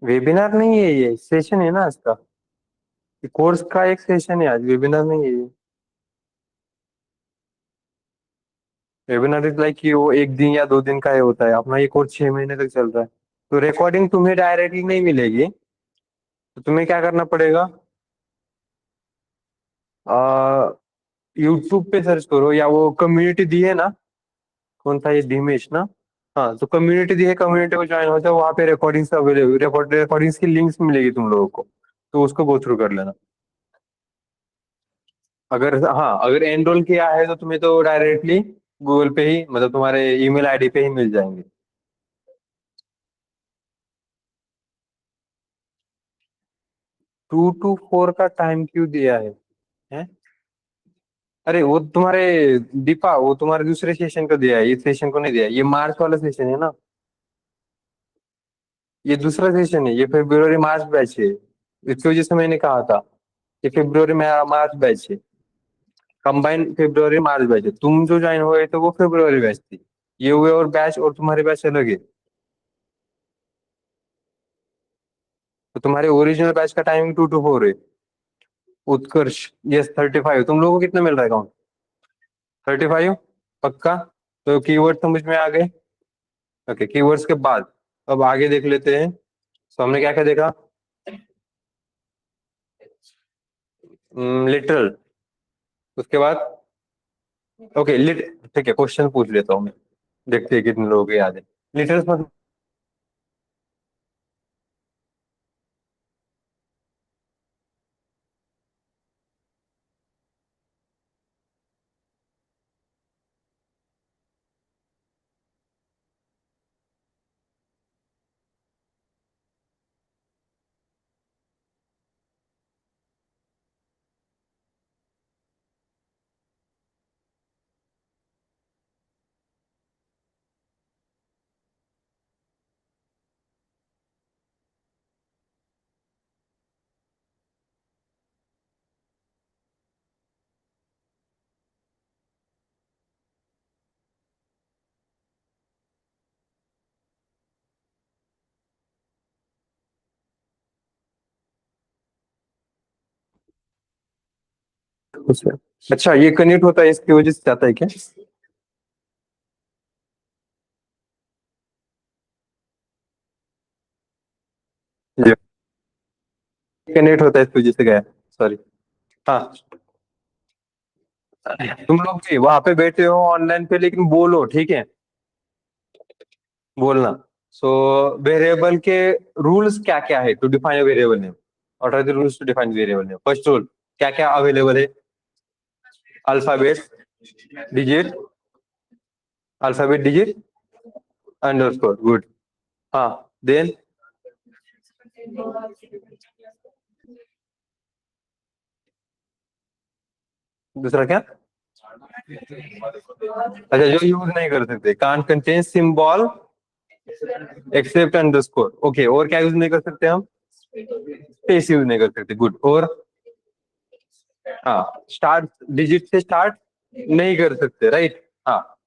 वेबिनार नहीं है, ये सेशन है ना इसका। कोर्स का एक सेशन है आज, वेबिनार नहीं है ये। वेबिनार इज लाइक कि वो एक दिन या 2 दिन का ही होता है, अपना ये कोर्स 6 महीने तक चल रहा है। तो रिकॉर्डिंग तुम्हें डायरेक्टली नहीं मिलेगी। तो तुम्हें क्या करना पड़ेगा, आ, यूट्यूब पे सर्च करो, या वो कम्युनिटी दी है ना, कौन था ये, दिमेश ना। हाँ, तो कम्युनिटी दी है, कम्युनिटी को ज्वाइन हो जाओ, वहाँ पे रिकॉर्डिंग्स अवेलेबल, रिकॉर्डिंग्स की लिंक्स मिलेगी तुम लोगों को। तो उसको गो थ्रू कर लेना। अगर हाँ, अगर एनरोल किया है तो तुम्हें तो डायरेक्टली गूगल पे ही, मतलब तुम्हारे ईमेल आईडी पे ही मिल जाएंगे। 2 to 4 का टाइम क्यों दिया है? अरे वो तुम्हारे, दीपा वो तुम्हारे दूसरे सेशन को दिया है, ये सेशन को नहीं दिया है। ये मार्च वाला सेशन है ना। ये दूसरा सेशन है, ये फरवरी मार्च बैच है। इसकी वजह से मैंने कहा था कि फरवरी में मार्च बैच है। कंबाइन फरवरी मार्च बैच है, तुम जो ज्वाइन हुए तो वो फरवरी बैच थी। ये हुए और बैच, और तुम्हारे बैच अलग है। तो तुम्हारे ओरिजिनल बैच का टाइमिंग 2 to 4 है। उत्कर्ष, यस 35। तुम लोगों को कितना मिल रहा है अकाउंट? 35, पक्का? तो कीवर्ड समझ में आ गए? ओके, कीवर्ड्स के बाद अब आगे देख लेते हैं। तो हमने क्या क्या देखा? लिटरल। उसके बाद, ओके लिट, ठीक है, क्वेश्चन पूछ लेता हूँ मैं, देखते हैं कितने लोगों को याद है। लिटरल मतलब, अच्छा ये कनेक्ट होता है इसकी वजह से जाता है क्या? ये कनेक्ट होता है इसकी वजह से गया, सॉरी। हाँ, तुम लोग भी वहां पे बैठे हो ऑनलाइन पे, लेकिन बोलो ठीक है, बोलना। सो वेरिएबल के रूल्स क्या क्या है to define variable name? What are the rules to define variable name? First rule, क्या क्या अवेलेबल है? Alphabet, digit, alphabet, digit, underscore, good. हाँ, देन दूसरा क्या? अच्छा, जो यूज नहीं कर सकते, can't contain symbol except underscore, okay. और क्या यूज नहीं कर सकते हम? स्पेस यूज नहीं कर सकते, गुड। और हाँ, स्टार्ट, डिजिट से स्टार्ट नहीं कर सकते, राइट। हाँ,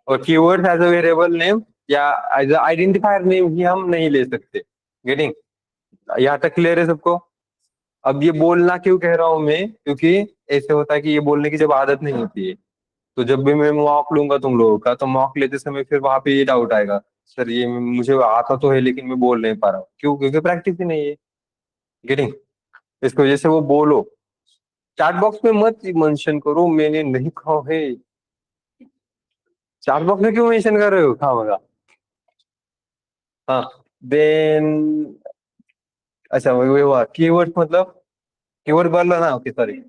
और keyword as a variable name या एज अ आइडेंटिफायर नेम ही हम नहीं ले सकते। गेटिंग? यहाँ तक क्लियर है सबको? अब ये बोलना क्यों कह रहा हूं मैं, क्योंकि ऐसे होता है कि ये बोलने की जब आदत नहीं होती है, तो जब भी मैं मॉक लूंगा तुम लोगों का, तो मॉक लेते समय फिर वहां पे ये डाउट आएगा, सर ये मुझे आता तो है लेकिन मैं बोल नहीं पा रहा हूँ, क्यों? क्योंकि प्रैक्टिस ही नहीं है। गेटिंग? इसकी वजह से वो बोलो। चैट बॉक्स में मत मेंशन करो मैंने नहीं कहा है। चैट बॉक्स में क्यों मेंशन कर रहे हो खामगा? हाँ, देन, अच्छा वही हुआ कीवर्ड, मतलब कीवर्ड बोल ना, ओके सॉरी।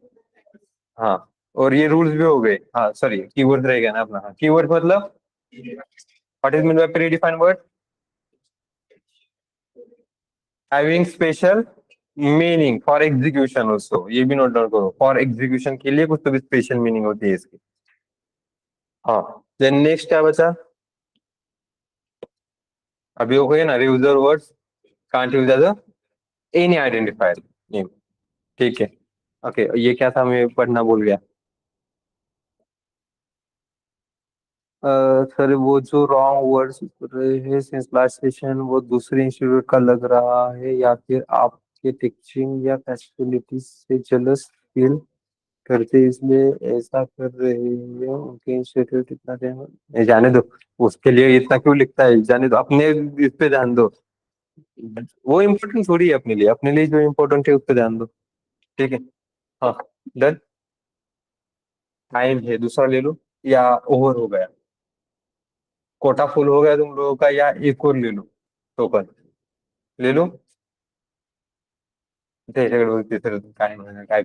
हाँ, और ये रूल्स भी हो गए, हाँ सॉरी, कीवर्ड रह गया ना अपना। हाँ, कीवर्ड मतलब what is mean by pre defined word? Having special meaning for execution also, ये भी नोट डाउन करो, फॉर एग्जीक्यूशन के लिए कुछ तो भी स्पेशल मीनिंग होती है इसकी। हाँ, देन नेक्स्ट क्या बचा? अभी हो गए ना, reserved words can't use as any identifier name, ठीक है। ओके, ये क्या था, मैं पढ़ना भूल गया। सर वो जो रॉन्ग वर्ड्स रहे हैं सिंस लास्ट सेशन वो दूसरे इंस्टीट्यूट का लग रहा है, या फिर आपके टीचिंग या फैसिलिटीज से जलस फील करते इसलिए ऐसा कर रहे हैं। उनके इंस्टीट्यूट इतना जाने दो, उसके लिए इतना क्यों लिखता है, जाने दो, अपने इस पे ध्यान दो। वो इम्पोर्टेंट थोड़ी है अपने लिए जो इम्पोर्टेंट है उस पे ध्यान दो। ठीक है। हाँ। डन। टाइम है दूसरा ले लो, या ओवर हो गया, कोटा फुल हो गया तुम लोगों का, या एक और ले लो टोकन, ले लो। त्याच्याकडे बघते तर काय म्हणा काय।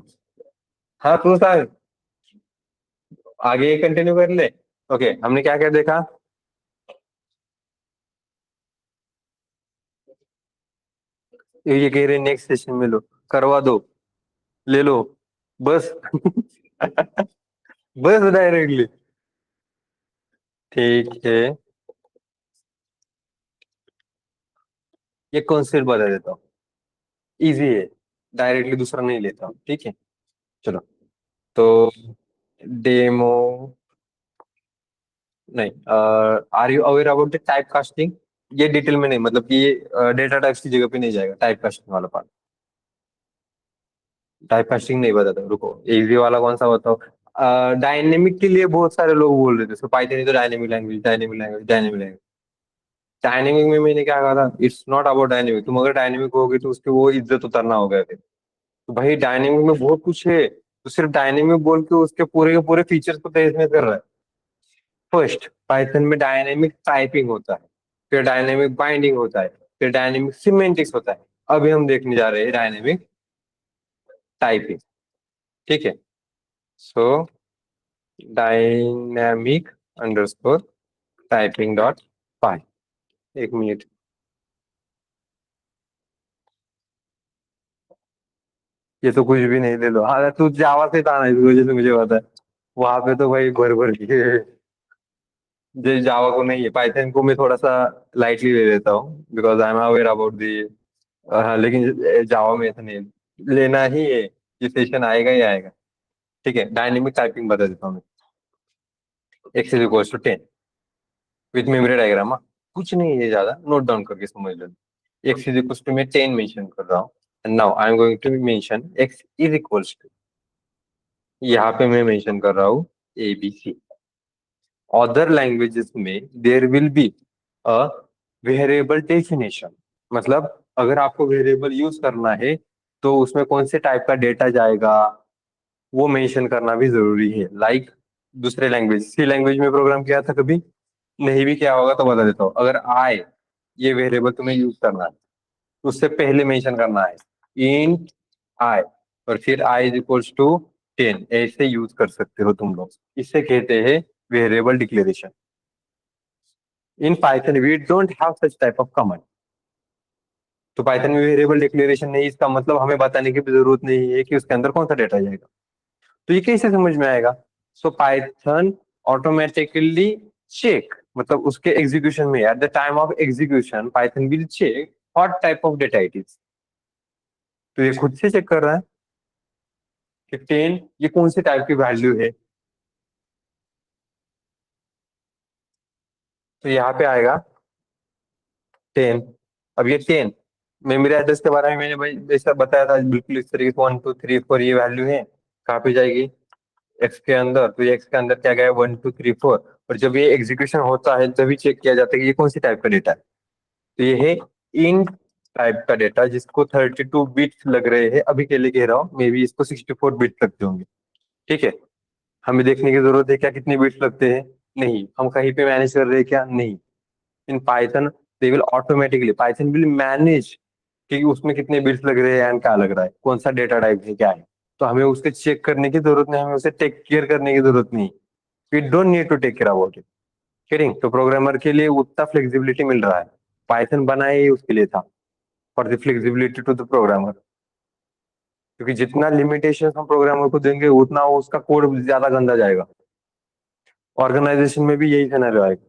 हाँ तू सांग, आगे कंटिन्यू कर ले। ओके, हमने क्या क्या देखा। ये कह रहे नेक्स्ट सेशन में लो, करवा दो, ले लो, बस। बस डायरेक्टली। ठीक है, ये कॉन्सेप्ट बता देता हूँ, इजी है, डायरेक्टली दूसरा नहीं लेता हूँ, ठीक है। चलो, तो डेमो, नहीं, are you aware about the type casting. ये डिटेल में नहीं, मतलब कि ये डेटा टाइप्स की जगह पे नहीं जाएगा टाइप कास्टिंग वाला पार्ट। टाइप कास्टिंग नहीं बताता, रुको, इजी वाला कौन सा बताओ। डायनेमिक के लिए बहुत सारे लोग बोल रहे थे, सो Python is dynamic language, dynamic language, dynamic language. Dynamic में मैंने क्या कहा था, इट्स नॉट अबाउट डायनेमिक, तुम अगर डायनेमिक होगे तो उसकी वो इज्जत उतरना हो गया फिर। तो भाई डायनेमिक में बहुत कुछ है, तो सिर्फ डायनेमिक बोल के उसके पूरे के पूरे फीचर्स को तेज नहीं कर रहा है। फर्स्ट, पाइथन में डायनेमिक टाइपिंग होता है, फिर डायनेमिक बाइंडिंग होता है, फिर डायनेमिक सिमेंटिक्स होता है। अभी हम देखने जा रहे हैं डायनेमिक टाइपिंग। ठीक है। सो डायनेमिक अंडरस्कोर टाइपिंग डॉट पाई। एक मिनट। ये तो कुछ भी नहीं, ले लो। हाँ तू जावा से था ना, इस वजह से मुझे पता है। वहां पे तो भाई भर भर के, जो जावा को नहीं है, पाइथन को मैं थोड़ा सा लाइटली ले लेता हूँ because I am aware about the. हाँ लेकिन जावा में ऐसा नहीं है। लेना ही है, ये सेशन आएगा ही आएगा। ठीक है, डायनेमिक टाइपिंग बता देता हूँ मैं। X is equals to 10 with memory diagram. कुछ नहीं है ज्यादा, नोट डाउन करके समझ लो। एक्स इज इक्वल्स टू मैं 10 मेंशन कर रहा हूँ, and now I am going to mention x is equals to, यहाँ पे मैं मेंशन कर रहा हूँ ABC। अदर लैंग्वेजेस में there will be a variable definition, मतलब अगर आपको वेरिएबल यूज करना है तो उसमें कौन से टाइप का डेटा जाएगा वो मेंशन करना भी जरूरी है। लाइक दूसरे लैंग्वेज, सी लैंग्वेज में प्रोग्राम किया था कभी, नहीं भी क्या होगा तो बता देता हूँ। अगर आई, ये वेरिएबल तुम्हें यूज करना है, तो उससे पहले मेंशन करना है इंट आई, और फिर आई इज इक्वल्स टू 10, ऐसे यूज कर सकते हो तुम लोग। इसे कहते हैं variable declaration. In Python we don't have such type of command. तो पाइथन में वेरिएबल डिक्लेरेशन नहीं, इसका मतलब हमें बताने की भी जरूरत नहीं है कि उसके अंदर कौन सा डेटा जाएगा। तो ये कैसे समझ में आएगा। सो पाइथन ऑटोमेटिकली चेक, मतलब उसके एग्जीक्यूशन में, at the time of execution Python will check what type of data it is. तो ये खुद से चेक कर रहा है कि 10 ये कौन से टाइप की वैल्यू है। तो यहाँ पे आएगा 10। अब ये 10 मेमोरी एड्रेस के बारे में मैंने भाई जैसा बताया था, बिल्कुल इस तरीके से 1 2 3 4 ये वैल्यू है। कहाँ पे जाएगी, एक्स के अंदर, तो ये एक्स के अंदर क्या गया, 1 2 3 4। और जब ये एग्जीक्यूशन होता है तभी चेक किया जाता है कि ये कौन सी टाइप का डेटा है। तो ये है इन टाइप का डेटा, जिसको 32 बिट्स लग रहे हैं, अभी के लिए कह रहा हूँ, मे बी इसको 64 बिट्स लगते होंगे। ठीक है। हमें देखने की जरूरत है क्या कितने बिट्स लगते हैं, नहीं। हम कहीं पे मैनेज कर रहे हैं क्या, नहीं। In Python they will automatically, Python will manage कि उसमें कितने बिट्स लग रहे हैं एंड क्या लग रहा है, कौन सा डेटा टाइप है क्या है। तो हमें उसके चेक करने की जरूरत नहीं, हमें उसे टेक केयर करने की जरूरत नहीं। We don't need to take care about it. करेंगे तो प्रोग्रामर के लिए उतना फ्लेक्सिबिलिटी मिल रहा है, पाइथन बनाया ही उसके लिए था, for the flexibility to the programmer. क्योंकि जितना लिमिटेशन हम प्रोग्रामर को देंगे उतना वो उसका कोड ज्यादा गंदा जाएगा। ऑर्गेनाइजेशन में भी यही सिनेरियो आएगा।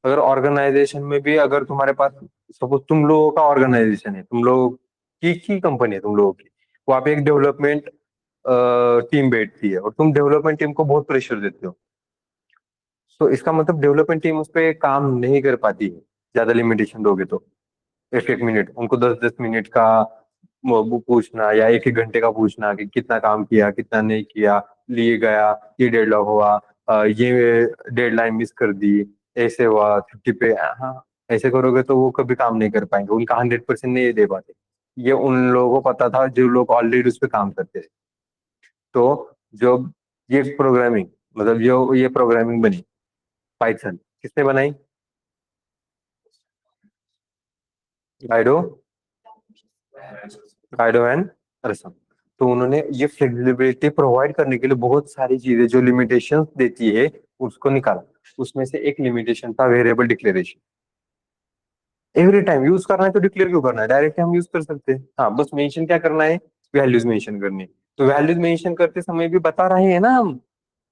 अगर ऑर्गेनाइजेशन में भी अगर तुम्हारे पास, सपोज तुम लोगों का ऑर्गेनाइजेशन है, तुम लोग की कंपनी है तुम लोगों की, वहां पे एक डेवलपमेंट टीम बैठती है और तुम डेवलपमेंट टीम को बहुत प्रेशर देते हो तो इसका मतलब डेवलपमेंट टीम उस पर काम नहीं कर पाती है, ज्यादा लिमिटेशन दोगे तो। एक एक मिनट उनको 10-10 मिनट का वो पूछना, या एक एक घंटे का पूछना कि कितना काम किया कितना नहीं किया, लिए गया, ये डेडलॉक हुआ, ये डेडलाइन मिस कर दी, ऐसे हुआ छुट्टी पे। हाँ, ऐसे करोगे तो वो कभी काम नहीं कर पाएंगे, उनका 100% नहीं दे पाते। ये उन लोगों को पता था जो लोग ऑलरेडी उस पर काम करते थे। तो जो ये प्रोग्रामिंग, मतलब जो ये प्रोग्रामिंग बनी पाइथन, किसने बनाई? गाइडो, गाइडो एंड रसम। तो उन्होंने ये फ्लेक्सिबिलिटी प्रोवाइड करने के लिए बहुत सारी चीजें जो लिमिटेशंस देती है उसको निकाला। उसमें से एक लिमिटेशन था variable declaration. Every time use करना है तो डिक्लेयर क्यों करना है, डायरेक्ट हम यूज कर सकते हैं। हाँ, बस मेंशन क्या करना है, वैल्यूज मेंशन करनी है। तो वैल्यूज मेंशन करते समय भी बता रहे हैं ना हम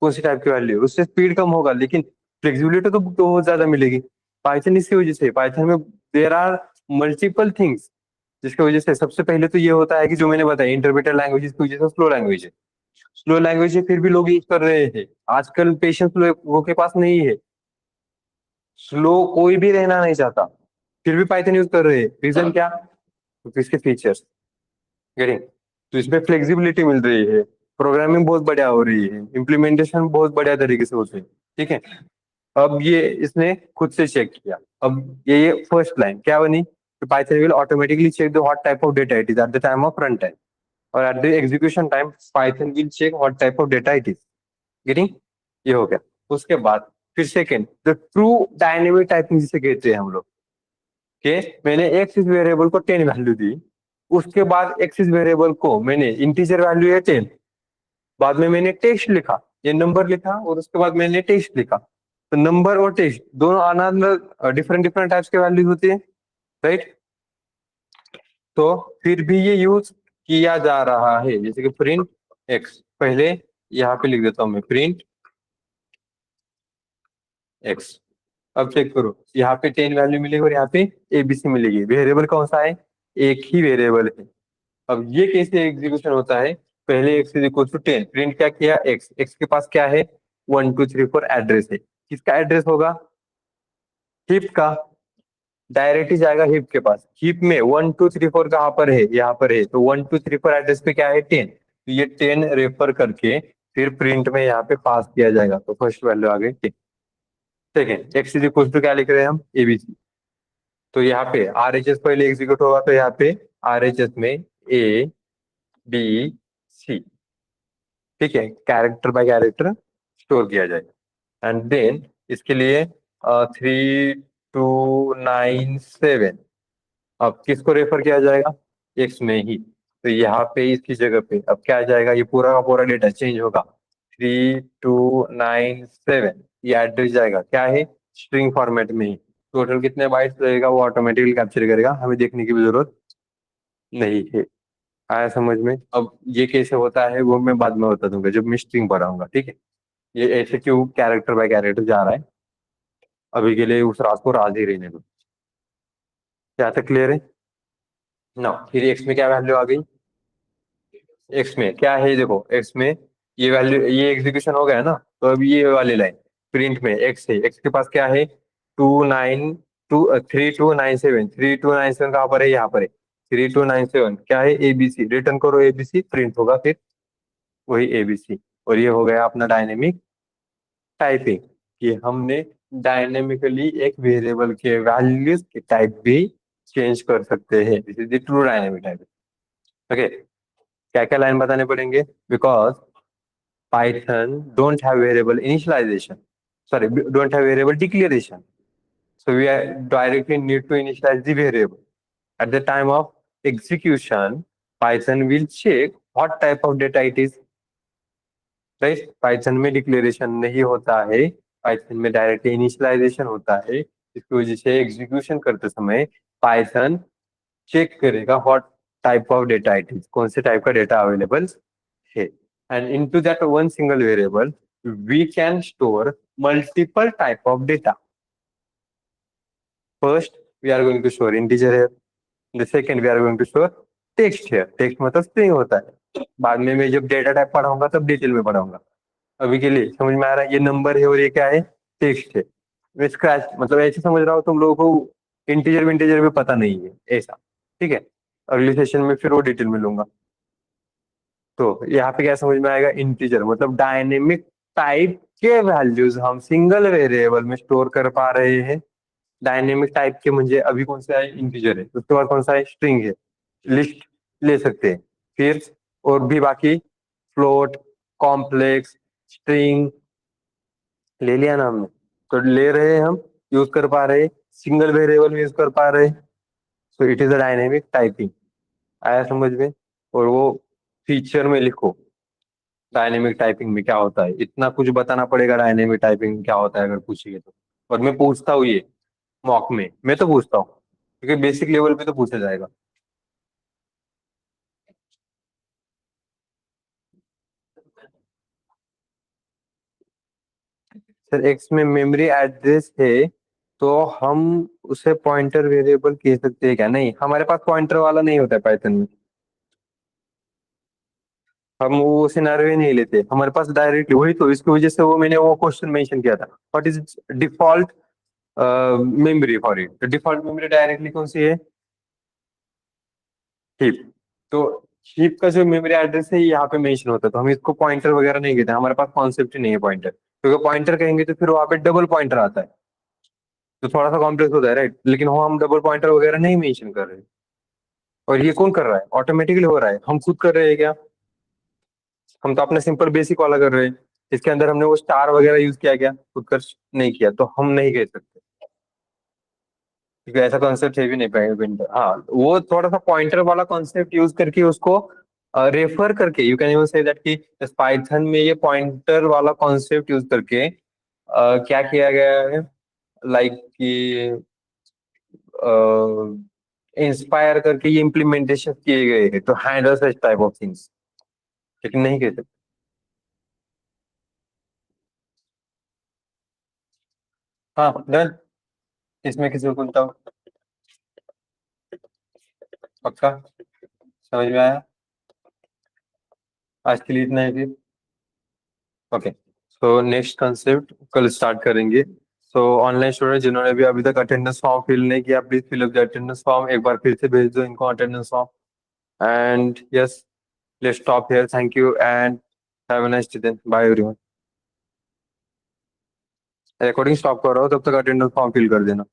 कौन सी टाइप की वैल्यू, उससे स्पीड कम होगा लेकिन फ्लेक्सिबिलिटी तो बहुत ज्यादा मिलेगी। पाइथन इसकी वजह से, पाइथन में देर आर मल्टीपल थिंग्स, जिसकी वजह से सबसे पहले तो ये होता है कि जो मैंने बताया इंटरप्रेटर लैंग्वेज की वजह से स्लो लैंग्वेज है। स्लो लैंग्वेज है फिर भी लोग यूज कर रहे हैं। आजकल पेशेंस लोगों के पास नहीं है, स्लो कोई भी रहना नहीं चाहता, फिर भी पाइथन यूज कर रहे हैं। रीजन क्या? क्योंकि इसके फीचर्स, गेटिंग। तो इसमें फ्लेक्सिबिलिटी मिल रही है, प्रोग्रामिंग बहुत बढ़िया हो रही है, इम्प्लीमेंटेशन बहुत बढ़िया तरीके से होते हैं। ठीक है। अब ये इसने खुद से चेक किया। अब ये फर्स्ट लाइन क्या बनी, Python will automatically check the what type of data it is at the time of run time, और at the execution time Python will check what type of data it is. Getting? ये हो गया। उसके बाद फिर second, the true dynamic typing जिसे कहते हैं हम लोग, कि मैंने एक्सिस वेरिएबल को 10 वैल्यू दी, उसके बाद एक्सिस वेरिएबल को मैंने इंटीजर वैल्यू है 10, बाद में मैंने टेक्स्ट लिखा, ये नंबर लिखा, और उसके बाद मैंने टेक्स्ट लिखा। तो नंबर और टेक्स्ट दोनों अलग डिफरेंट डिफरेंट टाइप्स के वैल्यू होती है, राइट? तो फिर भी ये यूज किया जा रहा है, जैसे कि प्रिंट एक्स, पहले यहाँ पे लिख देता हूँ मैं प्रिंट एक्स। अब चेक करो, यहाँ पे 10 वैल्यू मिलेगी और यहाँ पे एबीसी मिलेगी। वेरिएबल कौन सा है? एक ही वेरिएबल है। अब ये कैसे एग्जीक्यूशन होता है? पहले x is equal to 10, print क्या किया, एक्स, एक्स के पास क्या है, 1 2 3 4 एड्रेस है। किसका एड्रेस होगा? हीप का। डायरेक्ट ही जाएगा हीप के पास। हीप में 1 2 3 4 कहाँ पर है, यहाँ पर है, तो 1 2 3 4 एड्रेस पे क्या है, 10। तो ये 10 रेफर करके फिर प्रिंट में यहाँ पे पास किया जाएगा, तो फर्स्ट वैल्यू आ गई 10। Second, x is equal to क्या लिख रहे हैं हम, एबीसी। तो यहाँ पे आरएचएस पहले एग्जीक्यूट होगा, तो यहाँ पे आरएचएस में ए बी सी, ठीक है, कैरेक्टर बाय कैरेक्टर स्टोर किया जाएगा। एंड देन इसके लिए 3297, अब किसको रेफर किया जाएगा, एक्स में ही। तो यहाँ पे इसकी जगह पे अब क्या आ जाएगा, ये पूरा का पूरा डेटा चेंज होगा। 3297 ये एड्रेस जाएगा क्या है, स्ट्रिंग फॉर्मेट में ही। टोटल कितने बाइट्स रहेगा वो ऑटोमेटिकली कैप्चर करेगा, हमें देखने की भी जरूरत नहीं है। आया समझ में? अब ये कैसे होता है वो मैं बाद में बता दूंगा जब मैं स्ट्रिंग पढ़ाऊंगा, ठीक है। ये ऐसे क्यों कैरेक्टर बाय कैरेक्टर जा रहा है, अभी के लिए उस रात को राज ही रहने दो। क्या तक क्लियर है ना? फिर एक्स में क्या वैल्यू आ गई, एक्स में क्या है देखो, एक्स में ये वैल्यू, ये एग्जीक्यूशन हो गया ना, तो अभी ये वाली लाइन प्रिंट में एक्स है, एक्स के पास क्या है, 3297, 3297 कहाँ पर है, यहाँ पर है। 3297 क्या है, एबीसी, रिटर्न करो एबीसी, प्रिंट होगा फिर वही एबीसी। और ये हो गया अपना डायनेमिक टाइपिंग, कि हमने डायनेमिकली एक वेरिएबल के वैल्यूज के टाइप भी चेंज कर सकते हैं। This is the true dynamic typing. Okay, क्या क्या लाइन बताने पड़ेंगे, because Python don't have variable initialization, sorry, don't have variable declaration, so we are directly need to initialize the variable. At the time of execution, Python will check what type of data it is, right? Python में declaration नहीं होता है, Python में direct initialisation होता है। इसकी वजह से एग्जीक्यूशन करते समय पाइथन चेक करेगा what type of data it is, कौन से टाइप का डेटा अवेलेबल है। And into that one single variable we can store multiple type of data. First we are going to store integer है, the second we are going to store text है, text मतलब string होता है। बाद में मैं जब डेटा टाइप पढ़ाऊंगा तब डिटेल में पढ़ाऊंगा। अभी के लिए समझ में आ रहा है, ये नंबर है और ये क्या है, टेक्स्ट है, स्क्रैच मतलब ऐसे समझ रहा हो तुम लोगों को इंटीजर विंटीजर भी पता नहीं है ऐसा। ठीक है, अगले सेशन में फिर वो डिटेल में लूंगा। तो यहाँ पे क्या समझ में आएगा, इंटीजर मतलब डायनेमिक टाइप के वैल्यूज हम सिंगल वेरिएबल में स्टोर कर पा रहे हैं। डायनेमिक टाइप के मुझे अभी कौन सा है, इंटीजर है, उसके बाद कौन सा है, स्ट्रिंग है, लिस्ट ले सकते हैं। फिर और भी बाकी फ्लोट, कॉम्प्लेक्स, स्ट्रिंग ले लिया ना हमने, तो ले रहे हैं हम, यूज कर पा रहे, सिंगल वेरिएबल में यूज कर पा रहे। So it is a dynamic typing. आया समझ में? और वो फीचर में लिखो डायनेमिक टाइपिंग में क्या होता है, इतना कुछ बताना पड़ेगा डायनेमिक टाइपिंग क्या होता है अगर पूछिए तो। और मैं पूछता हूँ ये मॉक में, मैं तो पूछता हूँ क्योंकि बेसिक लेवल पे तो पूछा जाएगा। सर एक्स में मेमोरी एड्रेस है, तो हम उसे पॉइंटर वेरिएबल कह सकते हैं क्या? नहीं, हमारे पास पॉइंटर वाला नहीं होता है पाइथन में। हम वो सिनेरियो ही नहीं लेते, हमारे पास डायरेक्टली वही तो, इसकी वजह से वो मैंने वो क्वेश्चन मेंशन किया था, what is default memory for it. तो डिफॉल्ट मेमोरी डायरेक्टली कौन सी है, हीप। तो हीप का जो मेमोरी एड्रेस है यहाँ पे मेंशन होता है, तो हम इसको पॉइंटर वगैरह नहीं कहते, हमारे पास कॉन्सेप्ट ही नहीं है पॉइंटर, क्योंकि पॉइंटर कहेंगे तो फिर वहां पे डबल पॉइंटर आता है, तो थोड़ा सा कॉम्प्लेक्स होता है राइट, लेकिन वो हम डबल पॉइंटर वगैरह नहीं मेंशन कर रहे। और ये कौन कर रहा है, ऑटोमेटिकली हो रहा है, हम खुद कर रहे हैं क्या? हम तो अपने सिंपल बेसिक वाला कर रहे हैं, इसके अंदर हमने वो स्टार वगैरह यूज किया क्या, खुद कर नहीं किया, तो हम नहीं कह सकते क्योंकि ऐसा कॉन्सेप्ट है भी नहीं पॉइंटर। हाँ, वो थोड़ा सा पॉइंटर वाला कॉन्सेप्ट यूज करके उसको रेफर करके, यू कैन इवन से दैट कि पाइथन में ये पॉइंटर वाला कॉन्सेप्ट यूज करके क्या किया गया है, लाइक कि इंस्पायर करके ये इम्प्लीमेंटेशन किए गए हैं तो handle such type of things, लेकिन नहीं कह सकते। हाँ डन, इसमें किसी को कुछ डाउट? पक्का समझ में आया? आज के लिए इतना है फिर। ओके, सो नेक्स्ट कंसेप्ट कल स्टार्ट करेंगे। सो ऑनलाइन स्टूडेंट जिन्होंने भी अभी तक अटेंडेंस फॉर्म फिल नहीं किया, please fill up the attendance form, एक बार फिर से भेज दो इनको attendance form. And yes, let's stop here, thank you and have a nice day, bye everyone. Recording stop कर रहा हूँ, तब तक अटेंडेंस फॉर्म फिल कर देना।